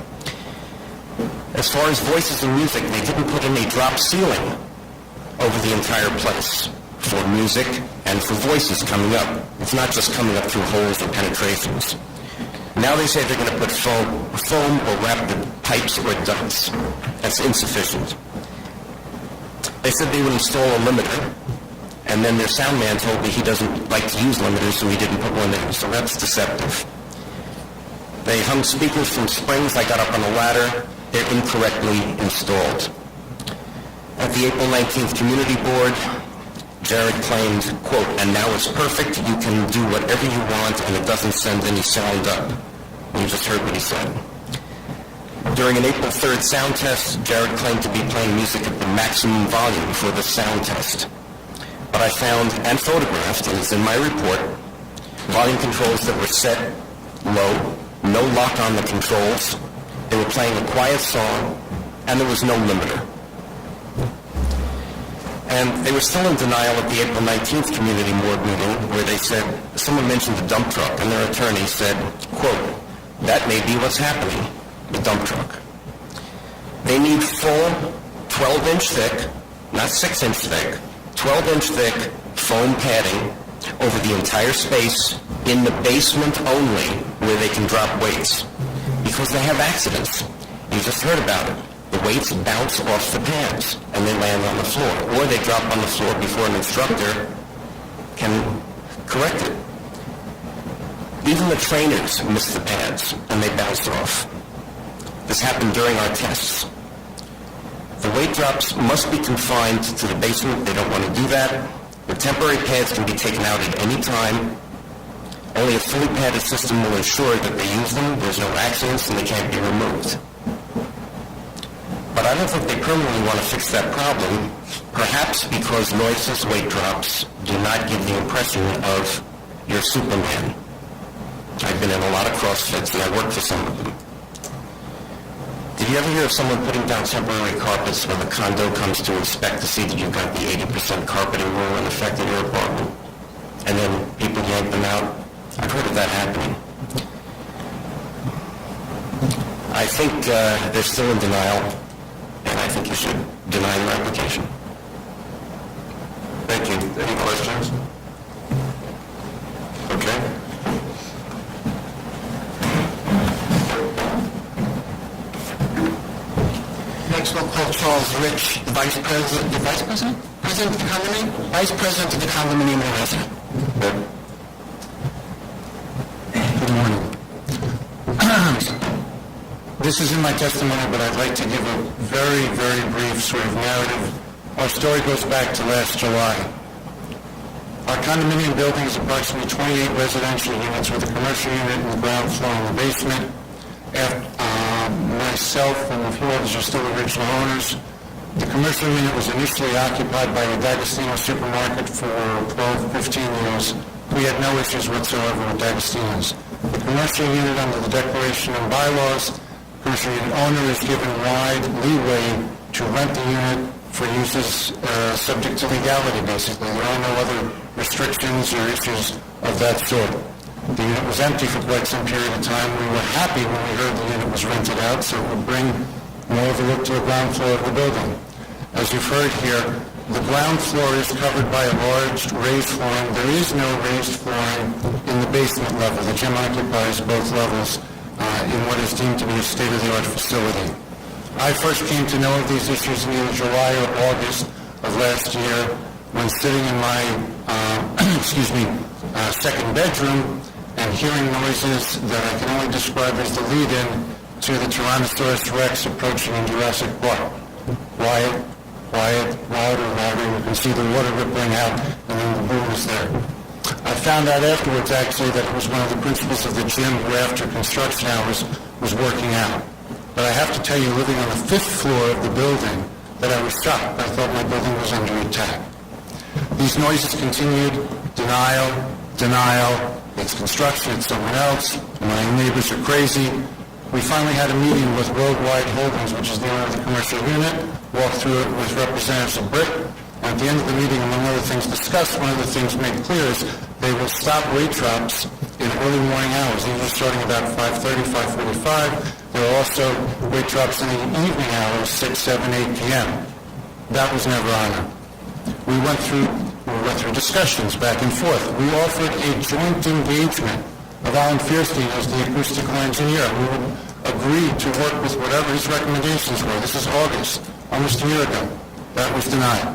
S20: As far as voices and music, they didn't put in a drop ceiling over the entire place for music and for voices coming up. It's not just coming up through holes or penetrations. Now they say they're going to put foam or wrap the pipes or ducts. That's insufficient. They said they would install a limiter, and then their sound man told me he doesn't like to use limiters, so he didn't put one in. So that's deceptive. They hung speakers from springs I got up on a ladder. They're incorrectly installed. At the April 19th Community Board, Jared claimed, quote, and now it's perfect, you can do whatever you want and it doesn't send any sound up. You just heard what he said. During an April 3rd sound test, Jared claimed to be playing music at the maximum volume for the sound test. But I found and photographed, and it's in my report, volume controls that were set low, no lock on the controls. They were playing a quiet song, and there was no limiter. And they were still in denial at the April 19th community board meeting where they said, someone mentioned the dump truck, and their attorney said, quote, "That may be what's happening, the dump truck." They need full 12-inch thick, not 6-inch thick, 12-inch thick foam padding over the entire space in the basement only where they can drop weights. Because they have accidents. You just heard about it. The weights bounce off the pads and they land on the floor. Or they drop on the floor before an instructor can correct it. Even the trainers miss the pads and they bounce off. This happened during our tests. The weight drops must be confined to the basement. They don't want to do that. The temporary pads can be taken out at any time. Only a fully padded system will ensure that they use them, there's no accidents, and they can't be removed. But I don't think they permanently want to fix that problem, perhaps because noiseless weight drops do not give the impression of you're Superman. I've been in a lot of CrossFits, and I worked for some of them. Did you ever hear of someone putting down temporary carpets when the condo comes to inspect to see that you've got the 80% carpeting rule in effect in your apartment? And then people yank them out? I've heard of that happening. I think they're still in denial, and I think you should deny your application.
S3: Thank you. Any questions? Okay.
S17: Next we'll call Charles Rich, the Vice President of the condominium? Vice President of the condominium and resident.
S12: Good morning. This is in my testimony, but I'd like to give a very, very brief sort of narrative. Our story goes back to last July. Our condominium building is approximately 28 residential units with a commercial unit in the ground floor and the basement. Myself and a few others are still original owners. The commercial unit was initially occupied by the D'Agostino supermarket for 12, 15 years. We had no issues whatsoever with D'Agostino's. The commercial unit under the declaration and bylaws, commercial unit owner is given wide leeway to rent the unit for uses subject to legality, basically. There are no other restrictions or issues of that sort. The unit was empty for quite some period of time. We were happy when we heard the unit was rented out, so it would bring more of a look to the ground floor of the building. As you've heard here, the ground floor is covered by a large raised flooring. There is no raised flooring in the basement level. The gym occupies both levels in what is deemed to be a state-of-the-art facility. I first came to know of these issues in either July or August of last year when sitting in my second bedroom and hearing noises that I can only describe as the lead-in to the Tyrannosaurus Rex approaching in Jurassic Park. Quiet, louder, louder. You can see the water rippling out, and then the boom is there. I found out afterwards, actually, that it was one of the principals of the gym who, after construction hours, was working out. But I have to tell you, living on the 5th floor of the building, that I was shocked. I thought my building was under attack. These noises continued, denial, it's construction, it's someone else, my neighbors are crazy. We finally had a meeting with Worldwide Holdings, which is the owner of the commercial unit, walked through it with representatives of BRIC, and at the end of the meeting, among other things discussed, one of the things made clear is they will stop weight drops in early morning hours. These are starting about 5:30, 5:45. There are also weight drops in the evening hours, 6, 7, 8 p.m. That was never honored. We went through discussions back and forth. We offered a joint engagement of Alan Fierstein as the acoustical engineer, who would agree to work with whatever his recommendations were. This is August, almost a year ago. That was denied.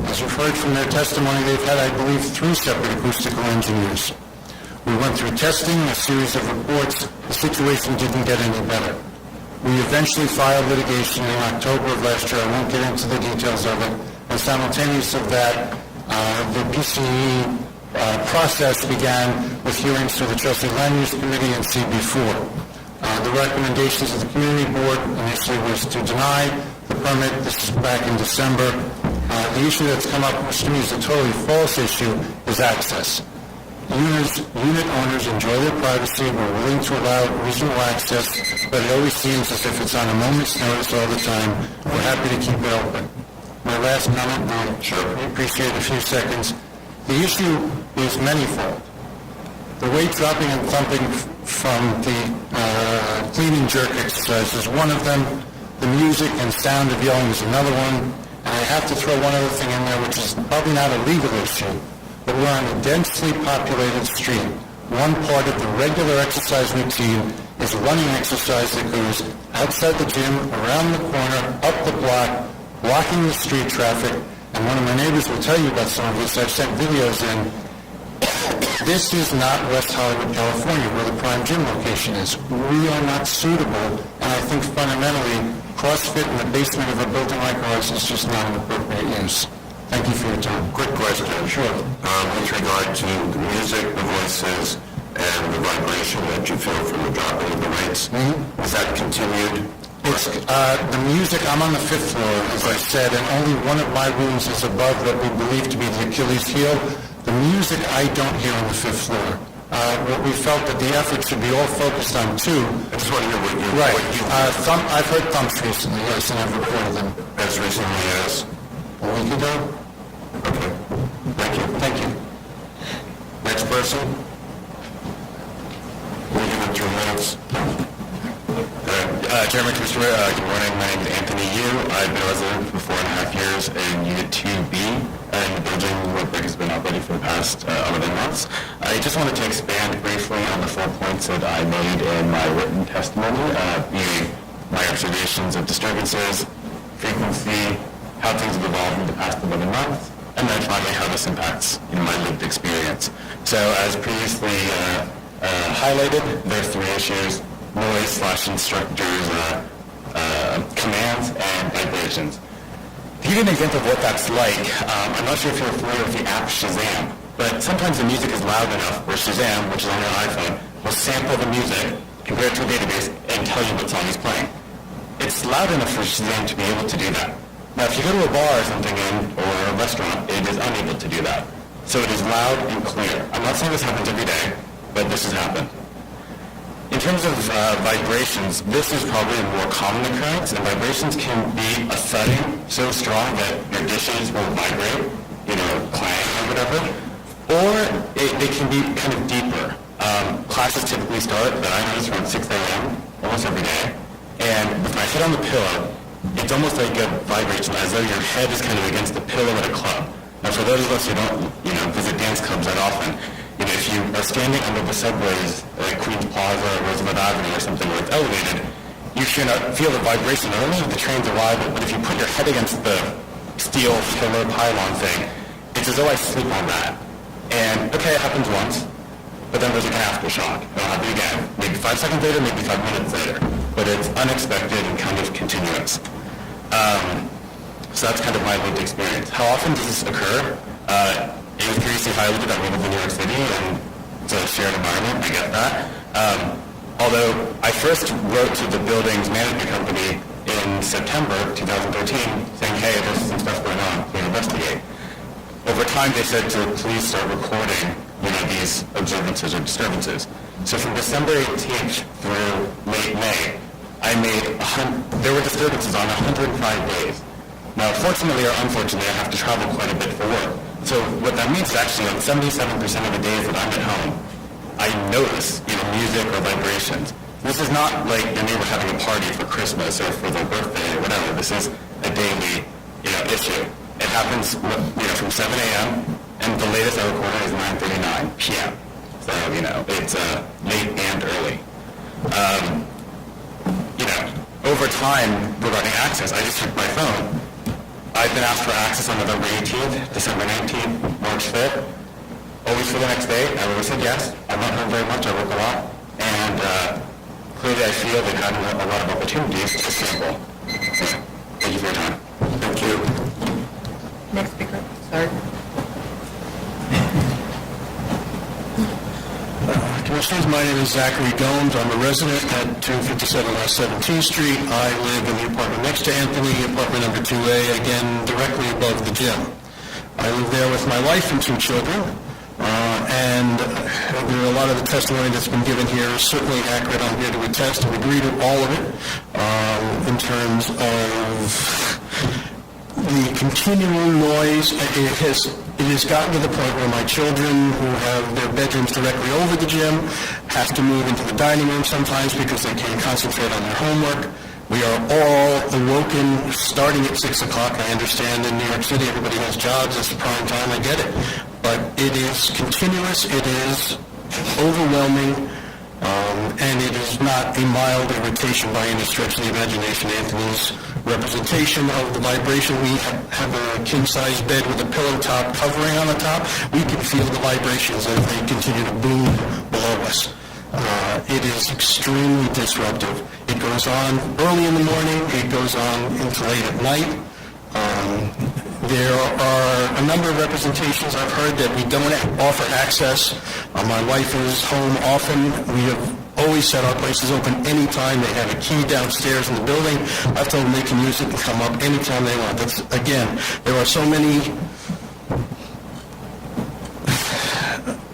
S12: As you've heard from their testimony, they've had, I believe, 3 separate acoustical engineers. We went through testing, a series of reports. The situation didn't get any better. We eventually filed litigation in October of last year. I won't get into the details of it. And simultaneous of that, the PCE process began with hearings to the Chelsea Land Use Committee and CB4. The recommendations of the community board initially was to deny the permit. This is back in December. The issue that's come up, which to me is a totally false issue, is access.
S18: Unit owners enjoy their privacy. We're willing to allow reasonable access, but it always seems as if it's on a moment's notice all the time. We're happy to keep it open. My last comment, I appreciate a few seconds. The issue is manifold. The weight dropping and thumping from the cleaning jerk exercise is one of them. The music and sound of yelling is another one. And I have to throw one other thing in there, which is probably not a legal issue, but we're on a densely populated street. One part of the regular exercise routine is running exercise that goes outside the gym, around the corner, up the block, blocking the street traffic. And one of my neighbors will tell you about some of this. I've sent videos in. This is not West Hollywood, California, where the prime gym location is. We are not suitable, and I think fundamentally, CrossFit in the basement of a building like ours is just not an appropriate use. Thank you for your time.
S3: Quick question. Sure. With regard to the music, the voices, and the vibration that you feel from the dropping of the weights, is that continued?
S18: It's the music. I'm on the 5th floor, as I said, and only one of my rooms is above what we believe to be the Achilles heel. The music I don't hear on the 5th floor. What we felt that the effort should be all focused on too.
S3: I just want to hear what you...
S18: Right.
S3: What you
S18: I've heard thumps recently, yes, and I've reported them.
S3: as recently as...
S18: A week ago?
S3: Okay. Thank you.
S18: Thank you.
S3: Next person? We'll give it 2 minutes.
S11: Chairman, Commissioner, good morning. My name is Anthony Yu. I've been a resident for 4.5 years in Unit 2B in the building where Brick has been operating for the past 11 months. I just wanted to expand briefly on the 4 points that I made in my written testimony, being my observations of disturbances, frequency, how things have evolved in the past 11 months, and then finally how this impacts my lived experience. So as previously highlighted, there are 3 issues: noise/instructors, commands, and vibrations. To give you an example of what that's like, I'm not sure if you're familiar with the app Shazam, but sometimes the music is loud enough where Shazam, which is on your iPhone, will sample the music, compare it to a database, and tell you what song is playing. It's loud enough for Shazam to be able to do that. Now, if you go to a bar or something or a restaurant, it is unable to do that. So it is loud and clear. I'm not saying this happens every day, but this has happened. In terms of vibrations, this is probably a more common occurrence, and vibrations can be a thudding so strong that your dishes will vibrate, clang or whatever, or they can be kind of deeper. Classes typically start, that I notice, around 6 a.m. almost every day, and when I sit on the pillow, it's almost like a vibration, as though your head is kind of against the pillow at a club. Now, for those of us who don't, visit dance clubs that often, if you are standing under the subways like Queens Plaza or Roosevelt Avenue or something where it's elevated, you should feel the vibration not only of the train's arrival, but if you put your head against the steel pillar pylon thing, it's as though I sleep on that. And, okay, it happens once, but then there's like an aftershock. It'll happen again. Maybe 5 seconds later, maybe 5 minutes later. But it's unexpected and kind of continuous. So that's kind of my lived experience. How often does this occur? It was previously highlighted that we live in New York City, and it's a shared environment. I get that. Although I first wrote to the building's management company in September 2013 saying, hey, there's some stuff going on, please investigate. Over time, they said to please start recording these observances or disturbances. So from December 18th through late May, there were disturbances on 105 days. Now, fortunately or unfortunately, I have to travel quite a bit for work. So what that means is actually on 77% of the days that I'm at home, I notice music or vibrations. This is not like your neighbor having a party for Christmas or for their birthday or whatever. This is a daily issue. It happens from 7 a.m. and the latest I recorded is 9:39 p.m. So it's late and early. Over time regarding access, I just took my phone. I've been asked for access on November 18th, December 19th, March 5th. Always for the next day. I always said yes. I'm not home very much. I work a lot. And clearly I feel they've had a lot of opportunities to sample. Thank you for your time.
S3: Thank you.
S8: Next speaker. Sorry.
S12: Commissioners, my name is Zachary Gomes. I'm a resident at 257 West 17th Street. I live in the apartment next to Anthony, apartment number 2A, again, directly above the gym. I live there with my wife and 2 children, and there are a lot of the testimony that's been given here is certainly accurate. I'm here to attest and agree to all of it in terms of the continual noise. It has gotten to the point where my children, who have their bedrooms directly over the gym, have to move into the dining room sometimes because they can't concentrate on their homework. We are all awoken starting at 6 o'clock. I understand in New York City everybody has jobs. It's prime time. I get it. But it is continuous. It is overwhelming. And it is not a mild irritation by any stretch of the imagination. Anthony's representation of the vibration. We have a king-size bed with a pillow top covering on the top. We can feel the vibrations as they continue to boom below us. It is extremely disruptive. It goes on early in the morning. It goes on into late at night. There are a number of representations I've heard that we don't offer access. My wife is home often. We have always set our places open anytime. They have a key downstairs in the building. I've told them they can use it and come up anytime they want. That's, again, there are so many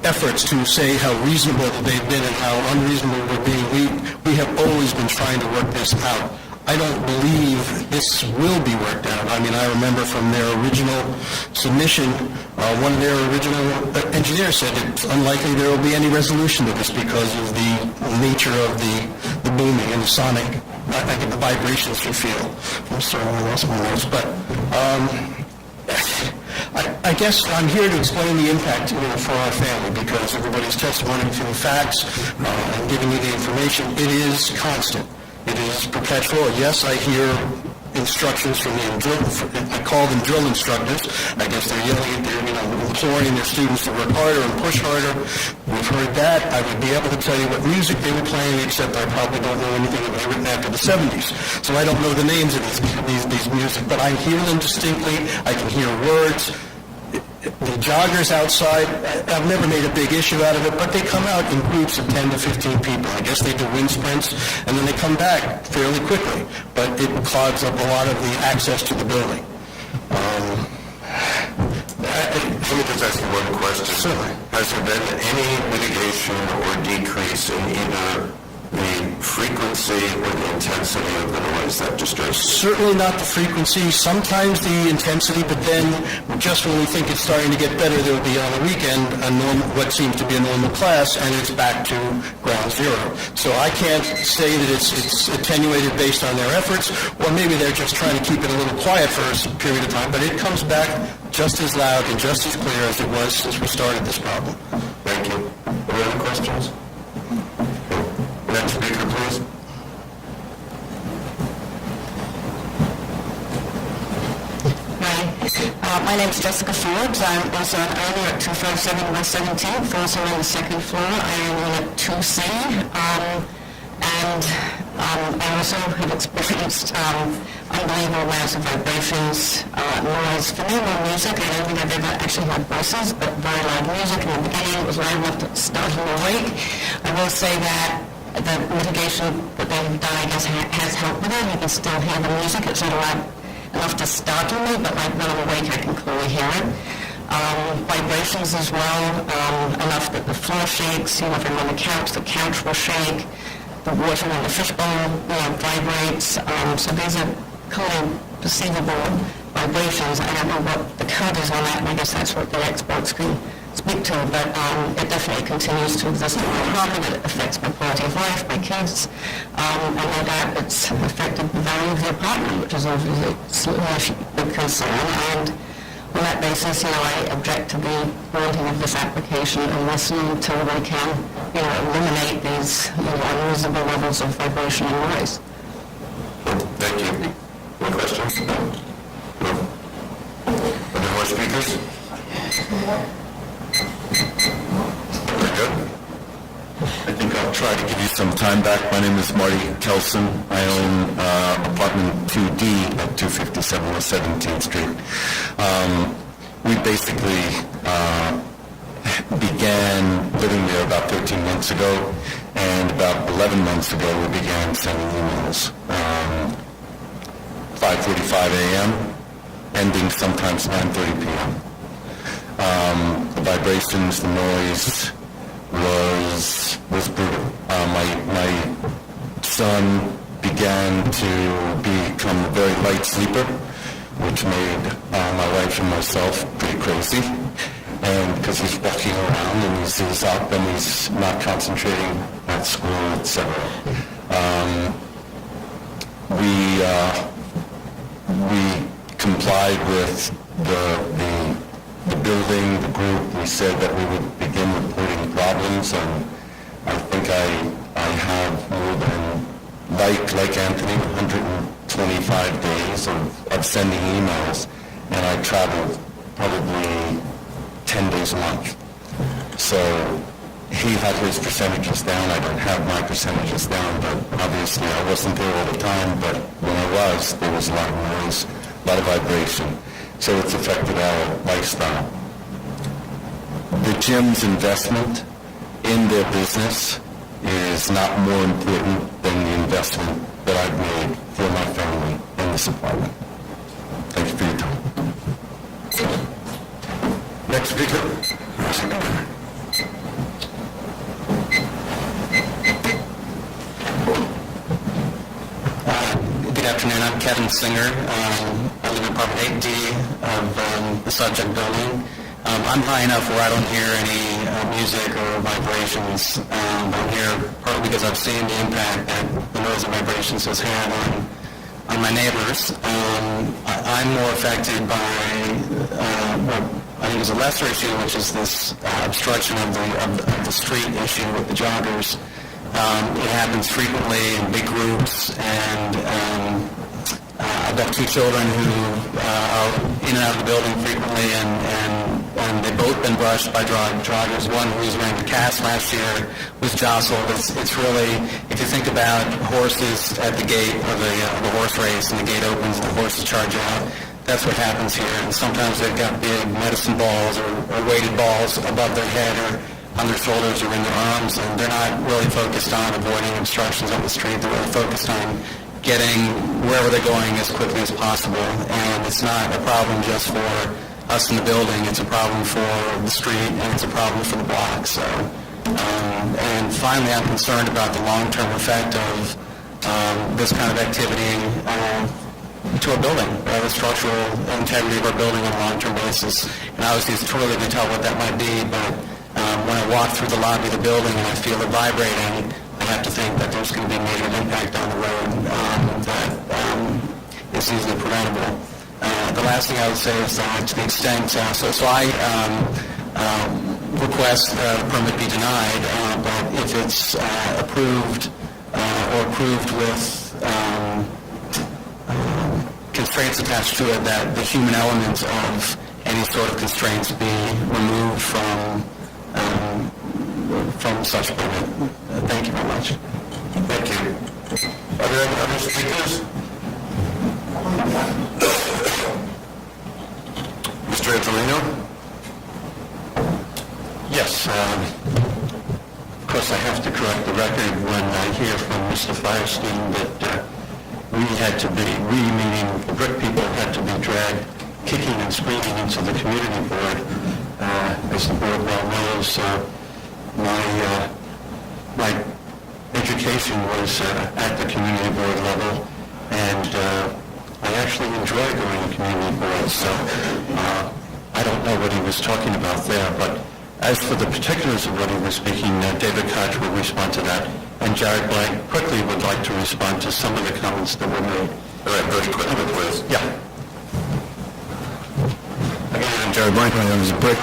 S12: efforts to say how reasonable they've been and how unreasonable we're being. We have always been trying to work this out. I don't believe this will be worked out. I mean, I remember from their original submission, one of their original engineers said it's unlikely there will be any resolution to this because of the nature of the booming and the sonic, I get the vibrations you feel. I'm sorry, I lost my notes, but I guess I'm here to explain the impact, for our family, because everybody's testimony to the facts and giving you the information. It is constant. It is perpetual. Yes, I hear instructions from I call them drill instructors. I guess they're yelling, imploring their students to work harder and push harder. We've heard that. I would be able to tell you what music they were playing, except I probably don't know anything that was written after the 70s. So I don't know the names of these music, but I hear them distinctly. I can hear words. The joggers outside, I've never made a big issue out of it, but they come out in groups of 10 to 15 people. I guess they do wind sprints, and then they come back fairly quickly, but it clogs up a lot of the access to the building.
S3: Let me just ask you one question.
S12: Certainly.
S3: Has there been any mitigation or decrease in either the frequency or the intensity of the noise that disturbs?
S12: Certainly not the frequency, sometimes the intensity, but then just when we think it's starting to get better, there will be on the weekend what seems to be a normal class, and it's back to ground zero. So I can't say that it's attenuated based on their efforts, or maybe they're just trying to keep it a little quiet for a period of time, but it comes back just as loud and just as clear as it was since we started this problem.
S3: Thank you. Any other questions? Next speaker, please.
S1: My name is Jessica Forbes. I'm also an owner at 257 West 17th, also on the second floor. I own at 2C. I also have experienced unbelievable amounts of vibrations, noise, phenomenal music. I don't think I've ever actually had voices, but very loud music. In the beginning, it was loud enough to start me awake. I will say that the mitigation that they've done, I guess, has helped with it. You can still hear the music. It's not loud enough to startle me, but like when I'm awake, I can clearly hear it. Vibrations as well, enough that the floor shakes. If I'm on the couch will shake. The water in the fishbowl, vibrates. So these are clearly perceivable vibrations. I don't know what the code is on that, and I guess that's what the experts can speak to, but it definitely continues to exist in my home, and it affects my quality of life, my kids, and no doubt it's affected the value of the apartment, which is obviously a big concern. And on that basis, I object to the granting of this application and listen until they can, eliminate these unreasonable levels of vibration and noise.
S3: Thank you. Any questions? No? Are there more speakers? Very good.
S9: I think I'll try to give you some time back. My name is Marty Kelson. I own apartment 2D at 257 West 17th Street. We basically began living there about 13 months ago, and about 11 months ago we began sending emails. 5:45 a.m., ending sometimes 9:30 p.m.
S7: The vibrations, the noise was brutal. My son began to become a very light sleeper, which made my wife and myself pretty crazy. And because he's walking around and he's up and he's not concentrating at school, etc. We complied with the building, the group. We said that we would begin reporting problems, and I think I have more than, like Anthony, 125 days of sending emails, and I traveled probably 10 days a month. So he had his percentages down. I don't have my percentages down, but obviously I wasn't there all the time, but when I was, there was a lot of noise, a lot of vibration. So it's affected our lifestyle. The gym's investment in their business is not more important than the investment that I've made for my family in this apartment. Thank you for your time.
S3: Next speaker.
S2: Good afternoon. I'm Kevin Singer. I live in apartment 8D of the subject building. I'm high enough where I don't hear any music or vibrations. I'm here partly because I've seen the impact that the noise and vibrations has had on my neighbors. I'm more affected by what I think is a lesser issue, which is this obstruction of the street issue with the joggers. It happens frequently in big groups, and I've got two children who are in and out of the building frequently, and they've both been brushed by joggers. One who was wearing a cast last year was jostled. It's really, if you think about horses at the gate of the horse race, and the gate opens and the horses charge out, that's what happens here. And sometimes they've got big medicine balls or weighted balls above their head or on their shoulders or in their arms, and they're not really focused on avoiding obstructions on the street. They're really focused on getting wherever they're going as quickly as possible. And it's not a problem just for us in the building. It's a problem for the street, and it's a problem for the block. So, and finally, I'm concerned about the long-term effect of this kind of activity to our building, the structural integrity of our building on a long-term basis. And obviously, it's too early to tell what that might be, but when I walk through the lobby of the building and I feel it vibrating, I have to think that there's going to be a major impact down the road that is easily preventable. The last thing I would say is that to the extent, so I request the permit be denied, but if it's approved or approved with constraints attached to it, that the human element of any sort of constraints be removed from such permit. Thank you very much.
S3: Thank you. Are there any other speakers? Mr. Angelino?
S18: Yes. Of course, I have to correct the record when I hear from Mr. Firestein that we meaning the brick people, had to be dragged kicking and screaming into the community board. As the board well knows, my education was at the community board level, and I actually enjoy going to community boards, so I don't know what he was talking about there, but as for the particulars of what he was speaking, David Koch will respond to that, and Jared Blank quickly would like to respond to some of the comments that were made.
S3: All right, very quickly, please.
S18: Yeah.
S22: Again, I'm Jared Blank, my name is Brick.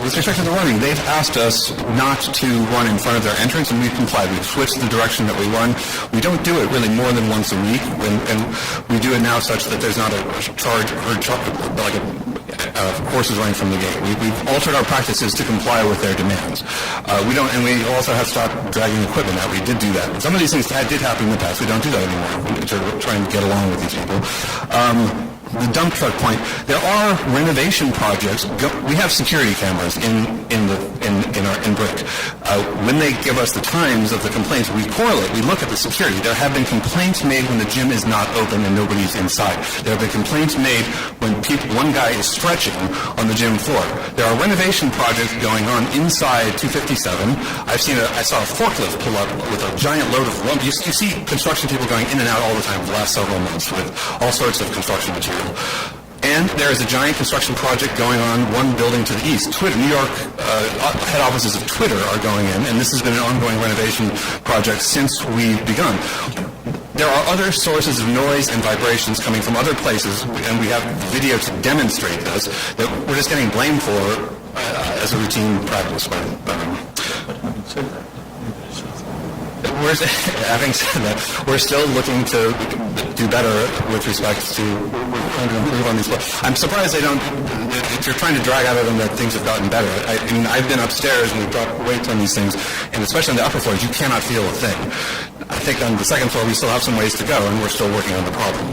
S22: With respect to the running, they've asked us not to run in front of their entrance, and we've complied. We've switched the direction that we run. We don't do it really more than once a week, and we do it now such that there's not a charge like horses running from the gate. We've altered our practices to comply with their demands. We also have stopped dragging equipment out. We did do that. Some of these things did happen in the past. We don't do that anymore. We're trying to get along with these people. The dump truck point. There are renovation projects. We have security cameras in Brick. When they give us the times of the complaints, we correlate. We look at the security. There have been complaints made when the gym is not open and nobody's inside. There have been complaints made when one guy is stretching on the gym floor. There are renovation projects going on inside 257. I saw a forklift pull up with a giant load of lumber. You see construction people going in and out all the time for the last several months with all sorts of construction material. And there is a giant construction project going on one building to the east. New York head offices of Twitter are going in, and this has been an ongoing renovation project since we've begun. There are other sources of noise and vibrations coming from other places, and we have video to demonstrate this, that we're just getting blamed for as a routine practice. Having said that, we're still looking to do better with respect to trying to improve on these. I'm surprised they don't. If you're trying to drag out of them that things have gotten better. I've been upstairs and we've dropped weights on these things, and especially on the upper floors, you cannot feel a thing. I think on the second floor we still have some ways to go, and we're still working on the problem.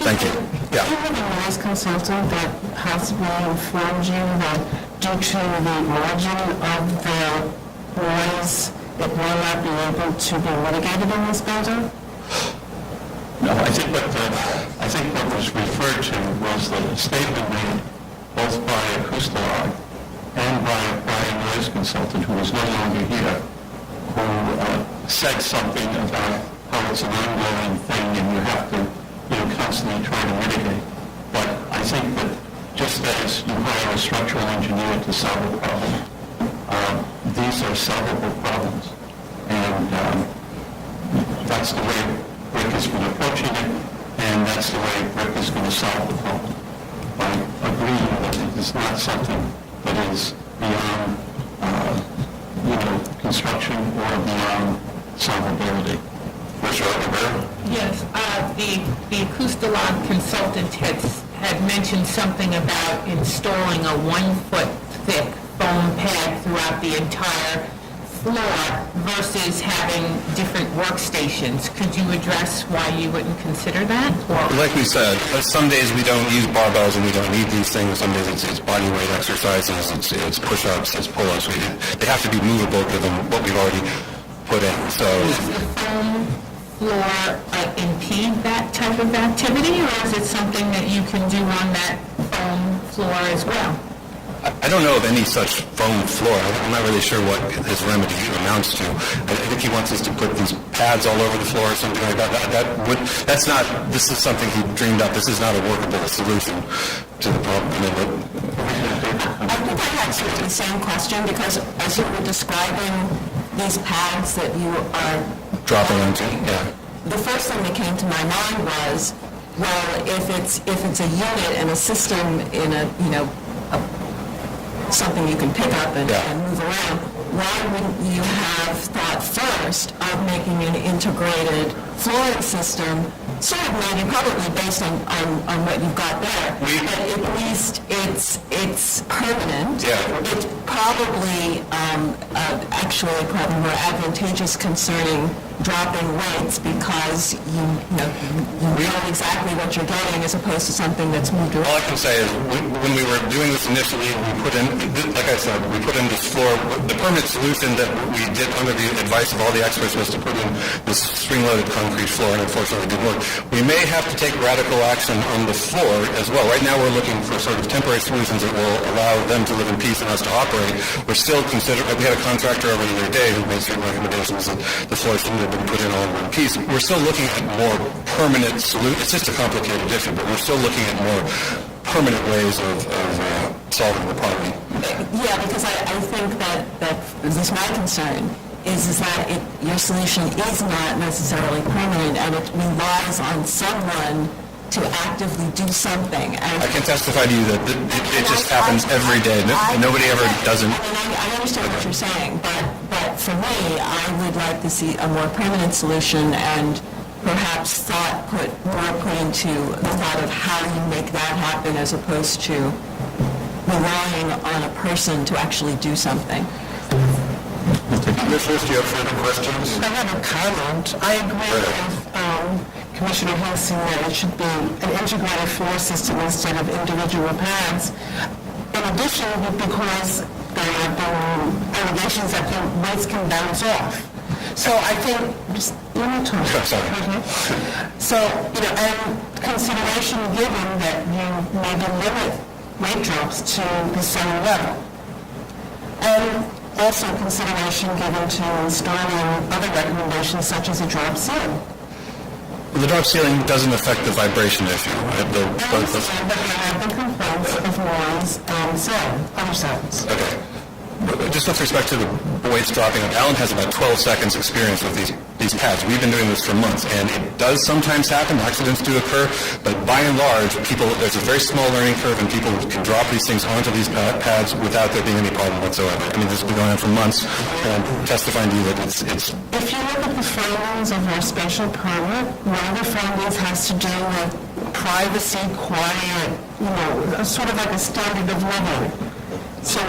S22: Thank you. Yeah.
S4: Do you have a noise consultant that possibly informed you that due to the margin of the noise, it will not be able to be mitigated in this building?
S18: No, I think what was referred to was the statement made both by Acoustalog and by a noise consultant who is no longer here, who said something about how it's an ongoing thing and you have to, constantly try to mitigate. But I think that just as you hire a structural engineer to solve a problem, these are solvable problems. And that's the way Brick has been approaching it, and that's the way Brick is going to solve the problem, by agreeing that it is not something that is beyond, construction or beyond solvability.
S8: Yes, the Acoustalog consultant had mentioned something about installing a 1-foot thick foam pad throughout the entire floor versus having different workstations. Could you address why you wouldn't consider that?
S22: Like we said, some days we don't use barbells and we don't need these things. Some days it's body weight exercises, it's push-ups, it's pull-ups. They have to be movable given what we've already put in. So
S8: does the foam floor impede that type of activity, or is it something that you can do on that foam floor as well?
S22: I don't know of any such foam floor. I'm not really sure what his remedy amounts to. I think he wants us to put these pads all over the floor or something like that. This is something he dreamed up. This is not a workable solution to the problem.
S4: I think I had the same question because as you were describing these pads that you are
S22: dropping into, yeah.
S4: The first thing that came to my mind was, well, if it's a unit and a system in something you can pick up and move around, why wouldn't you have thought first of making an integrated flooring system, sort of maybe probably based on what you've got there, but at least it's permanent. Yeah. It's probably actually probably more advantageous concerning dropping weights because you know exactly what you're getting as opposed to something that's moved around.
S22: All I can say is when we were doing this initially, we put in, like I said, we put in this floor. The permanent solution that we did under the advice of all the experts was to put in this spring-loaded concrete floor, and unfortunately it didn't work. We may have to take radical action on the floor as well. Right now we're looking for sort of temporary solutions that will allow them to live in peace and us to operate. We're still considering, we had a contractor over the other day who made certain recommendations that the floor shouldn't have been put in all in one piece. We're still looking at more permanent solutions. It's just a complicated issue, but we're still looking at more permanent ways of solving the problem.
S4: Yeah, because I think that this is my concern, is that your solution is not necessarily permanent, and it relies on someone to actively do something. And
S22: I can testify to you that it just happens every day. Nobody ever doesn't.
S4: I understand what you're saying, but for me, I would like to see a more permanent solution and perhaps put into the thought of how you make that happen as opposed to relying on a person to actually do something.
S3: Commissioners, do you have further questions?
S15: I have a comment. I agree with Commissioner Hilson that it should be an integrated floor system instead of individual pads. In addition, because the there have been allegations that the weights can bounce off. So I think, just let me talk.
S22: Sorry.
S15: Okay. So, and consideration given that you maybe limit weight drops to the same level. And also consideration given to installing other recommendations such as a drop ceiling.
S22: The drop ceiling doesn't affect the vibration issue.
S15: I understand that there have been complaints of noise and sound, other sounds.
S22: Okay. Just with respect to the weights dropping, Alan has about 12 seconds experience with these pads. We've been doing this for months, and it does sometimes happen. Accidents do occur, but by and large, there's a very small learning curve, and people can drop these things onto these pads without there being any problem whatsoever. I mean, this has been going on for months, and I'm testifying to you that it's...
S15: If you look at the findings of our special permit, one of the findings has to do with privacy, quiet, sort of like a standard of living. So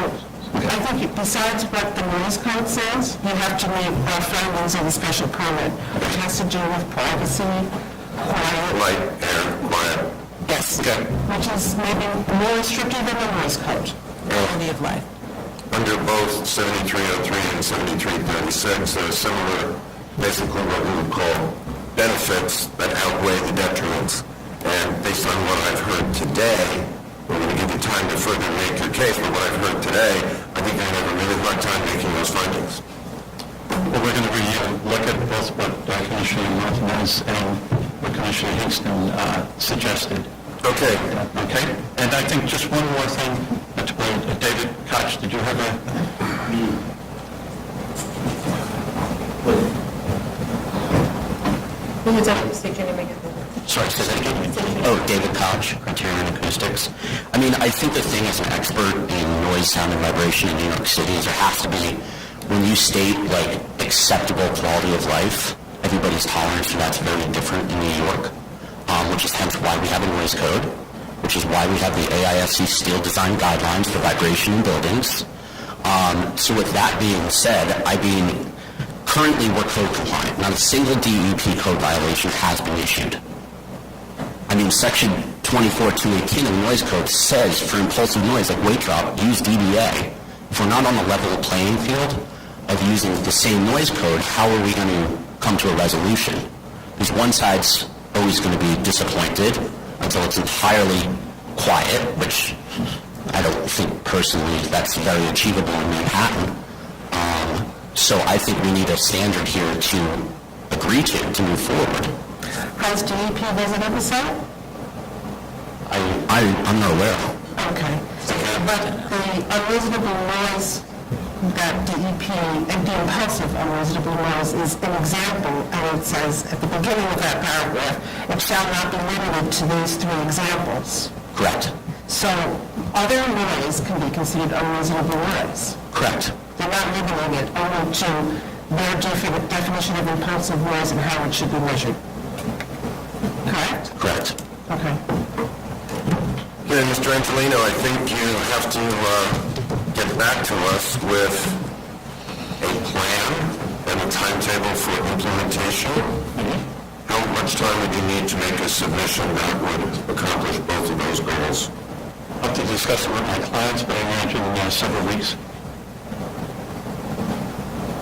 S15: I think besides what the noise code says, you have to meet our findings of the special permit, which has to do with privacy, quiet.
S3: Light, air, quiet.
S15: Yes. Okay. Which is maybe more restrictive than the noise code. Quality of life.
S3: Under both 7303 and 7336, there are similar, basically what we would call benefits that outweigh the detriments. And based on what I've heard today, we're going to give you time to further make your case, but what I've heard today, I think you're going to have a really hard time making those findings.
S18: Well, we're going to look at both what Commissioner Martinez and what Commissioner Hingston suggested.
S3: Okay.
S18: Okay. And I think just one more thing. David Koch, did you have a...
S8: Who was that? State your name again.
S20: Sorry, say that again. Oh, David Koch, Criterion Acoustics. I mean, I think the thing as an expert in noise, sound, and vibration in New York City is there has to be, when you state, acceptable quality of life, everybody's tolerance for that's very different in New York, which is hence why we have a noise code, which is why we have the AISC steel design guidelines for vibration in buildings. So with that being said, currently we're code compliant. Not a single DEP code violation has been issued. I mean, Section 24.218 of the Noise Code says for impulsive noise like weight drop, use DBA. If we're not on the level playing field of using the same noise code, how are we going to come to a resolution? Because one side's always going to be disappointed until it's entirely quiet, which I don't think personally that's very achievable in Manhattan. So I think we need a standard here to agree to move forward.
S15: Has DEP visited the site?
S20: I'm not aware of.
S15: Okay. But the unreasonable noise that DEP, and the impulsive unreasonable noise is an example, and it says at the beginning of that paragraph, it shall not be limited to these three examples.
S20: Correct.
S15: So other noise can be considered unreasonable noise.
S20: Correct.
S15: They're not limiting it only to their definition of impulsive noise and how it should be measured. Correct?
S20: Correct.
S15: Okay.
S3: Yeah, Mr. Angelino, I think you have to get back to us with a plan and a timetable for implementation. How much time would you need to make a submission that would accomplish both of those goals?
S18: I'll have to discuss it with my clients, but I imagine several weeks.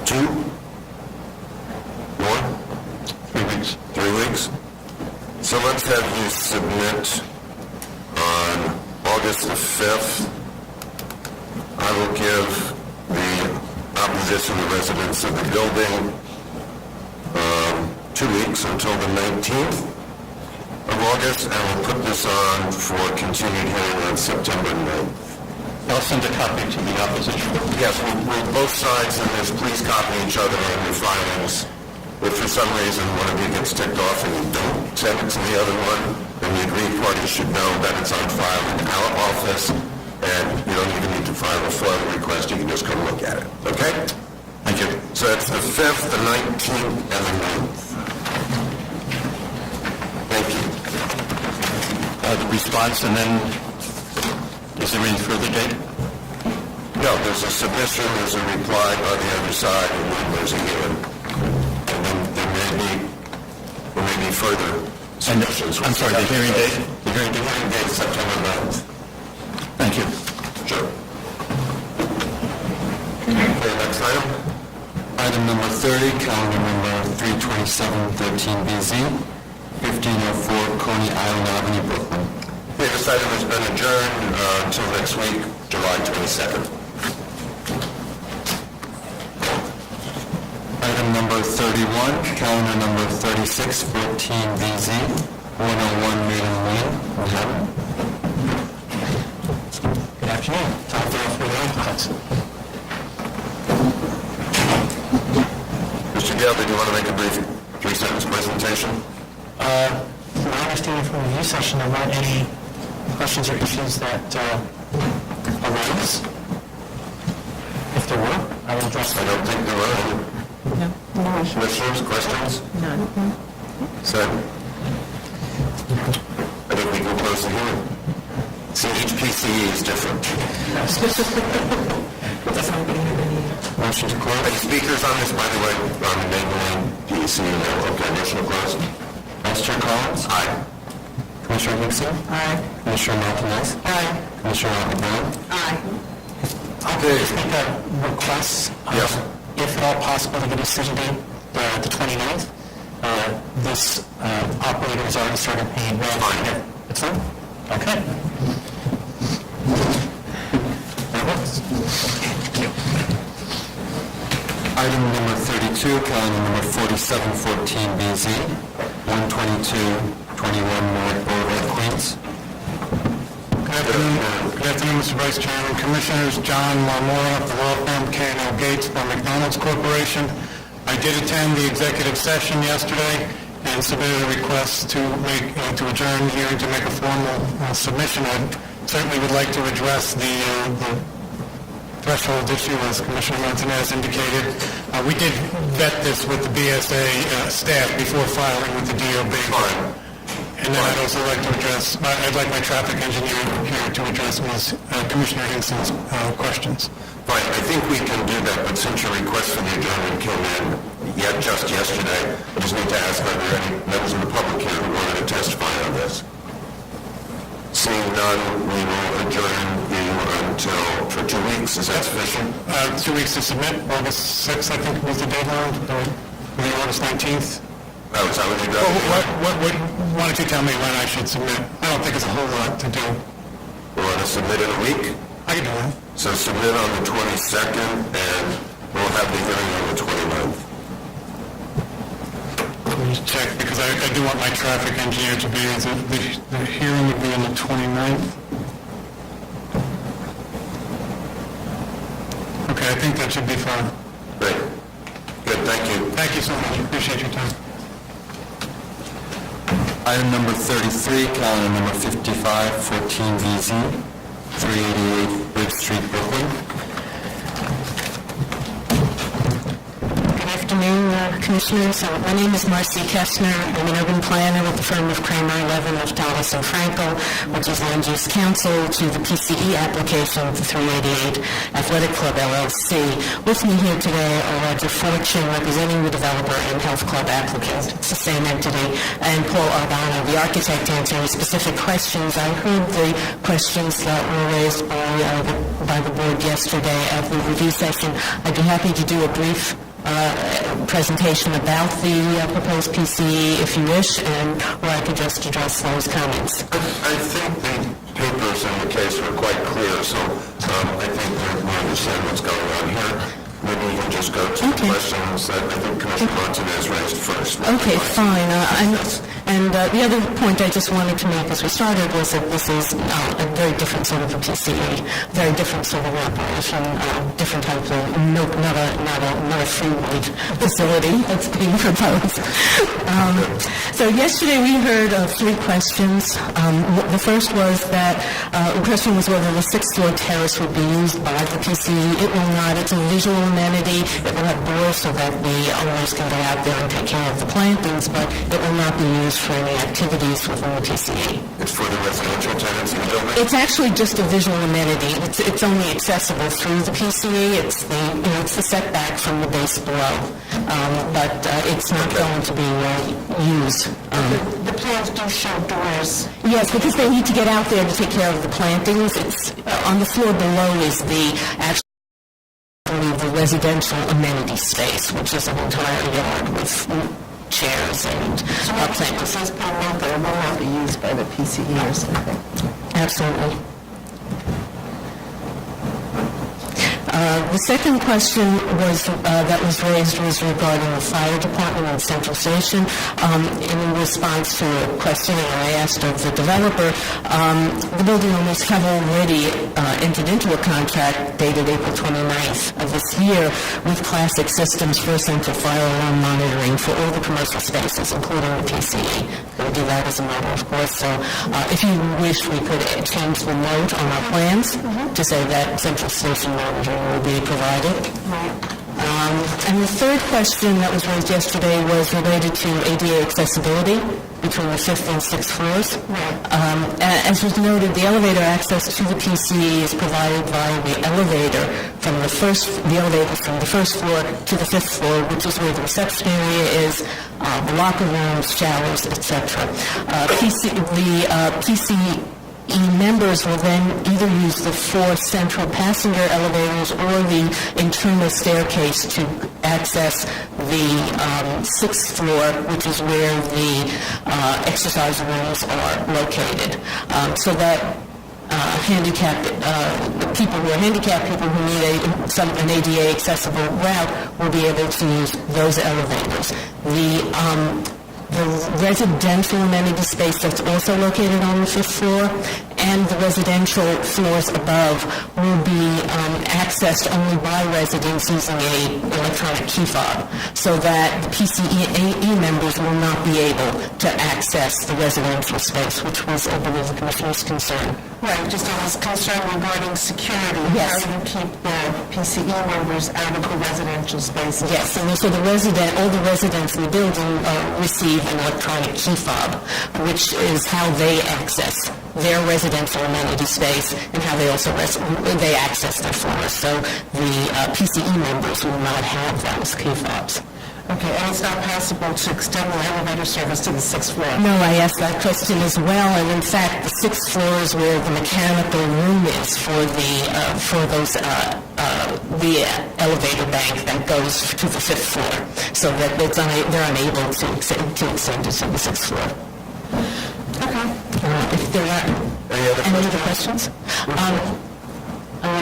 S3: 2? More?
S18: 3 weeks.
S3: 3 weeks? So let's have you submit on August the 5th. I will give the opposition, the residents of the building, 2 weeks until the 19th of August, and we'll put this on for continued hearing on September 9th.
S18: I'll send a copy to the opposition.
S3: Yes, we'll both sides in this, please copy each other on your filings. If for some reason one of you gets ticked off and you don't send it to the other one, then the aggrieved parties should know that it's on file in our office, and you don't even need to file a FOIL request, you can just come look at it, okay?
S18: Thank you.
S3: So it's the 5th, the 19th, and the 9th. Thank you.
S18: The response, and then, is there any further date?
S3: No, there's a submission, there's a reply by the other side, and then there's a hearing. And then there may be further submissions.
S18: I'm sorry, the hearing date?
S3: The hearing date is September 9th.
S18: Thank you.
S3: Sure. Okay, next item.
S10: Item number 30, calendar number 32713BZ, 1504 Coney Island Avenue, Brooklyn.
S3: Okay, this item has been adjourned until next week, July 22nd.
S10: Item number 31, calendar number 3614BZ, 101 Maiden Lane, Manhattan.
S13: Good afternoon. Tom Farrell for the Occupants.
S3: Mr. Gale, did you want to make a brief three-sentence presentation?
S13: From my understanding from the review session, there weren't any questions or issues that arose. If there were, I will address them.
S3: I don't think there were any.
S4: No issues.
S3: Commissioners, questions?
S4: None.
S3: So, I think we can close the hearing. See, each PCE is different. Motion to close. Any speakers on this, by the way, on enabling PCE? Okay, motion to close.
S10: Vice Chair Collins?
S3: Aye.
S10: Commissioner Hickson?
S4: Aye.
S10: Commissioner Martinez?
S4: Aye.
S10: Commissioner Brown?
S4: Aye.
S3: Okay.
S13: Just make a request.
S3: Yes.
S13: If at all possible, to get a decision date the 29th. This operator has already started paying rent.
S3: Fine.
S13: It's fine? Okay. That works.
S10: Item number 32, calendar number 4714BZ, 12221 North Boulevard, Queens.
S12: Good afternoon, Mr. Vice Chairman, Commissioners. John Marmora of the law firm K&L Gates for McDonald's Corporation. I did attend the executive session yesterday and submitted a request to adjourn the hearing to make a formal submission. I certainly would like to address the threshold issue, as Commissioner Martinez indicated. We did vet this with the BSA staff before filing with the DOB. And then I'd also like to address, I'd like my traffic engineer here to address Commissioner Hinson's questions.
S3: Fine, I think we can do that, but since your request for the adjournment came in just yesterday, I just need to ask, are there any members of the public here who wanted to testify on this? Seeing none, we will adjourn you for 2 weeks. Is that sufficient?
S12: 2 weeks to submit. August 6th, I think, was the deadline, or maybe August 19th.
S3: Oh, is that what you got?
S12: Why don't you tell me when I should submit? I don't think it's a whole lot to do.
S3: You want to submit in a week?
S12: I can do that.
S3: So submit on the 22nd, and we'll have the hearing on the 29th.
S12: Let me check, because I do want my traffic engineer to be, the hearing would be on the 29th. Okay, I think that should be fine.
S3: Great. Good, thank you.
S12: Thank you so much. Appreciate your time.
S10: Item number 33, calendar number 5514BZ, 388 Reade Street, Brooklyn.
S14: Good afternoon, Commissioners. My name is Marcy Kessner. I'm an urban planner with the firm of Kramer 11 of Dallas and Frankel, which is land use counsel to the PCE application of the 388 Athletic Club LLC. With me here today are Roger Fortune, representing the developer and health club applicant. It's the same entity. And Paul Albano, the architect, answering specific questions. I heard the questions that were raised by the board yesterday at the review session. I'd be happy to do a brief presentation about the proposed PCE if you wish, or I could just address those comments.
S3: I think the papers in the case were quite clear, so I think that we understand what's going on here. Maybe we can just go to the questions that I think Commissioner Martinez raised first.
S14: Okay, fine. And the other point I just wanted to make as we started was that this is a very different sort of a PCE, very different sort of operation, different type of, not a free-weight facility that's being proposed. So yesterday we heard 3 questions. The first was that, the question was whether the 6th floor terrace would be used by the PCE. It will not. It's a visual amenity. It will have doors so that the owners can go out there and take care of the plantings, but it will not be used for any activities within the PCE.
S3: It's for the residential tenants in the building?
S14: It's actually just a visual amenity. It's only accessible through the PCE. It's the setback from the base below, but it's not going to be used.
S4: The plans do show doors.
S14: Yes, because they need to get out there to take care of the plantings. It's on the floor below is the actual residential amenity space, which is an entire yard with chairs and plants.
S15: This part there will not be used by the PCE or something.
S14: Absolutely. The second question that was raised was regarding the fire department on Central Station. In response to a question that I asked of the developer, the building owners have already entered into a contract dated April 29th of this year with Classic Systems for central fire alarm monitoring for all the commercial spaces, including the PCE. We'll do that as a matter of course. So if you wish, we could change the note on our plans to say that Central Station monitoring will be provided. And the third question that was raised yesterday was related to ADA accessibility between the 5th and 6th floors. As was noted, the elevator access to the PCE is provided via the elevator from the first floor to the 5th floor, which is where the reception area is, the locker rooms, showers, etc. PCE members will then either use the 4 central passenger elevators or the internal staircase to access the 6th floor, which is where the exercise rooms are located. So that people who are handicapped, people who need an ADA accessible route will be able to use those elevators. The residential amenity space that's also located on the 5th floor and the residential floors above will be accessed only by residents using an electronic key fob, so that the PCE members will not be able to access the residential space, which was, I believe, the Commissioner's concern.
S15: Right, just I was concerned regarding security.
S14: Yes.
S15: How do you keep the PCE members out of the residential spaces?
S14: Yes, and so all the residents in the building receive an electronic key fob, which is how they access their residential amenity space and how they also they access their floors. So the PCE members will not have those key fobs.
S15: Okay, and it's not possible to extend the elevator service to the 6th floor?
S14: No, I asked that question as well, and in fact, the 6th floor is where the mechanical room is for the elevator bank that goes to the 5th floor, so that they're unable to extend it to the 6th floor.
S15: Okay.
S14: If there are any other questions?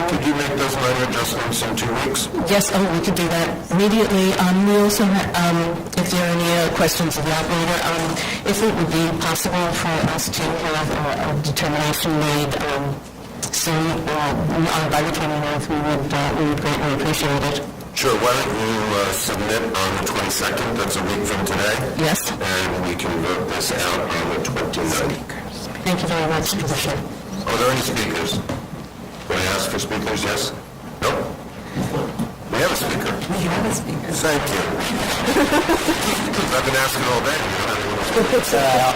S3: Could you make those minor adjustments in 2 weeks?
S14: Yes, we could do that immediately. We also have, if there are any questions of that later, if it would be possible for us to have a determination made soon, by the 29th, we would greatly appreciate it.
S3: Sure. Why don't you submit on the 22nd? That's a week from today.
S14: Yes.
S3: And we can vote this out on the 29th.
S14: Thank you very much, Commissioner.
S3: Are there any speakers? Can I ask for speakers? Yes? Nope. We have a speaker.
S15: We have a speaker.
S3: Thank you. I've been asking all day.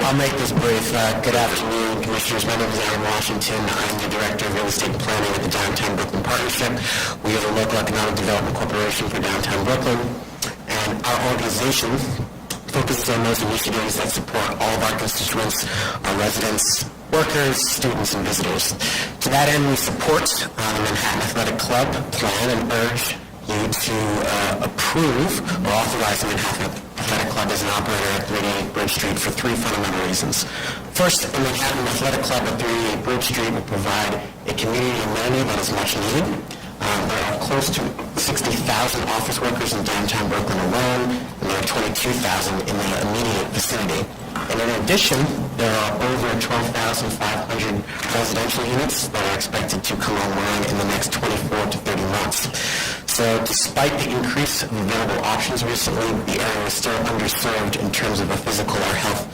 S20: I'll make this brief. Good afternoon, Commissioners. My name is Aaron Washington. I'm the Director of Real Estate Planning at the Downtown Brooklyn Partnership. We are the local economic development corporation for downtown Brooklyn, and our organization focuses on those initiatives that support all of our constituents, our residents, workers, students, and visitors. To that end, we support the Manhattan Athletic Club plan and urge you to approve or authorize the Manhattan Athletic Club as an operator at 388 Bridge Street for 3 fundamental reasons. First, the Manhattan Athletic Club at 388 Bridge Street will provide a community amenity that is much needed. There are close to 60,000 office workers in downtown Brooklyn alone, and there are 22,000 in the immediate vicinity. And in addition, there are over 12,500 residential units that are expected to come online in the next 24 to 30 months. So despite the increase of available options recently, the area is still underserved in terms of a physical or health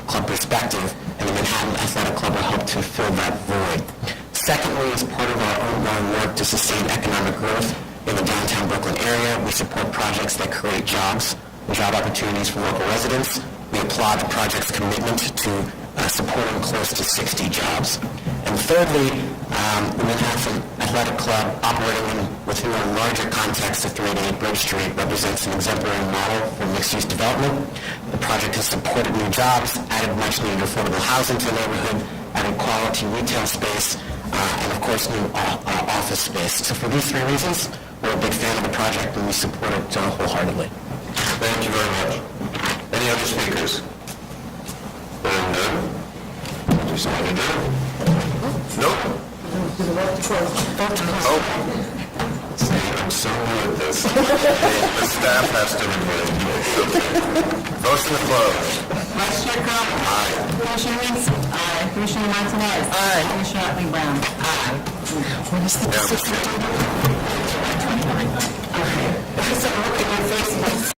S20: club perspective, and the Manhattan Athletic Club will help to fill that void. Secondly, as part of our ongoing work to sustain economic growth in the downtown Brooklyn area, we support projects that create jobs and job opportunities for local residents. We applaud the project's commitment to supporting close to 60 jobs. And thirdly, the Manhattan Athletic Club, operating within a larger context of 388 Bridge Street, represents an exemplary model for mixed-use development. The project has supported new jobs, added much-needed affordable housing to the neighborhood, added quality retail space, and of course new office space. So for these 3 reasons,
S13: we're a big fan of the project and we support it wholeheartedly.
S3: Thank you very much. Any other speakers? Hearing none? Decide to do? Nope. Oh. See, I'm so new at this. The staff has to remain. Motion to close.
S1: Vice Chair Crum.
S3: Aye.
S1: Commissioner Reese. Aye. Commissioner Montanez. Aye. Commissioner Otley Brown. Aye. What is the decision? Okay. So look at your face.